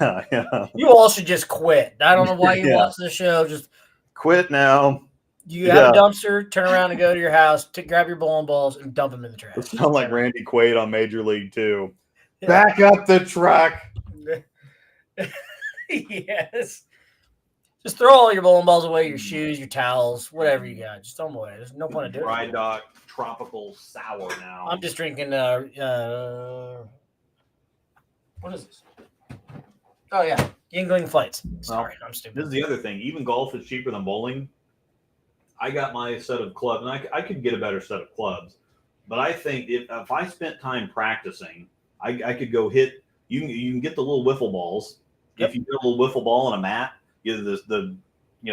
Yeah. You all should just quit. I don't know why you watch the show. Just quit now. You have a dumpster, turn around and go to your house, grab your bowling balls and dump them in the trash. It sounds like Randy Quaid on Major League 2. Yeah. Back up the truck. Yes. Just throw all your bowling balls away, your shoes, your towels, whatever you got. Just throw them away. There's no point in doing it. Dry Dock Tropical Sour now. I'm just drinking what is this? Oh, yeah. Yingling Flights. Sorry, I'm stupid. This is the other thing. Even golf is cheaper than bowling. I got my set of clubs, and I could get a better set of clubs. But I think if I spent time practicing, I could go hit. You can get the little wiffle balls. Yep. If you get a little wiffle ball and a mat, the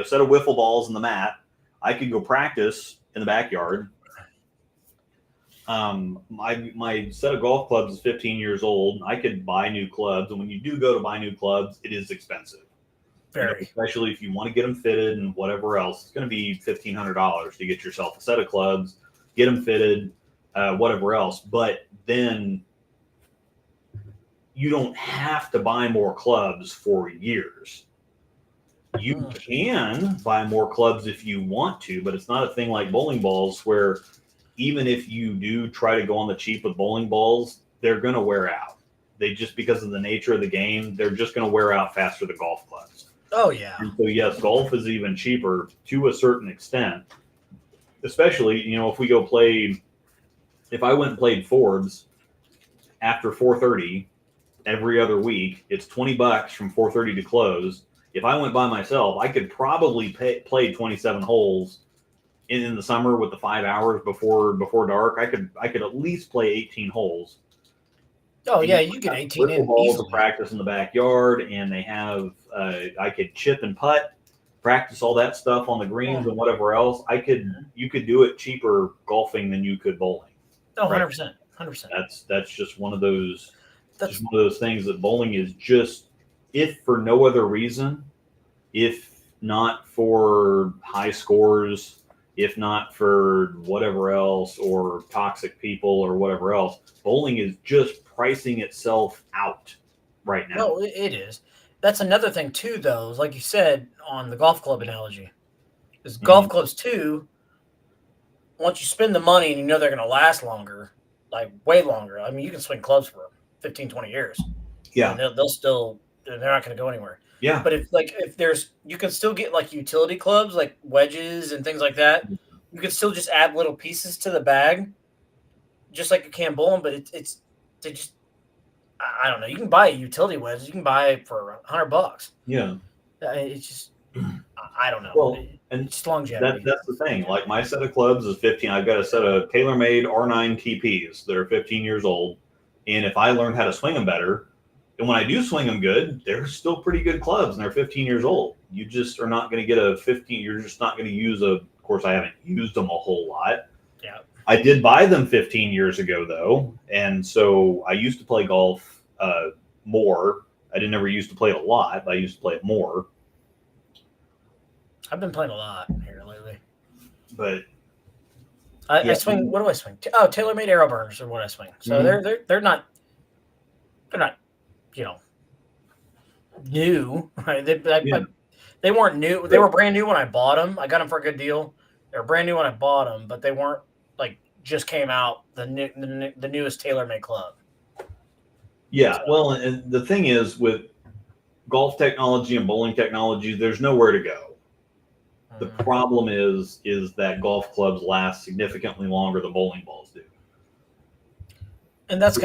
set of wiffle balls and the mat, I could go practice in the backyard. My set of golf clubs is 15 years old. I could buy new clubs, and when you do go to buy new clubs, it is expensive. Especially if you want to get them fitted and whatever else, it's going to be $1,500 to get yourself a set of clubs, get them fitted, whatever else. But then you don't have to buy more clubs for years. You can buy more clubs if you want to, but it's not a thing like bowling balls where even if you do try to go on the cheap with bowling balls, they're going to wear out. They just, because of the nature of the game, they're just going to wear out faster than golf clubs. Oh, yeah. And so, yes, golf is even cheaper to a certain extent, especially, if we go play, if I went and played Forbes after 4:30 every other week, it's $20 from 4:30 to close. If I went by myself, I could probably play 27 holes in the summer with the 5 hours before dark. I could at least play 18 holes. Oh yeah, you get 18 in balls to practice in the backyard, and they have I could chip and putt, practice all that stuff on the greens and whatever else. You could do it cheaper golfing than you could bowling. Oh, 100%. 100%. That's just one of those things that bowling is just, if for no other reason, if not for high scores, if not for whatever else, or toxic people or whatever else, bowling is just pricing itself out right now. No, it is. That's another thing too, though. Like you said on the golf club analogy, is golf clubs too. Once you spend the money and you know they're going to last longer, like way longer. I mean, you can swing clubs for 15, 20 years. Yeah. And they'll still, they're not going to go anywhere. Yeah. But if there's, you can still get like utility clubs, like wedges and things like that. You can still just add little pieces to the bag, just like you can bowling. But they just, I don't know. You can buy a utility wedge. You can buy it for $100. Yeah. It's just, I don't know. Well, and it's longevity. That's the thing. Like my set of clubs is 15. I've got a set of TaylorMade R9 TPs that are 15 years old. And if I learn how to swing them better, and when I do swing them good, they're still pretty good clubs and they're 15 years old. You just are not going to get a 15. You're just not going to use of course, I haven't used them a whole lot. Yeah. I did buy them 15 years ago though. And so I used to play golf more. I didn't ever used to play it a lot, but I used to play it more. I've been playing a lot here lately. But I swing. What do I swing? Oh, TaylorMade arrow burners are what I swing. So they're not, new. Right? They weren't new. They were brand new when I bought them. I got them for a good deal. They were brand new when I bought them, but they weren't like just came out the newest TaylorMade club. Yeah, well, and the thing is with golf technology and bowling technology, there's nowhere to go. The problem is that golf clubs last significantly longer than bowling balls do. And that's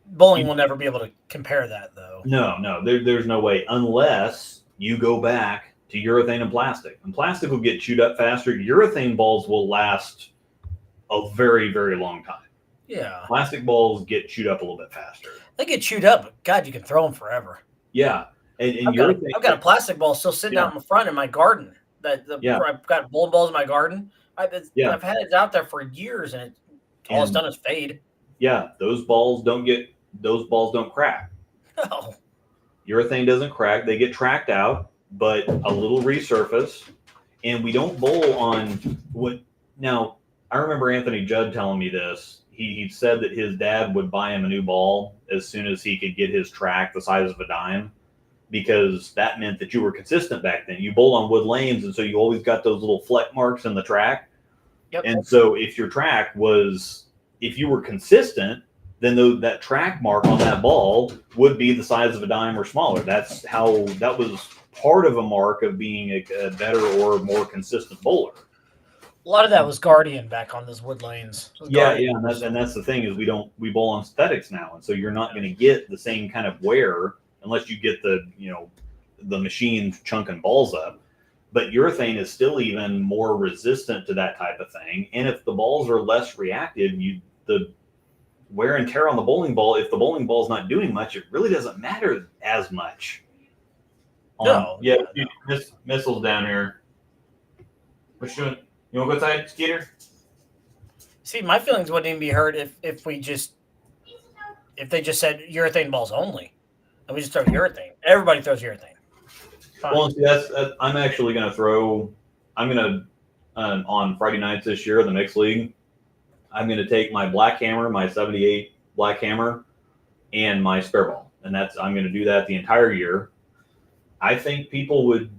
bowling will never be able to compare that though. No, there's no way unless you go back to urethane and plastic. And plastic will get chewed up faster. Urethane balls will last a very, very long time. Yeah. Plastic balls get chewed up a little bit faster. They get chewed up, but God, you can throw them forever. Yeah. And I've got a plastic ball still sitting out in the front in my garden. I've got bowling balls in my garden. I've had it out there for years, and all it's done is fade. Yeah, those balls don't crack. No. Urethane doesn't crack. They get tracked out, but a little resurface. And we don't bowl on what now. I remember Anthony Judd telling me this. He said that his dad would buy him a new ball as soon as he could get his track the size of a dime, because that meant that you were consistent back then. You bowl on wood lanes, and so you always got those little fleck marks in the track. Yep. And so if your track if you were consistent, then that track mark on that ball would be the size of a dime or smaller. That was part of a mark of being a better or more consistent bowler. A lot of that was Guardian back on those wood lanes. Yeah, and that's the thing is we bowl on synthetics now, and so you're not going to get the same kind of wear unless you get the machine chunking balls up. But urethane is still even more resistant to that type of thing. And if the balls are less reactive, the wear and tear on the bowling ball, if the bowling ball's not doing much, it really doesn't matter as much. Missiles down here. What you doing? You want to go outside, Skeeter? See, my feelings wouldn't even be hurt if they just said urethane balls only. And we just throw urethane. Everybody throws urethane. Fine. Well, see, I'm actually going to throw. I'm going to on Friday nights this year in the mixed league. I'm going to take my black hammer, my 78 black hammer, and my spare ball, and I'm going to do that the entire year. I think people would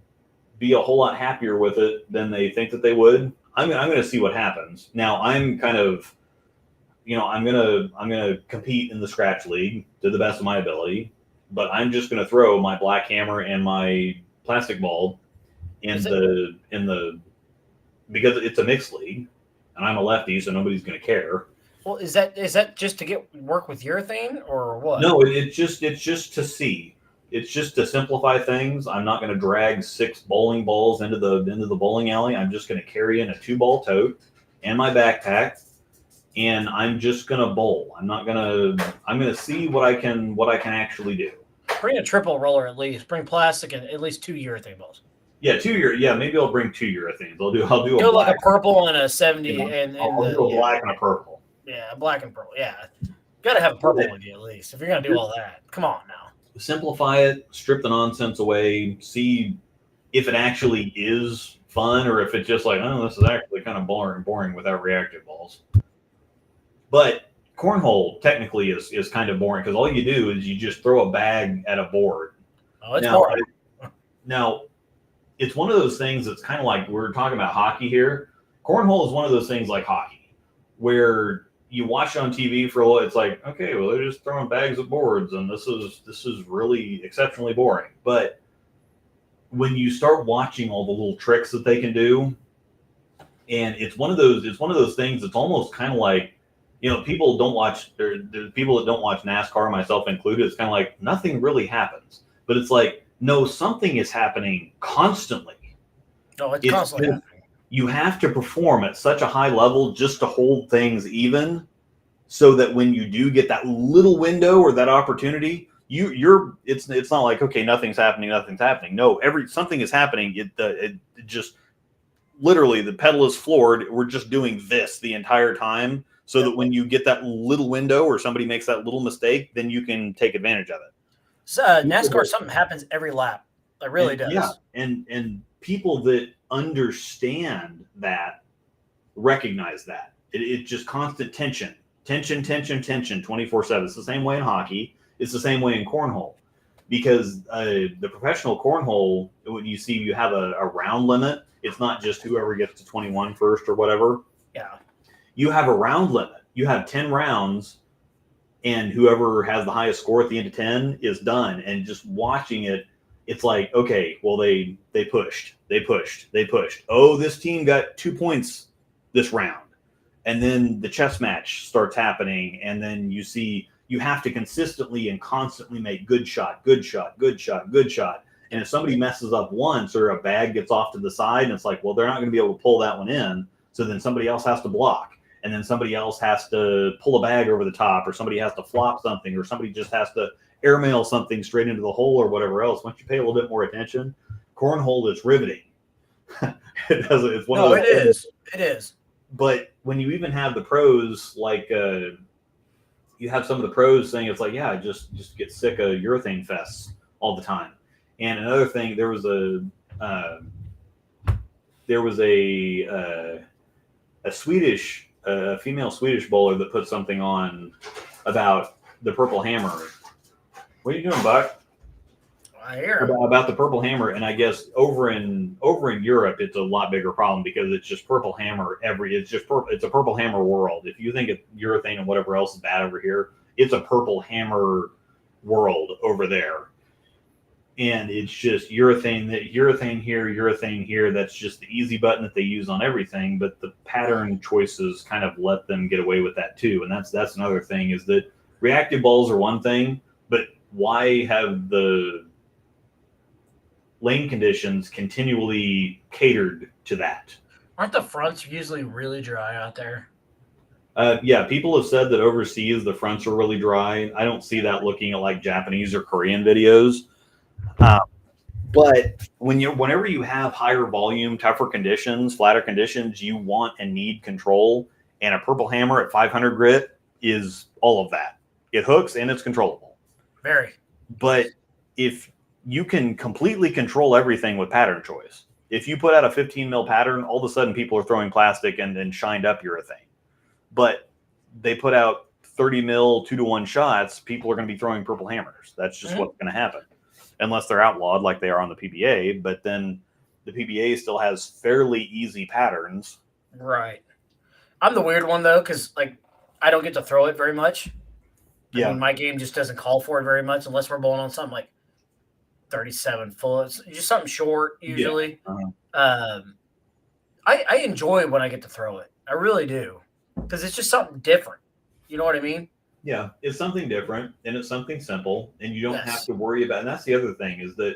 be a whole lot happier with it than they think that they would. I'm going to see what happens. Now I'm kind of, I'm going to compete in the scratch league to the best of my ability, but I'm just going to throw my black hammer and my plastic ball because it's a mixed league and I'm a lefty, so nobody's going to care. Well, is that just to work with urethane or what? No, it's just to see. It's just to simplify things. I'm not going to drag 6 bowling balls into the bowling alley. I'm just going to carry in a 2-ball tote and my backpack, and I'm just going to bowl. I'm going to see what I can actually do. Bring a triple roller at least. Bring plastic and at least 2 urethane balls. Yeah, 2 Yeah, maybe I'll bring 2 urethanes. I'll do go like a purple and a 70 I'll do a black and a purple. Yeah, black and purple. Yeah, got to have purple with you at least if you're gonna do all that. Come on now. Simplify it, strip the nonsense away, see if it actually is fun or if it's just like, oh, this is actually kind of boring without reactive balls. But cornhole technically is kind of boring because all you do is you just throw a bag at a board. Oh, it's boring. Now, it's one of those things that's kind of like we're talking about hockey here. Cornhole is one of those things like hockey where you watch it on TV for a little. It's like, okay, well, they're just throwing bags at boards, and this is really exceptionally boring. But when you start watching all the little tricks that they can do, and it's one of those things that's almost kind of like, people don't watch. There's people that don't watch NASCAR, myself included. It's kind of like nothing really happens, but it's like, no, something is happening constantly. No, it's constantly happening. You have to perform at such a high level just to hold things even, so that when you do get that little window or that opportunity, it's not like, okay, nothing's happening. No, something is happening. It just literally the pedal is floored. We're just doing this the entire time, so that when you get that little window or somebody makes that little mistake, then you can take advantage of it. So, NASCAR, something happens every lap. It really does. Yeah, and people that understand that recognize that. It's just constant tension, 24/7. It's the same way in hockey. It's the same way in cornhole. Because the professional cornhole, when you have a round limit, it's not just whoever gets to 21 first or whatever. Yeah. You have a round limit. You have 10 rounds, and whoever has the highest score at the end of 10 is done. And just watching it, it's like, okay, well, they pushed. Oh, this team got 2 points this round. And then the chess match starts happening. And then you have to consistently and constantly make good shot. And if somebody messes up once or a bag gets off to the side, and it's like, well, they're not going to be able to pull that one in. So then somebody else has to block. And then somebody else has to pull a bag over the top, or somebody has to flop something, or somebody just has to airmail something straight into the hole or whatever else. Once you pay a little bit more attention, cornhole is riveting. It's one of those things. It is. But when you even have the pros, like you have some of the pros saying it's like, yeah, just get sick of urethane fests all the time. And another thing, there was a female Swedish bowler that put something on about the Purple Hammer. What are you doing, Buck? I hear about the Purple Hammer, and I guess over in Europe it's a lot bigger problem because it's just Purple Hammer it's a Purple Hammer world. If you think urethane and whatever else is bad over here, it's a Purple Hammer world over there. And it's just urethane here. That's just the easy button that they use on everything. But the pattern choices kind of let them get away with that too. And that's another thing, is that reactive balls are one thing, but why have the lane conditions continually catered to that? Aren't the fronts usually really dry out there? Yeah, people have said that overseas the fronts are really dry. I don't see that looking at like Japanese or Korean videos. But whenever you have higher volume, tougher conditions, flatter conditions, you want and need control. And a Purple Hammer at 500 grit is all of that. It hooks and it's controllable. Very. But if you can completely control everything with pattern choice, if you put out a 15 mil pattern, all of a sudden people are throwing plastic and shined up urethane. But they put out 30 mil 2-to-1 shots, people are going to be throwing Purple Hammers. That's just what's going to happen. Unless they're outlawed like they are on the PBA, but then the PBA still has fairly easy patterns. Right. I'm the weird one though, because like I don't get to throw it very much. Yeah. I mean, my game just doesn't call for it very much unless we're bowling on something like 37 full. It's just something short usually. Yeah. I enjoy when I get to throw it. I really do, because it's just something different. You know what I mean? Yeah, it's something different, and it's something simple, and you don't have to worry about. And that's the other thing, is that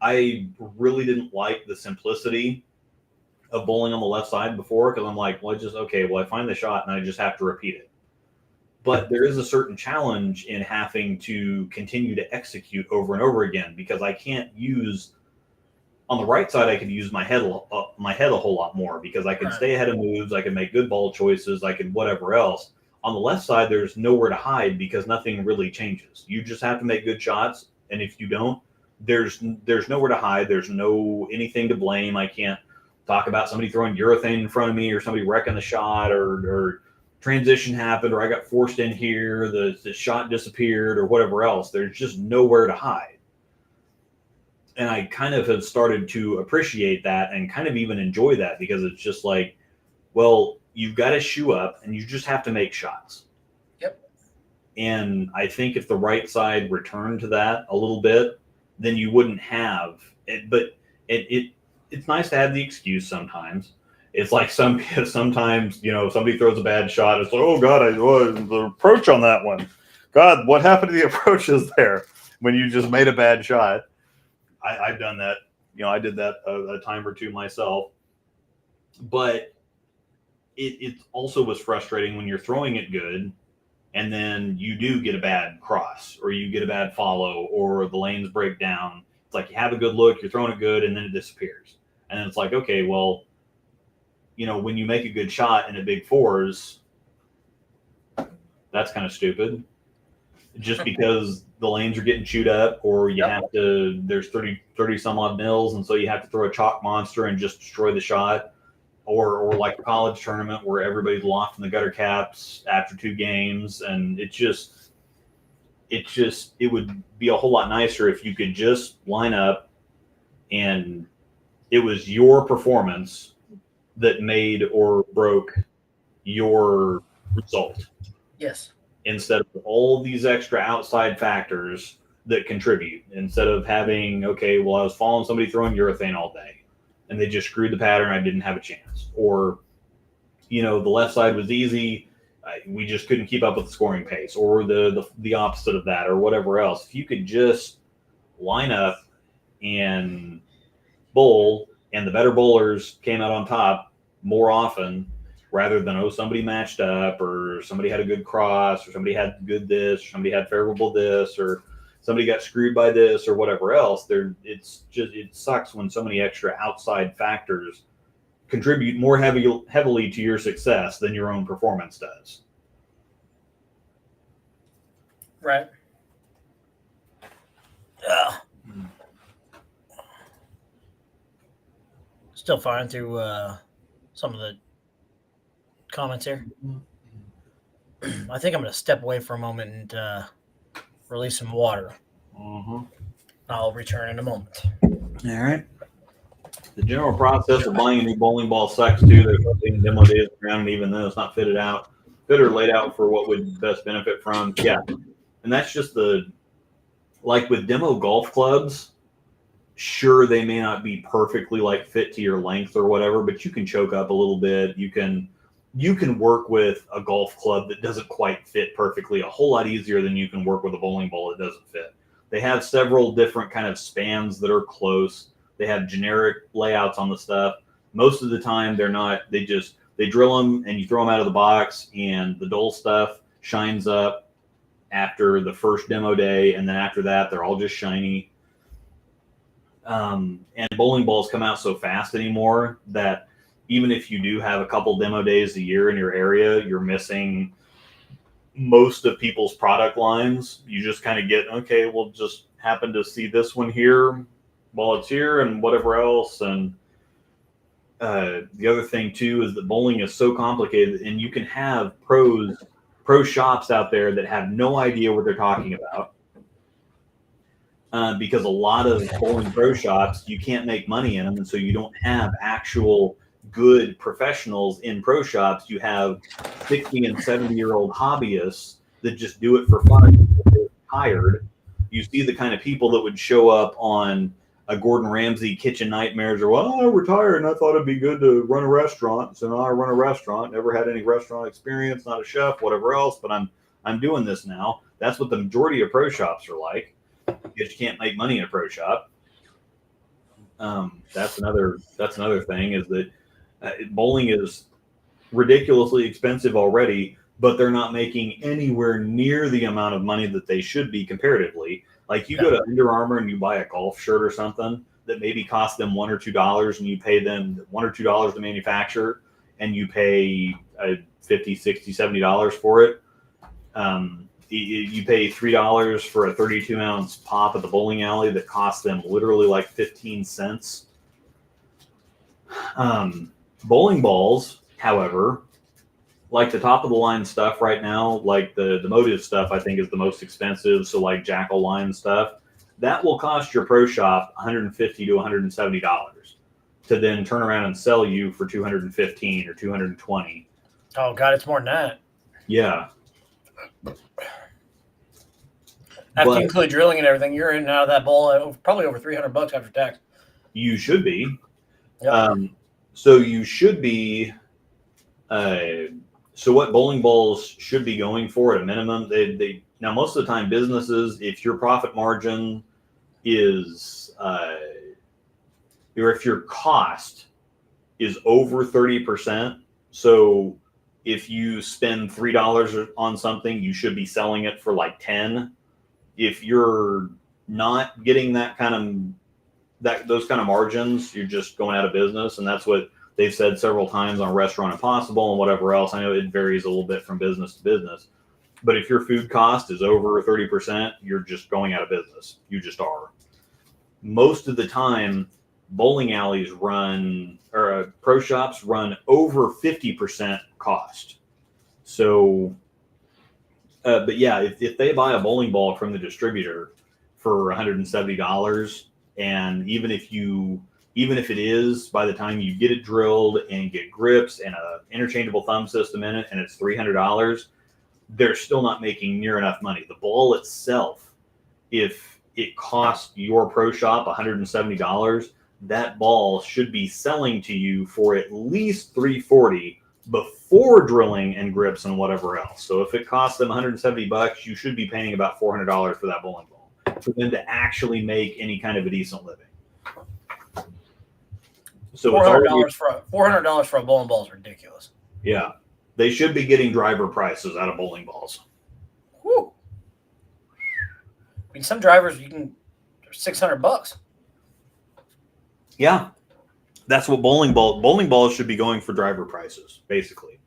I really didn't like the simplicity of bowling on the left side before, because I'm like, well, I find the shot and I just have to repeat it. But there is a certain challenge in having to continue to execute over and over again, because I can't use on the right side. I could use my head a whole lot more, because I could stay ahead of moves, I could make good ball choices, I could whatever else. On the left side, there's nowhere to hide because nothing really changes. You just have to make good shots, and if you don't, there's nowhere to hide. There's no anything to blame. I can't talk about somebody throwing urethane in front of me or somebody wrecking the shot or transition happened or I got forced in here, the shot disappeared or whatever else. There's just nowhere to hide. And I kind of have started to appreciate that and kind of even enjoy that because it's just like, well, you've got to shoe up and you just have to make shots. Yep. And I think if the right side returned to that a little bit, then you wouldn't have it. But it's nice to have the excuse sometimes. It's like sometimes, you know, somebody throws a bad shot. It's like, oh God, the approach on that one. God, what happened to the approaches there when you just made a bad shot? I've done that. You know, I did that a time or two myself. But it also was frustrating when you're throwing it good and then you do get a bad cross or you get a bad follow or the lanes break down. It's like you have a good look, you're throwing it good, and then it disappears. And then it's like, okay, well, you know, when you make a good shot in a big fours, that's kind of stupid. Just because the lanes are getting chewed up or you have to, there's 30 some odd mils, and so you have to throw a chalk monster and just destroy the shot. Or like a college tournament where everybody's lost in the gutter caps after 2 games. And it would be a whole lot nicer if you could just line up and it was your performance that made or broke your result. Yes. Instead of all these extra outside factors that contribute. Instead of having, okay, well, I was following somebody throwing urethane all day and they just screwed the pattern. I didn't have a chance. Or, you know, the left side was easy. We just couldn't keep up with the scoring pace, or the opposite of that, or whatever else. If you could just line up and bowl, and the better bowlers came out on top more often, rather than, oh, somebody matched up, or somebody had a good cross, or somebody had good this, or somebody had favorable this, or somebody got screwed by this, or whatever else. It sucks when so many extra outside factors contribute more heavily to your success than your own performance does. Right. Still flying through some of the comments here. I think I'm going to step away for a moment and release some water. Mm-hmm. I'll return in a moment. All right. The general process of buying a new bowling ball sucks too. There's nothing demo days around, and even then it's not fit or laid out for what would best benefit from. Yeah. And that's just like with demo golf clubs, sure, they may not be perfectly like fit to your length or whatever, but you can choke up a little bit. You can work with a golf club that doesn't quite fit perfectly a whole lot easier than you can work with a bowling ball that doesn't fit. They have several different kind of spans that are close. They have generic layouts on the stuff. Most of the time they're not. They drill them and you throw them out of the box, and the dull stuff shines up after the first demo day, and then after that they're all just shiny. And bowling balls come out so fast anymore that even if you do have a couple demo days a year in your area, you're missing most of people's product lines. You just kind of get, okay, we'll just happen to see this one here while it's here and whatever else. And the other thing too is that bowling is so complicated, and you can have pro shops out there that have no idea what they're talking about. Because a lot of bowling pro shops, you can't make money in them, and so you don't have actual good professionals in pro shops. You have 60 and 70-year-old hobbyists that just do it for fun. They're tired. You see the kind of people that would show up on a Gordon Ramsay Kitchen Nightmares, or, well, I'm retired and I thought it'd be good to run a restaurant. So now I run a restaurant, never had any restaurant experience, not a chef, whatever else, but I'm doing this now. That's what the majority of pro shops are like. Because you can't make money in a pro shop. That's another thing, is that bowling is ridiculously expensive already, but they're not making anywhere near the amount of money that they should be comparatively. Like you go to Under Armour and you buy a golf shirt or something that maybe cost them $1 or $2, and you pay them $1 or $2 to manufacture, and you pay $50, $60, $70 for it. You pay $3 for a 32-ounce pop at the bowling alley that costs them literally like 15 cents. Bowling balls, however, like the top of the line stuff right now, like the Motive stuff, I think is the most expensive. So like Jackal line stuff, that will cost your pro shop $150 to $170 to then turn around and sell you for $215 or $220. Oh God, it's more than that. Yeah. After you include drilling and everything, you're in and out of that bowl at probably over $300 after tax. You should be. Yep. So you should be. So what bowling balls should be going for at a minimum? They now most of the time businesses, if your profit margin is, or if your cost is over 30%, so if you spend $3 on something, you should be selling it for like 10. If you're not getting those kind of margins, you're just going out of business, and that's what they've said several times on Restaurant Impossible and whatever else. I know it varies a little bit from business to business, but if your food cost is over 30%, you're just going out of business. You just are. Most of the time, bowling alleys pro shops run over 50% cost. So, but yeah, if they buy a bowling ball from the distributor for $170, and even if it is, by the time you get it drilled and get grips and a interchangeable thumb system in it, and it's $300, they're still not making near enough money. The ball itself, if it costs your pro shop $170, that ball should be selling to you for at least $340 before drilling and grips and whatever else. So if it costs them $170, you should be paying about $400 for that bowling ball for them to actually make any kind of a decent living. So $400 for a bowling ball is ridiculous. Yeah, they should be getting driver prices out of bowling balls. Whew. I mean, some drivers $600. Yeah, that's what bowling balls should be going for, driver prices, basically.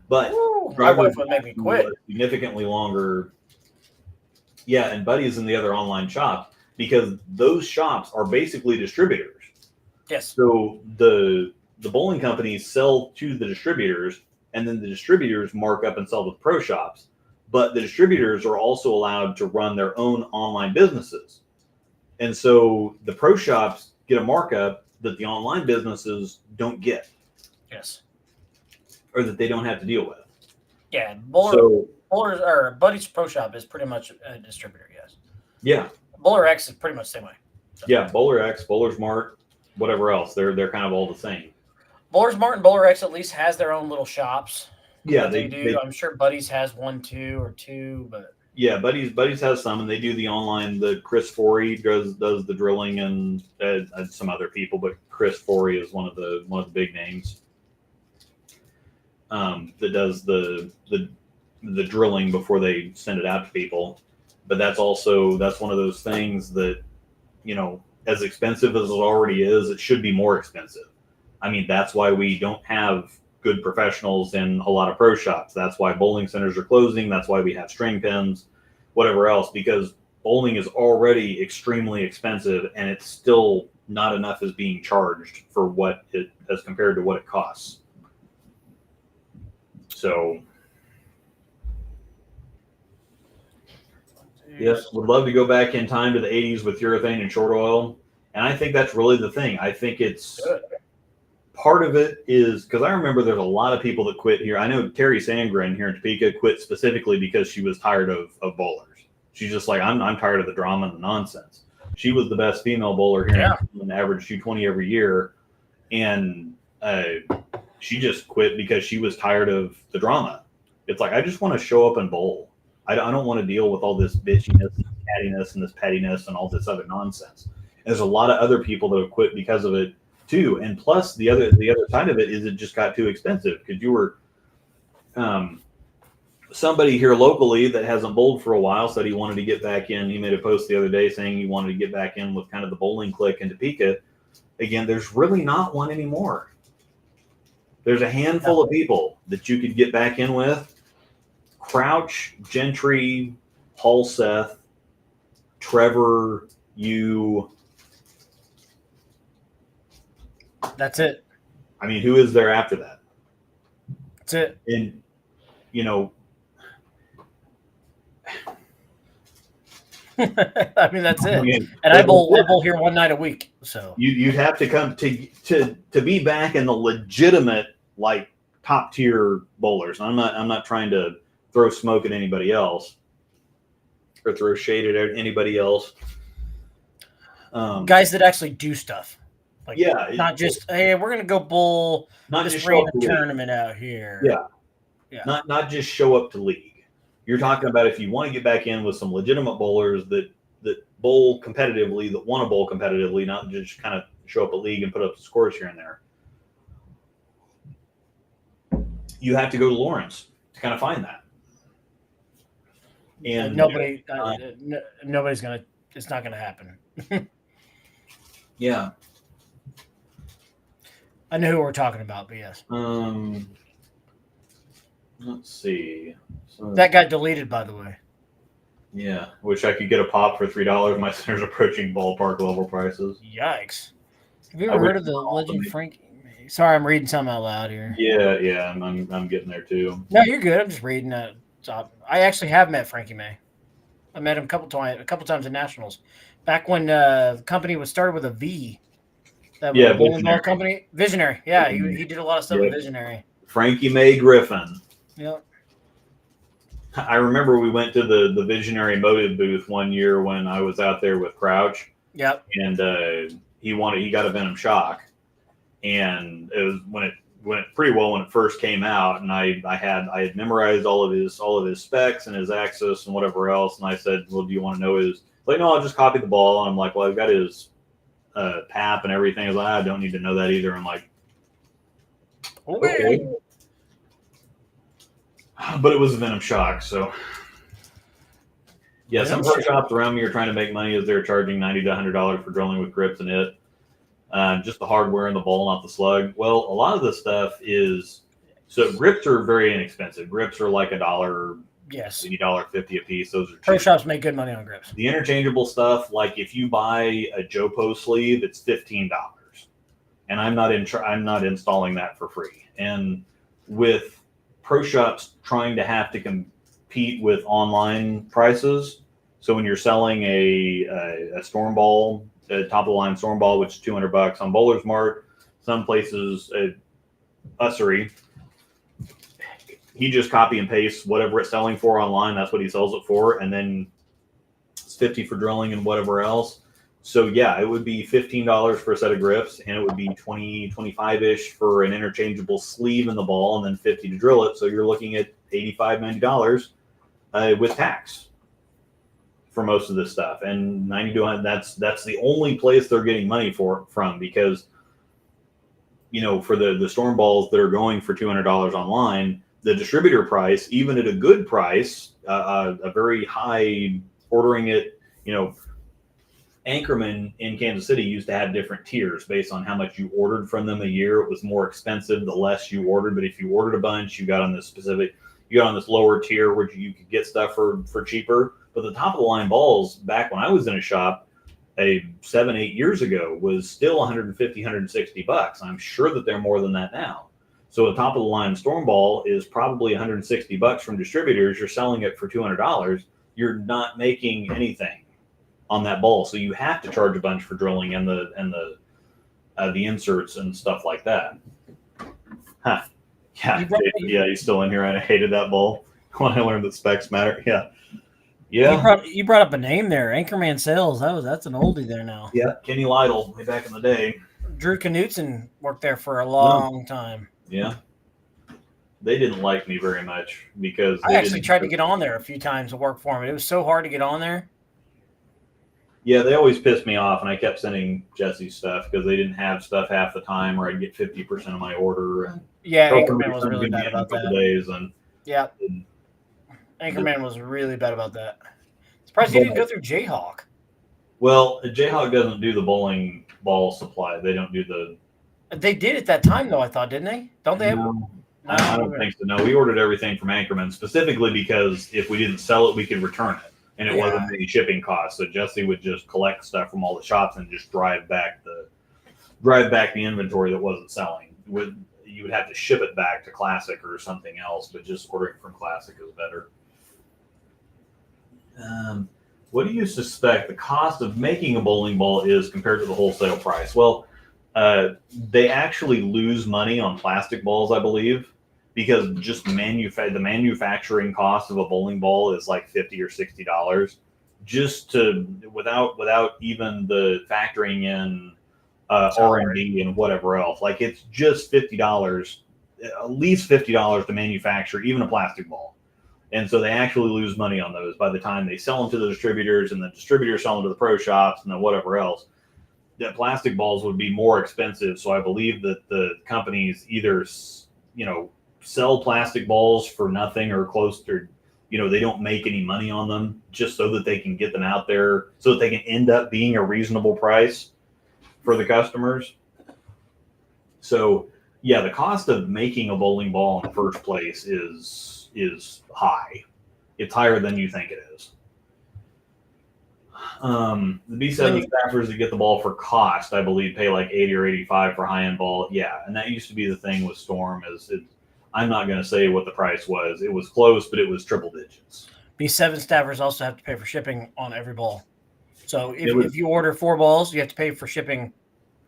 But my wife would make me quit. Significantly longer. Yeah, and Buddy's in the other online shop, because those shops are basically distributors. Yes. So the bowling companies sell to the distributors, and then the distributors mark up and sell to the pro shops. But the distributors are also allowed to run their own online businesses. And so the pro shops get a markup that the online businesses don't get. Yes. Or that they don't have to deal with. Yeah. Buddy's Pro Shop is pretty much a distributor, yes. Yeah. Bowler X is pretty much the same way. So. Yeah, Bowler X, Bowler Smart, whatever else. They're kind of all the same. Bowler Smart and Bowler X at least has their own little shops. Yeah, they do. I'm sure Buddy's has one, two, but yeah, Buddy's has some, and they do the online. The Chris Forey does the drilling, and some other people, but Chris Forey is one of the big names that does the drilling before they send it out to people. But that's one of those things that, as expensive as it already is, it should be more expensive. I mean, that's why we don't have good professionals in a lot of pro shops. That's why bowling centers are closing. That's why we have string pins, whatever else, because bowling is already extremely expensive, and it's still not enough is being charged for what it, as compared to what it costs. So, yes, would love to go back in time to the 80s with urethane and short oil. And I think that's really the thing. I think it's part of it is because I remember there's a lot of people that quit here. I know Terry Sandgren here in Topeka quit specifically because she was tired of bowlers. She's just like, I'm tired of the drama and the nonsense. She was the best female bowler here and averaged 220 every year. And she just quit because she was tired of the drama. It's like, I just want to show up and bowl. I don't want to deal with all this bitchiness and cattiness and this pettiness and all this other nonsense. And there's a lot of other people that have quit because of it too. And plus the other side of it is it just got too expensive because you were somebody here locally that hasn't bowled for a while said he wanted to get back in. He made a post the other day saying he wanted to get back in with kind of the bowling clique in Topeka. Again, there's really not one anymore. There's a handful of people that you could get back in with. Crouch, Gentry, Paul Seth, Trevor, you. That's it. I mean, who is there after that? That's it. And, you know, I mean, that's it. I mean, And I bowl here one night a week. So you'd have to come to be back in the legitimate, like, top tier bowlers. I'm not trying to throw smoke at anybody else or throw shade at anybody else. Guys that actually do stuff. Like, yeah, not just, hey, we're gonna go bowl this random tournament out here. Yeah. Not just show up to league. You're talking about if you want to get back in with some legitimate bowlers that bowl competitively, that want to bowl competitively, not just kind of show up a league and put up the scores here and there. You have to go to Lawrence to kind of find that. And nobody's gonna. It's not gonna happen. Yeah. I know who we're talking about, but yes. Let's see. So, that got deleted, by the way. Yeah, wish I could get a pop for $3. My center's approaching ballpark level prices. Yikes! Have you ever heard of the legend Frankie? Sorry, I'm reading something out loud here. Yeah, I'm getting there too. No, you're good. I'm just reading that. I actually have met Frankie May. I met him a couple times at Nationals, back when the company was started with a V. That bowling ball company, Visionary. Yeah, he did a lot of stuff with Visionary. Frankie May Griffin. Yep. I remember we went to the Visionary Motive booth one year when I was out there with Crouch. Yep. And he got a Venom Shock, and it was when it went pretty well when it first came out, and I had memorized all of his specs and his axis and whatever else, and I said, well, do you want to know his? Like, no, I'll just copy the ball. And I'm like, well, I've got his PAP and everything. I was like, I don't need to know that either. I'm like, okay. But it was a Venom Shock, so yeah. Some pro shops around me are trying to make money as they're charging $90 to $100 for drilling with grips and it. Just the hardware and the ball, not the slug. Well, a lot of this stuff is so grips are very inexpensive. Grips are like $1, yes, $50 a piece. Those are cheap. Pro shops make good money on grips. The interchangeable stuff, like if you buy a Jopo sleeve, it's $15, and I'm not installing that for free. And with pro shops trying to have to compete with online prices, so when you're selling a storm ball, a top of the line storm ball, which is $200 on Bowler's Mart, some places Ussery, he just copy and paste whatever it's selling for online. That's what he sells it for, and then it's $50 for drilling and whatever else. So yeah, it would be $15 for a set of grips, and it would be 20, 25-ish for an interchangeable sleeve in the ball, and then $50 to drill it. So you're looking at $85, $90 with tax for most of this stuff. And 90 to 100, that's the only place they're getting money from, because for the storm balls that are going for $200 online, the distributor price, even at a good price, a very high ordering it, Anchorman in Kansas City used to have different tiers based on how much you ordered from them a year. It was more expensive the less you ordered, but if you ordered a bunch, you got on this lower tier where you could get stuff for cheaper. But the top of the line balls, back when I was in a shop 7-8 years ago, was still $150, $160. I'm sure that they're more than that now. So a top of the line storm ball is probably $160 from distributors. You're selling it for $200. You're not making anything on that ball, so you have to charge a bunch for drilling and the inserts and stuff like that. Huh? Yeah, he's still in here. I hated that ball when I learned that specs matter. Yeah. You brought up a name there, Anchorman Sales. That's an oldie there now. Yeah, Kenny Lytle, way back in the day. Drew Knutson worked there for a long time. Yeah. They didn't like me very much because I actually tried to get on there a few times to work for them. It was so hard to get on there. Yeah, they always pissed me off, and I kept sending Jesse stuff because they didn't have stuff half the time, or I'd get 50% of my order. And Anchorman was really bad about that. And Anchorman was really bad about that. Surprised he didn't go through Jayhawk. Well, Jayhawk doesn't do the bowling ball supply. They don't do They did at that time, though, I thought, didn't they? Don't they? No, I don't think so. No, we ordered everything from Anchorman specifically because if we didn't sell it, we could return it, and it wasn't any shipping costs. So Jesse would just collect stuff from all the shops and just drive back the inventory that wasn't selling. You would have to ship it back to Classic or something else, but just ordering from Classic is better. What do you suspect the cost of making a bowling ball is compared to the wholesale price? Well, they actually lose money on plastic balls, I believe, because just the manufacturing cost of a bowling ball is like $50 or $60, just without even the factoring in R&D and whatever else. Like it's just $50, at least $50 to manufacture even a plastic ball. And so they actually lose money on those by the time they sell them to the distributors, and the distributors sell them to the pro shops and then whatever else. That plastic balls would be more expensive. So I believe that the companies either, sell plastic balls for nothing or close to, they don't make any money on them just so that they can get them out there so that they can end up being a reasonable price for the customers. So yeah, the cost of making a bowling ball in the first place is high. It's higher than you think it is. The B7 staffers that get the ball for cost, I believe, pay like 80 or 85 for high-end ball. Yeah, and that used to be the thing with Storm. I'm not going to say what the price was. It was close, but it was triple digits. B7 staffers also have to pay for shipping on every ball. So if you order 4 balls, you have to pay for shipping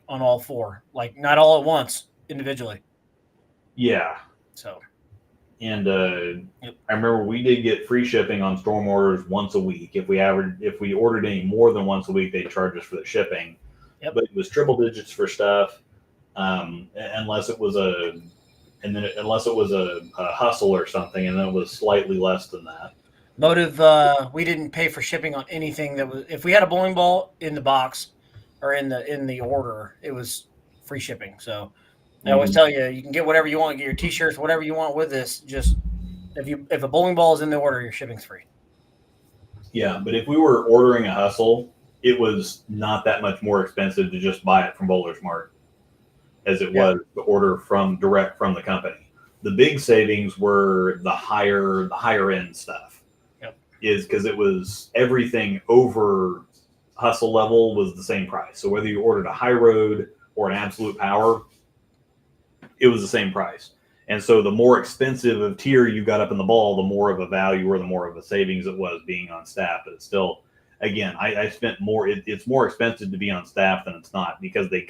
on all 4. Like not all at once, individually. Yeah. So. And I remember we did get free shipping on Storm orders once a week. If we ordered any more than once a week, they'd charge us for the shipping. Yep. But it was triple digits for stuff, unless it was a hustle or something, and then it was slightly less than that. Motive, we didn't pay for shipping on anything that was. If we had a bowling ball in the box or in the order, it was free shipping. So. I always tell you, you can get whatever you want, get your T-shirts, whatever you want with this. Just if a bowling ball is in the order, your shipping's free. Yeah, but if we were ordering a hustle, it was not that much more expensive to just buy it from Bowler's Mart as it was to order direct from the company. The big savings were the higher end stuff. Yep. Is because it was everything over hustle level was the same price. So whether you ordered a high road or an absolute power, it was the same price. And so the more expensive of tier you got up in the ball, the more of a value or the more of a savings it was being on staff. But it's still, again, I spent more. It's more expensive to be on staff than it's not, because they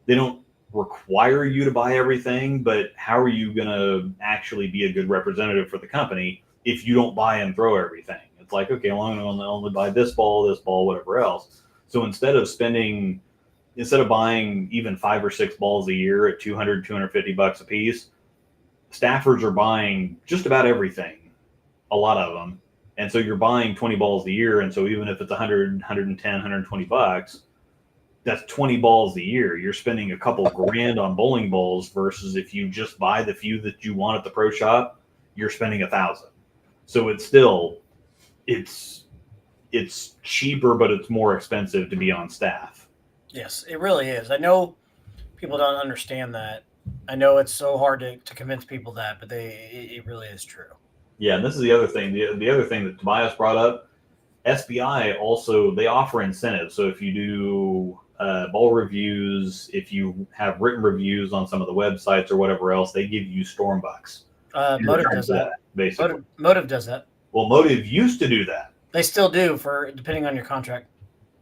don't require you to buy everything. But how are you going to actually be a good representative for the company if you don't buy and throw everything? It's like, okay, well, I'm going to only buy this ball, whatever else. So instead of buying even 5 or 6 balls a year at $250 a piece, staffers are buying just about everything, a lot of them. And so you're buying 20 balls a year. And so even if it's 100, 110, 120 bucks, that's 20 balls a year. You're spending a couple grand on bowling balls versus if you just buy the few that you want at the pro shop, you're spending $1,000. So it's cheaper, but it's more expensive to be on staff. Yes, it really is. I know people don't understand that. I know it's so hard to convince people that, but it really is true. Yeah, and this is the other thing. The other thing that Tobias brought up, SBI also, they offer incentives. So if you do bowl reviews, if you have written reviews on some of the websites or whatever else, they give you Storm bucks. Motive does that. Basically. Motive does that. Well, Motive used to do that. They still do, for depending on your contract.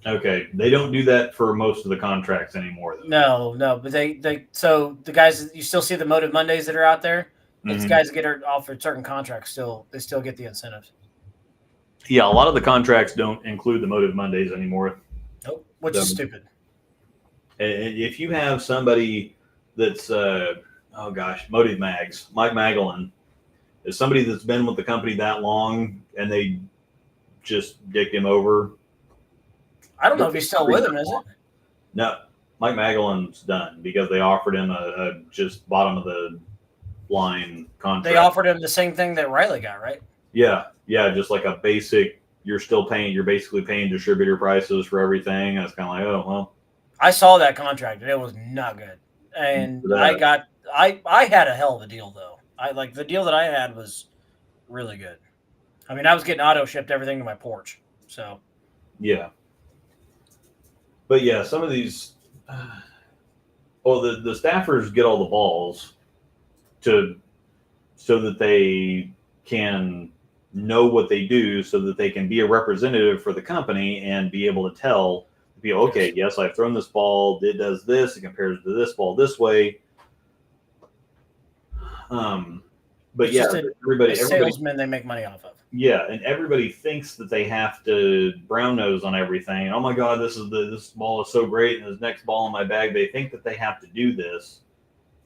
Okay, they don't do that for most of the contracts anymore, though. No, but they so the guys, you still see the Motive Mondays that are out there. It's guys that get offered certain contracts. They still get the incentives. Yeah, a lot of the contracts don't include the Motive Mondays anymore. Nope, which is stupid. If you have somebody that's Motive Mags, Mike Magellan is somebody that's been with the company that long, and they just dicked him over. I don't know if he's still with him, is it? No, Mike Magellan's done because they offered him a just bottom of the line contract. They offered him the same thing that Riley got, right? Yeah, just like a basic. You're basically paying distributor prices for everything. And it's kind of like, oh well. I saw that contract and it was not good. And that. I had a hell of a deal though. The deal that I had was really good. I mean, I was getting auto shipped everything to my porch. So Yeah. But yeah, some of these, well, the staffers get all the balls so that they can know what they do, so that they can be a representative for the company and be able to tell people, okay, yes, I've thrown this ball. It does this. It compares to this ball this way. But it's yeah, just everybody, salesmen they make money off of. yeah, and everybody thinks that they have to brown nose on everything. Oh my God, this ball is so great, and this next ball in my bag. They think that they have to do this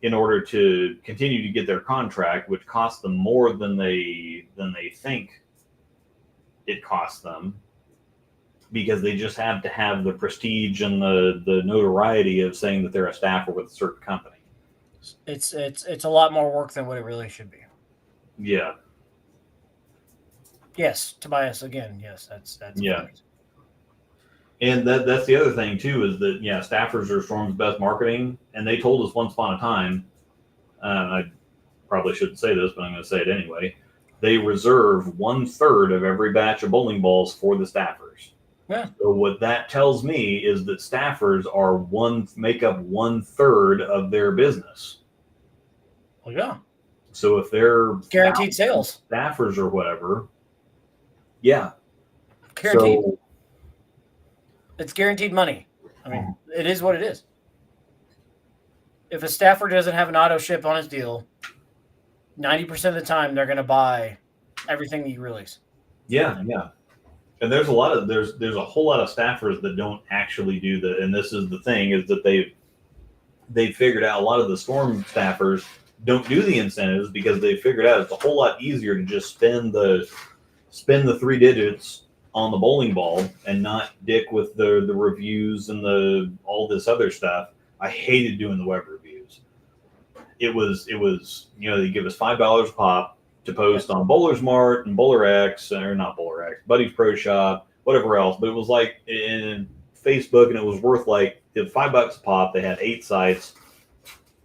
in order to continue to get their contract, which costs them more than they think it costs them, because they just have to have the prestige and the notoriety of saying that they're a staffer with a certain company. It's a lot more work than what it really should be. Yeah. Yes, Tobias again. Yes, that's Yeah. Fact. And that's the other thing too, is that staffers are Storm's best marketing, and they told us once upon a time. I probably shouldn't say this, but I'm going to say it anyway. They reserve 1/3 of every batch of bowling balls for the staffers. Yeah. So what that tells me is that staffers make up 1/3 of their business. Well, yeah. So if they're guaranteed sales, staffers or whatever, yeah, guaranteed. So, it's guaranteed money. I mean, it is what it is. If a staffer doesn't have an auto ship on his deal, 90% of the time they're going to buy everything you release. Yeah, yeah. And there's a whole lot of staffers that don't actually do that. And this is the thing, is that they've figured out, a lot of the Storm staffers don't do the incentives because they figured out it's a whole lot easier to just spend the 3 digits on the bowling ball and not dick with the reviews and all this other stuff. I hated doing the web reviews. It was they give us $5 a pop to post on Bowler's Mart and Bowler X, or not Bowler X, Buddy's Pro Shop, whatever else. But it was like in Facebook, and it was worth like $5 a pop. They had 8 sites,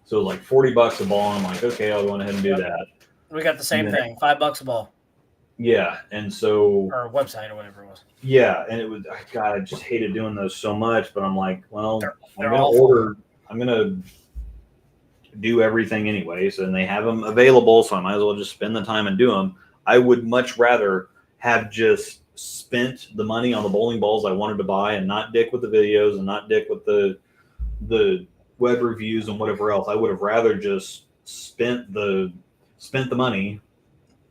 so it was like $40 a ball. I'm like, okay, I'll go ahead and do that. We got the same thing, $5 a ball. Yeah, and so, or a website or whatever it was. Yeah, and it was, God, I just hated doing those so much. But I'm like, well, they're I'm gonna do everything anyways, and they have them available, so I might as well just spend the time and do them. I would much rather have just spent the money on the bowling balls I wanted to buy and not dick with the videos and not dick with the web reviews and whatever else. I would have rather just spent the money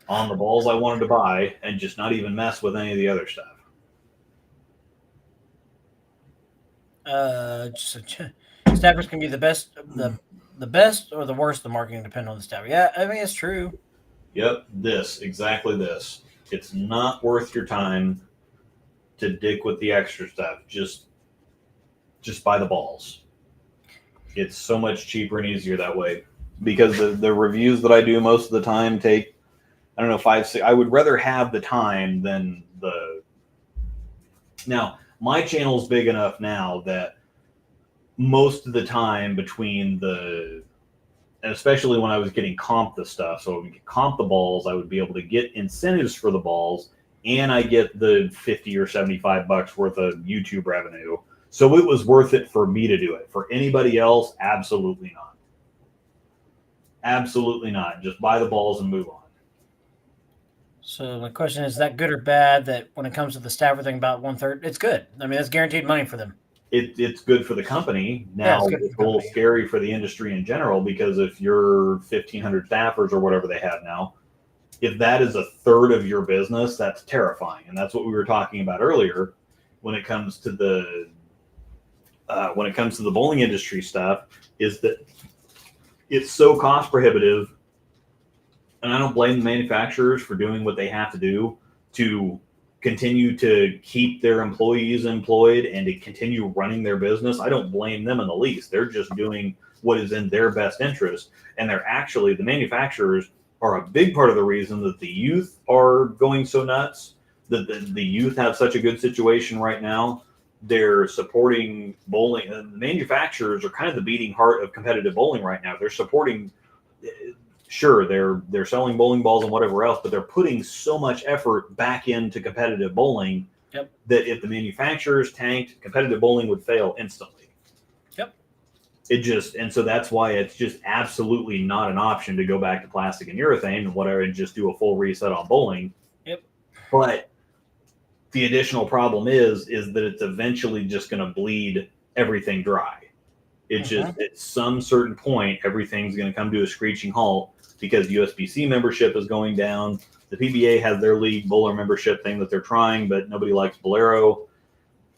on the balls I wanted to buy and just not even mess with any of the other stuff. Staffers can be the best or the worst. The marketing depend on the staffer. Yeah, I mean, it's true. Yep, exactly this. It's not worth your time to dick with the extra stuff. Just buy the balls. It's so much cheaper and easier that way, because the reviews that I do most of the time take, I don't know, 5, 6. I would rather have the time than Now, my channel's big enough now that most of the time between and especially when I was getting comp the stuff, so I would comp the balls, I would be able to get incentives for the balls, and I get the $50 or $75 worth of YouTube revenue. So it was worth it for me to do it. For anybody else, absolutely not. Absolutely not. Just buy the balls and move on. So my question is that good or bad that when it comes to the staffer thing about 1/3, it's good. I mean, that's guaranteed money for them. It's good for the company. Now, it's a little scary for the industry in general, because if you're 1,500 staffers or whatever they have now, if that is 1/3 of your business, that's terrifying. And that's what we were talking about earlier when it comes to the bowling industry stuff, is that it's so cost prohibitive. And I don't blame the manufacturers for doing what they have to do to continue to keep their employees employed and to continue running their business. I don't blame them in the least. They're just doing what is in their best interest. And the manufacturers are a big part of the reason that the youth are going so nuts, that the youth have such a good situation right now. they're supporting bowling. The manufacturers are kind of the beating heart of competitive bowling right now. They're supporting, sure, they're selling bowling balls and whatever else, but they're putting so much effort back into competitive bowling that if the manufacturers tanked, competitive bowling would fail instantly. And so that's why it's just absolutely not an option to go back to plastic and urethane and whatever and just do a full reset on bowling. But the additional problem is that it's eventually just going to bleed everything dry. It's just at some certain point, everything's going to come to a screeching halt because USBC membership is going down. The PBA has their league bowler membership thing that they're trying, but nobody likes Bolero.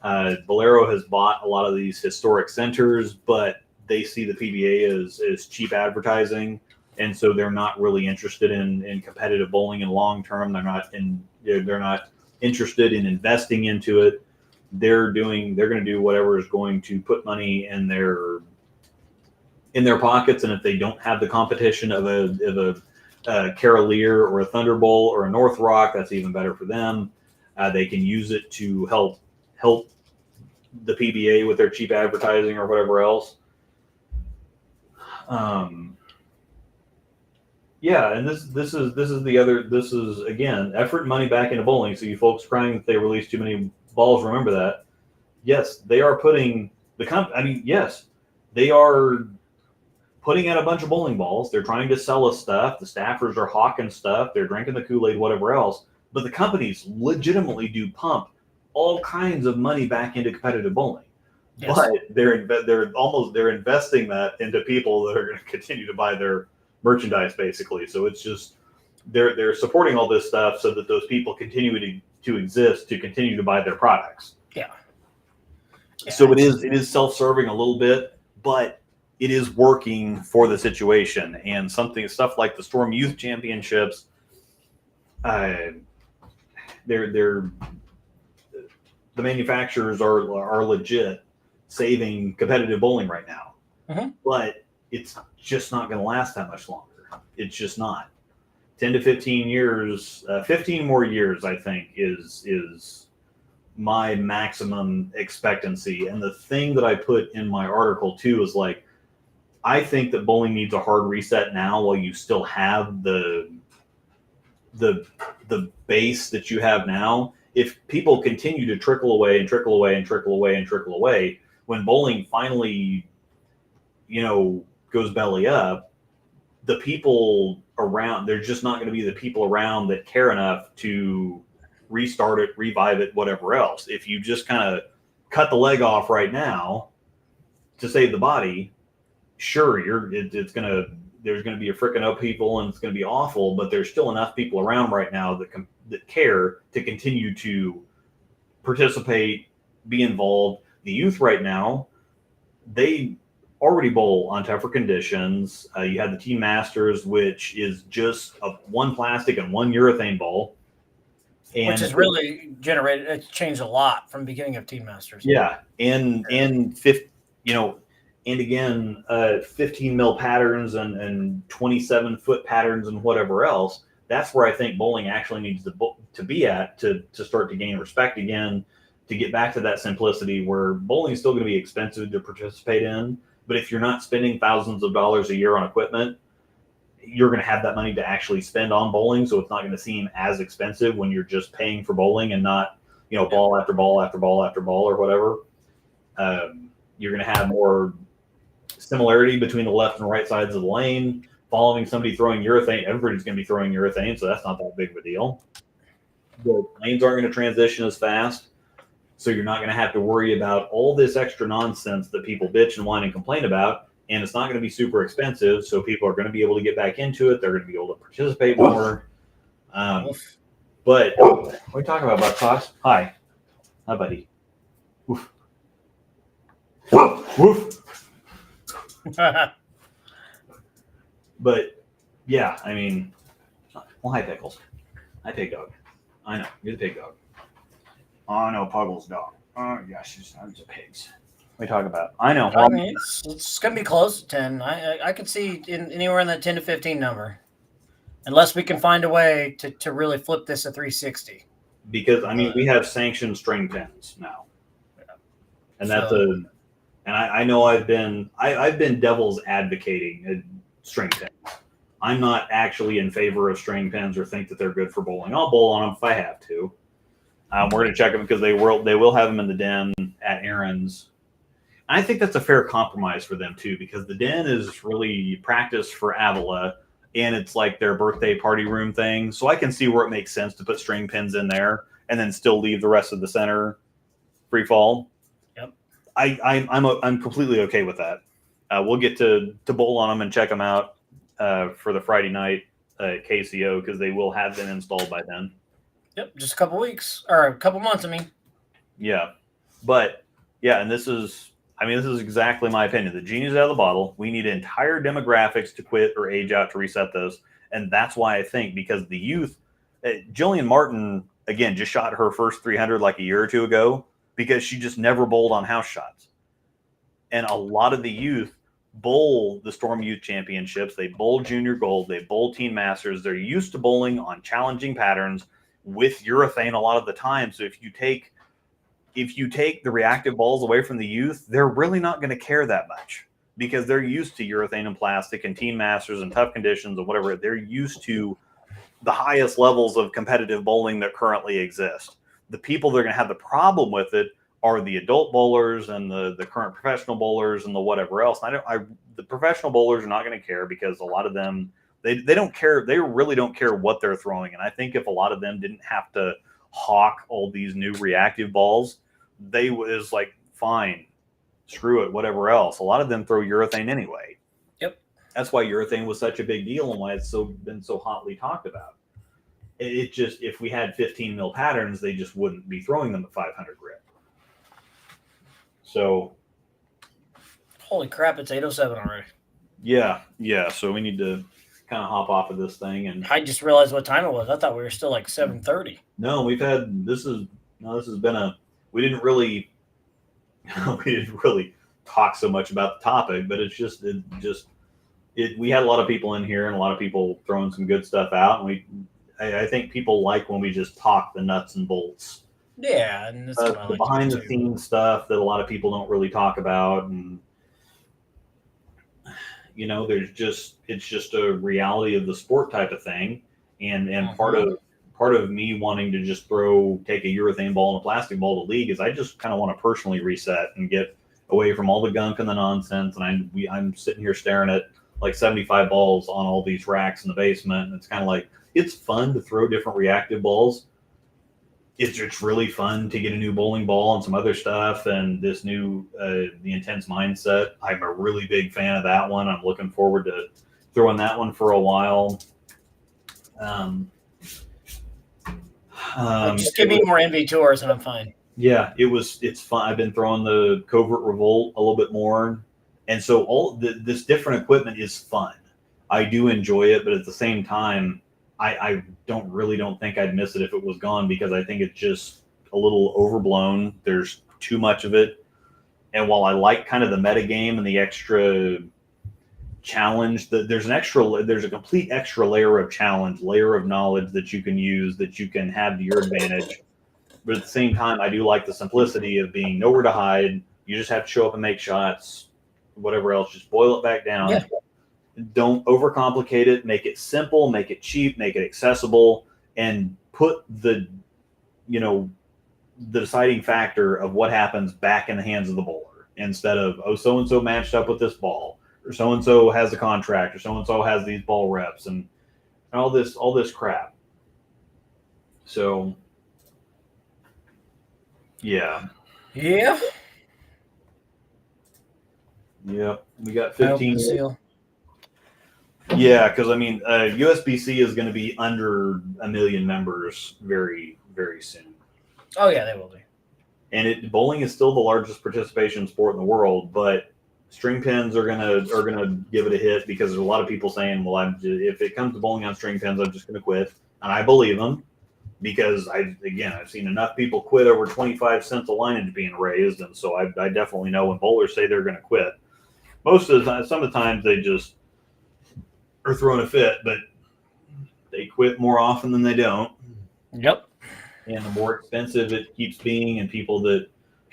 Bolero has bought a lot of these historic centers, but they see the PBA as cheap advertising, and so they're not really interested in competitive bowling in long term. They're not interested in investing into it. They're going to do whatever is going to put money in their pockets, and if they don't have the competition of a Carolier or a Thunderbolt or a North Rock, that's even better for them. They can use it to help the PBA with their cheap advertising or whatever else. And this is again effort and money back into bowling. So you folks crying that they released too many balls, remember that. Yes, they are putting yes, they are putting out a bunch of bowling balls. They're trying to sell us stuff. The staffers are hawking stuff. They're drinking the Kool-Aid, whatever else. But the companies legitimately do pump all kinds of money back into competitive bowling. Yes. But they're investing that into people that are going to continue to buy their merchandise, basically. So it's just they're supporting all this stuff so that those people continue to exist to continue to buy their products. Yeah. So it is self-serving a little bit, but it is working for the situation. And stuff like the Storm Youth Championships, the manufacturers are legit saving competitive bowling right now. But it's just not going to last that much longer. It's just not. 10 to 15 years, 15 more years, I think, is my maximum expectancy. And the thing that I put in my article too is like, I think that bowling needs a hard reset now while you still have the base that you have now. If people continue to trickle away and trickle away and trickle away and trickle away, when bowling finally, goes belly up, the people around, there's just not going to be the people around that care enough to restart it, revive it, whatever else. If you just kind of cut the leg off right now to save the body, sure, there's going to be a freaking up people and it's going to be awful, but there's still enough people around right now that care to continue to participate, be involved. The youth right now, they already bowl on tougher conditions. You have the Team Masters, which is just one plastic and one urethane ball. Which has really it's changed a lot from the beginning of Team Masters. Yeah. And again, 15 mil patterns and 27 foot patterns and whatever else. That's where I think bowling actually needs to be at to start to gain respect again, to get back to that simplicity where bowling is still going to be expensive to participate in. But if you're not spending thousands of dollars a year on equipment, you're going to have that money to actually spend on bowling. So it's not going to seem as expensive when you're just paying for bowling and not, ball after ball after ball after ball or whatever. You're going to have more similarity between the left and right sides of the lane. Following somebody throwing urethane, everybody's going to be throwing urethane, so that's not that big of a deal. The lanes aren't going to transition as fast, so you're not going to have to worry about all this extra nonsense that people bitch and whine and complain about, and it's not going to be super expensive, so people are going to be able to get back into it. They're going to be able to participate more. But what are we talking about, Buck Fox? Hi, buddy. Woof. Woof. But yeah, I mean, well, hi Pickles. Hi Pig Dog. I know, you're the pig dog. Oh no, Puggles dog. Oh gosh, it's a pigs. What are you talking about? I know. I mean, it's gonna be close to 10. I could see anywhere in that 10 to 15 number, unless we can find a way to really flip this to 360. Because I mean, we have sanctioned string pins now. And that's So- and I know I've been devil's advocating string pins. I'm not actually in favor of string pins or think that they're good for bowling. I'll bowl on them if I have to. We're going to check them because they will have them in the den at Aaron's. I think that's a fair compromise for them too, because the den is really practice for Avila, and it's like their birthday party room thing. So I can see where it makes sense to put string pins in there and then still leave the rest of the center free fall. Yep. I'm completely okay with that. We'll get to bowl on them and check them out for the Friday night KCO, because they will have been installed by then. Yep, just a couple weeks or a couple months. I mean, yeah, but yeah, and this is exactly my opinion. The genie's out of the bottle. We need entire demographics to quit or age out to reset this, and that's why I think, because the youth, Jillian Martin again just shot her first 300 like a year or two ago because she just never bowled on house shots, and a lot of the youth bowl the Storm Youth Championships. They bowl Junior Gold. They bowl Teen Masters. They're used to bowling on challenging patterns with urethane a lot of the time. So if you take the reactive balls away from the youth, they're really not going to care that much, because they're used to urethane and plastic and Teen Masters and tough conditions and whatever. They're used to the highest levels of competitive bowling that currently exist. The people that are going to have the problem with it are the adult bowlers and the current professional bowlers and the whatever else. The professional bowlers are not going to care, because a lot of them, they don't care. They really don't care what they're throwing. And I think if a lot of them didn't have to hawk all these new reactive balls, they was like, fine, screw it, whatever else. A lot of them throw urethane anyway. Yep. That's why urethane was such a big deal and why it's been so hotly talked about. It just, if we had 15 mil patterns, they just wouldn't be throwing them at 500 grip. So, holy crap, it's 8:07 already. yeah. So we need to kind of hop off of this thing. And I just realized what time it was. I thought we were still like 7:30. no, we didn't really talk so much about the topic, but we had a lot of people in here and a lot of people throwing some good stuff out. And I think people like when we just talk the nuts and bolts. Yeah, and that's what I The like behind to the do. scenes stuff that a lot of people don't really talk about, and it's just a reality of the sport type of thing, and part of me wanting to just take a urethane ball and a plastic ball to league is I just kind of want to personally reset and get away from all the gunk and the nonsense. And I'm sitting here staring at like 75 balls on all these racks in the basement, and it's kind of like, it's fun to throw different reactive balls. It's really fun to get a new bowling ball and some other stuff, and this new the Intense Mindset. I'm a really big fan of that one. I'm looking forward to throwing that one for a while. Just give me more MV tours and I'm fine. Yeah, it's fun. I've been throwing the Covert Revolt a little bit more, and so all this different equipment is fun. I do enjoy it, but at the same time, I don't think I'd miss it if it was gone, because I think it's just a little overblown. There's too much of it. And while I like kind of the meta game and the extra challenge, there's a complete extra layer of challenge, layer of knowledge that you can use, that you can have to your advantage. But at the same time, I do like the simplicity of being nowhere to hide. You just have to show up and make shots, whatever else, just boil it back down. Yeah. Don't overcomplicate it. Make it simple, make it cheap, make it accessible, and put the deciding factor of what happens back in the hands of the bowler, instead of, oh, so-and-so matched up with this ball, or so-and-so has a contract, or so-and-so has these ball reps, and all this crap. So, yeah. Yeah. Yep. We got I hope 15. it's seal. Yeah, because USBC is going to be under 1 million members very, very soon. Oh yeah, they will be. And bowling is still the largest participation sport in the world, but string pins are gonna give it a hit, because there's a lot of people saying, well, if it comes to bowling on string pins, I'm just going to quit. And I believe them, because I've seen enough people quit over 25 cents a lineage being raised, and so I definitely know when bowlers say they're going to quit. Most of the time, some of the times they just are throwing a fit, but they quit more often than they don't. Yep. And the more expensive it keeps being, and people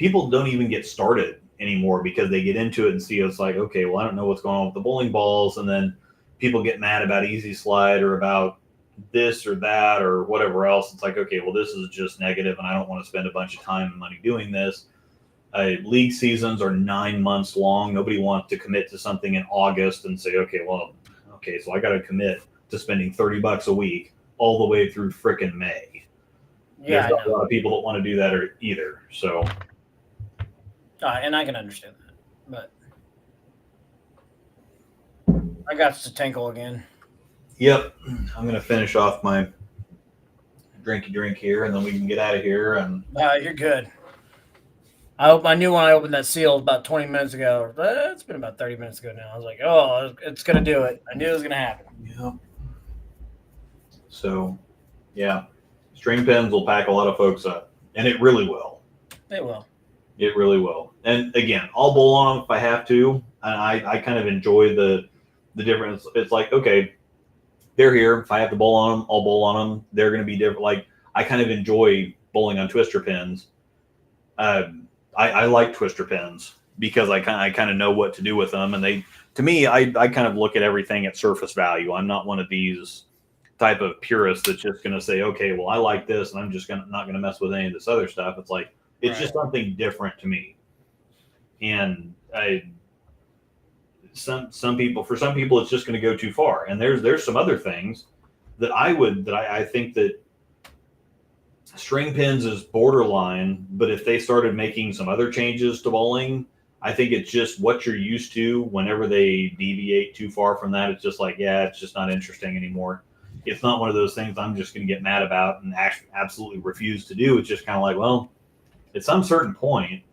people don't even get started anymore because they get into it and see it's like, okay, well, I don't know what's going on with the bowling balls. And then people get mad about Easy Slide or about this or that or whatever else. It's like, okay, well, this is just negative and I don't want to spend a bunch of time and money doing this. League seasons are 9 months long. Nobody wants to commit to something in August and say, okay, so I got to commit to spending $30 a week all the way through frickin' May. Yeah, There's not a lot of people that want to do that either. So, and I can understand that, but I got to tinkle again. yep, I'm gonna finish off my drinky drink here, and then we can get out of here. And You're good. I knew when I opened that seal about 20 minutes ago. It's been about 30 minutes ago now. I was like, oh, it's gonna do it. I knew it was gonna happen. yeah. So, yeah, string pins will pack a lot of folks up, and it really will. They will. It really will. And again, I'll bowl on them if I have to. And I kind of enjoy the difference. It's like, okay, they're here. If I have to bowl on them, I'll bowl on them. They're going to be different. Like, I kind of enjoy bowling on twister pins. I like twister pins because I kind of know what to do with them. And to me, I kind of look at everything at surface value. I'm not one of these type of purists that's just going to say, okay, well, I like this, and I'm just not going to mess with any of this other stuff. It's like, it's just something different to me. And for some people, it's just going to go too far. And there's some other things that I think that string pins is borderline, but if they started making some other changes to bowling, I think it's just what you're used to. Whenever they deviate too far from that, it's just like, yeah, it's just not interesting anymore. It's not one of those things I'm just going to get mad about and absolutely refuse to do. It's just kind of like, well, at some certain point,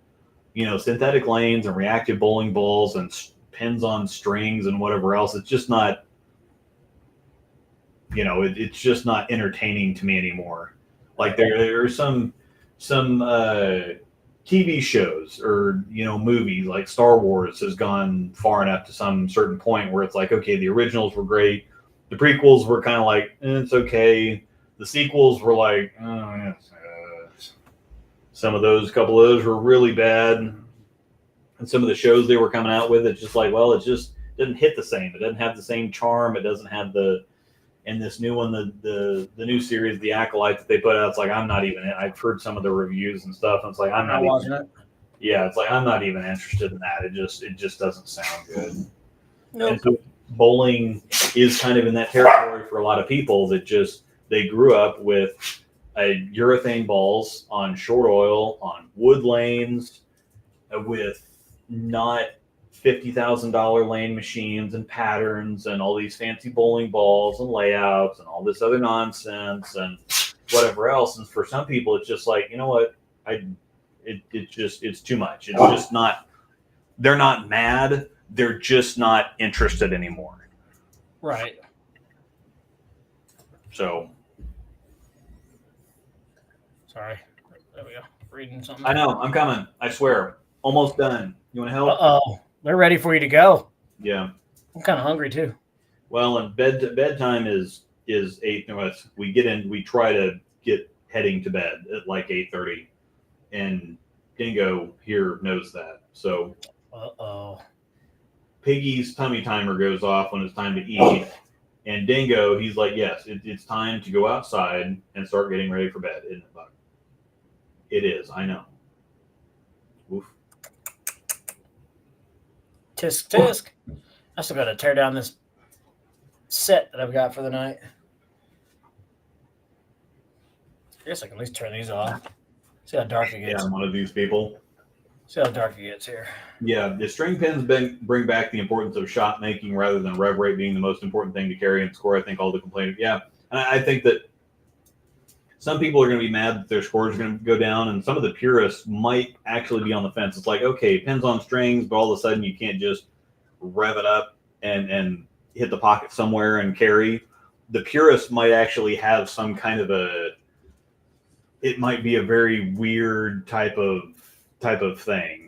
synthetic lanes and reactive bowling balls and pins on strings and whatever else, it's just not, it's just not entertaining to me anymore. Like there are some TV shows or, movies like Star Wars has gone far enough to some certain point where it's like, okay, the originals were great. The prequels were kind of like, it's okay. The sequels were like, oh, yes. Some of those, a couple of those were really bad. And some of the shows they were coming out with, it's just like, well, it just doesn't hit the same. It doesn't have the same charm. It doesn't have and this new one, the new series, The Acolyte that they put out, it's like, I'm not even, I've heard some of the reviews and stuff. And it's like, I'm not watching it. Yeah, it's like, I'm not even interested in that. It just doesn't sound good. Nope. And so bowling is kind of in that territory for a lot of people that they grew up with urethane balls on short oil, on wood lanes, with not $50,000 lane machines and patterns and all these fancy bowling balls and layouts and all this other nonsense and whatever else. And for some people, it's just like, you know what? It's too much. It's just not, they're not mad. They're just not interested anymore. Right. So. Sorry. There we go. Reading something. I know. I'm coming. I swear. Almost done. You want to help? Uh-oh. They're ready for you to go. Yeah. I'm kind of hungry too. Well, and bedtime is 8. We try to get heading to bed at like 8:30, and Dingo here knows that. So. Uh-oh. Piggy's tummy timer goes off when it's time to eat, and Dingo, he's like, yes, it's time to go outside and start getting ready for bed, isn't it, Buck? It is. I know. Oof. Tisk tisk. I still got to tear down this set that I've got for the night. I guess I can at least turn these off. See how dark it gets. Yeah, I'm one of these people. See how dark it gets here. Yeah, the string pins bring back the importance of shot making rather than rev rate being the most important thing to carry and score. I think all the complaining. Yeah, and I think that some people are going to be mad that their scores are going to go down, and some of the purists might actually be on the fence. It's like, okay, pins on strings, but all of a sudden you can't just rev it up and hit the pocket somewhere and carry. The purists might actually have some kind of it might be a very weird type of thing.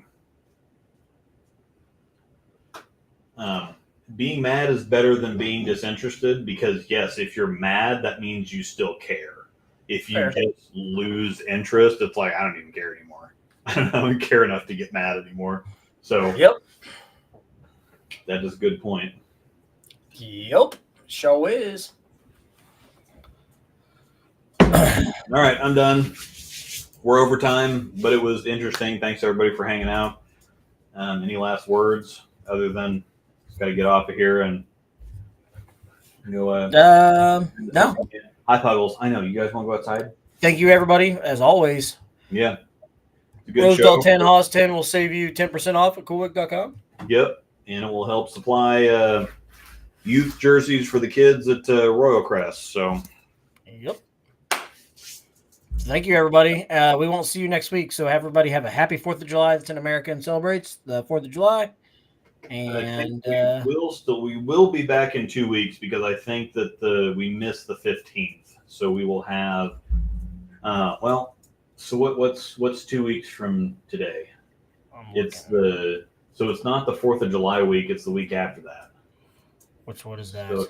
Being mad is better than being disinterested because, yes, if you're mad, that means you still care. If you just lose interest, it's like, I don't even care anymore. I don't care enough to get mad anymore. So Yep. that is a good point. Yep. Show is. All right, I'm done. We're over time, but it was interesting. Thanks everybody for hanging out. Any last words other than got to get off of here and go? No. Hi, Puggles. I know you guys want to go outside. Thank you, everybody, as always. Yeah, it's a good Rosedale show. 10 Haas 10 will save you 10% off at coolwick.com. Yep, and it will help supply youth jerseys for the kids at Royal Crest. So, Yep. Thank you, everybody. We won't see you next week, so everybody have a happy 4th of July that's in America and celebrates the 4th of July. And we will be back in 2 weeks because I think that we missed the 15th, so we will have. So what's 2 weeks from today? It's not the 4th of July week. It's the week after that. What is that? So,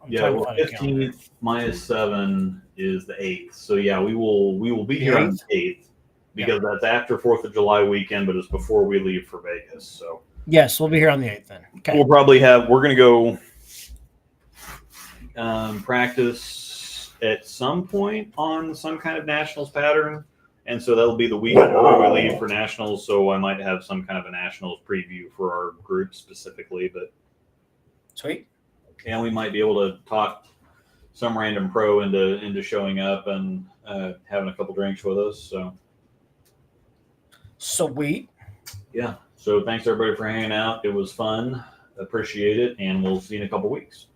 15th minus 7 is the 8th. So yeah, we will be here on the 8th because that's after 4th of July weekend, but it's before we leave for Vegas. So yes, we'll be here on the 8th then. Okay. We're going to go practice at some point on some kind of nationals pattern. And so that'll be the week before we leave for nationals. So I might have some kind of a nationals preview for our group specifically, but sweet. And we might be able to talk some random pro into showing up and having a couple drinks with us. So sweet. Yeah. So thanks everybody for hanging out. It was fun. Appreciate it. And we'll see you in a couple weeks.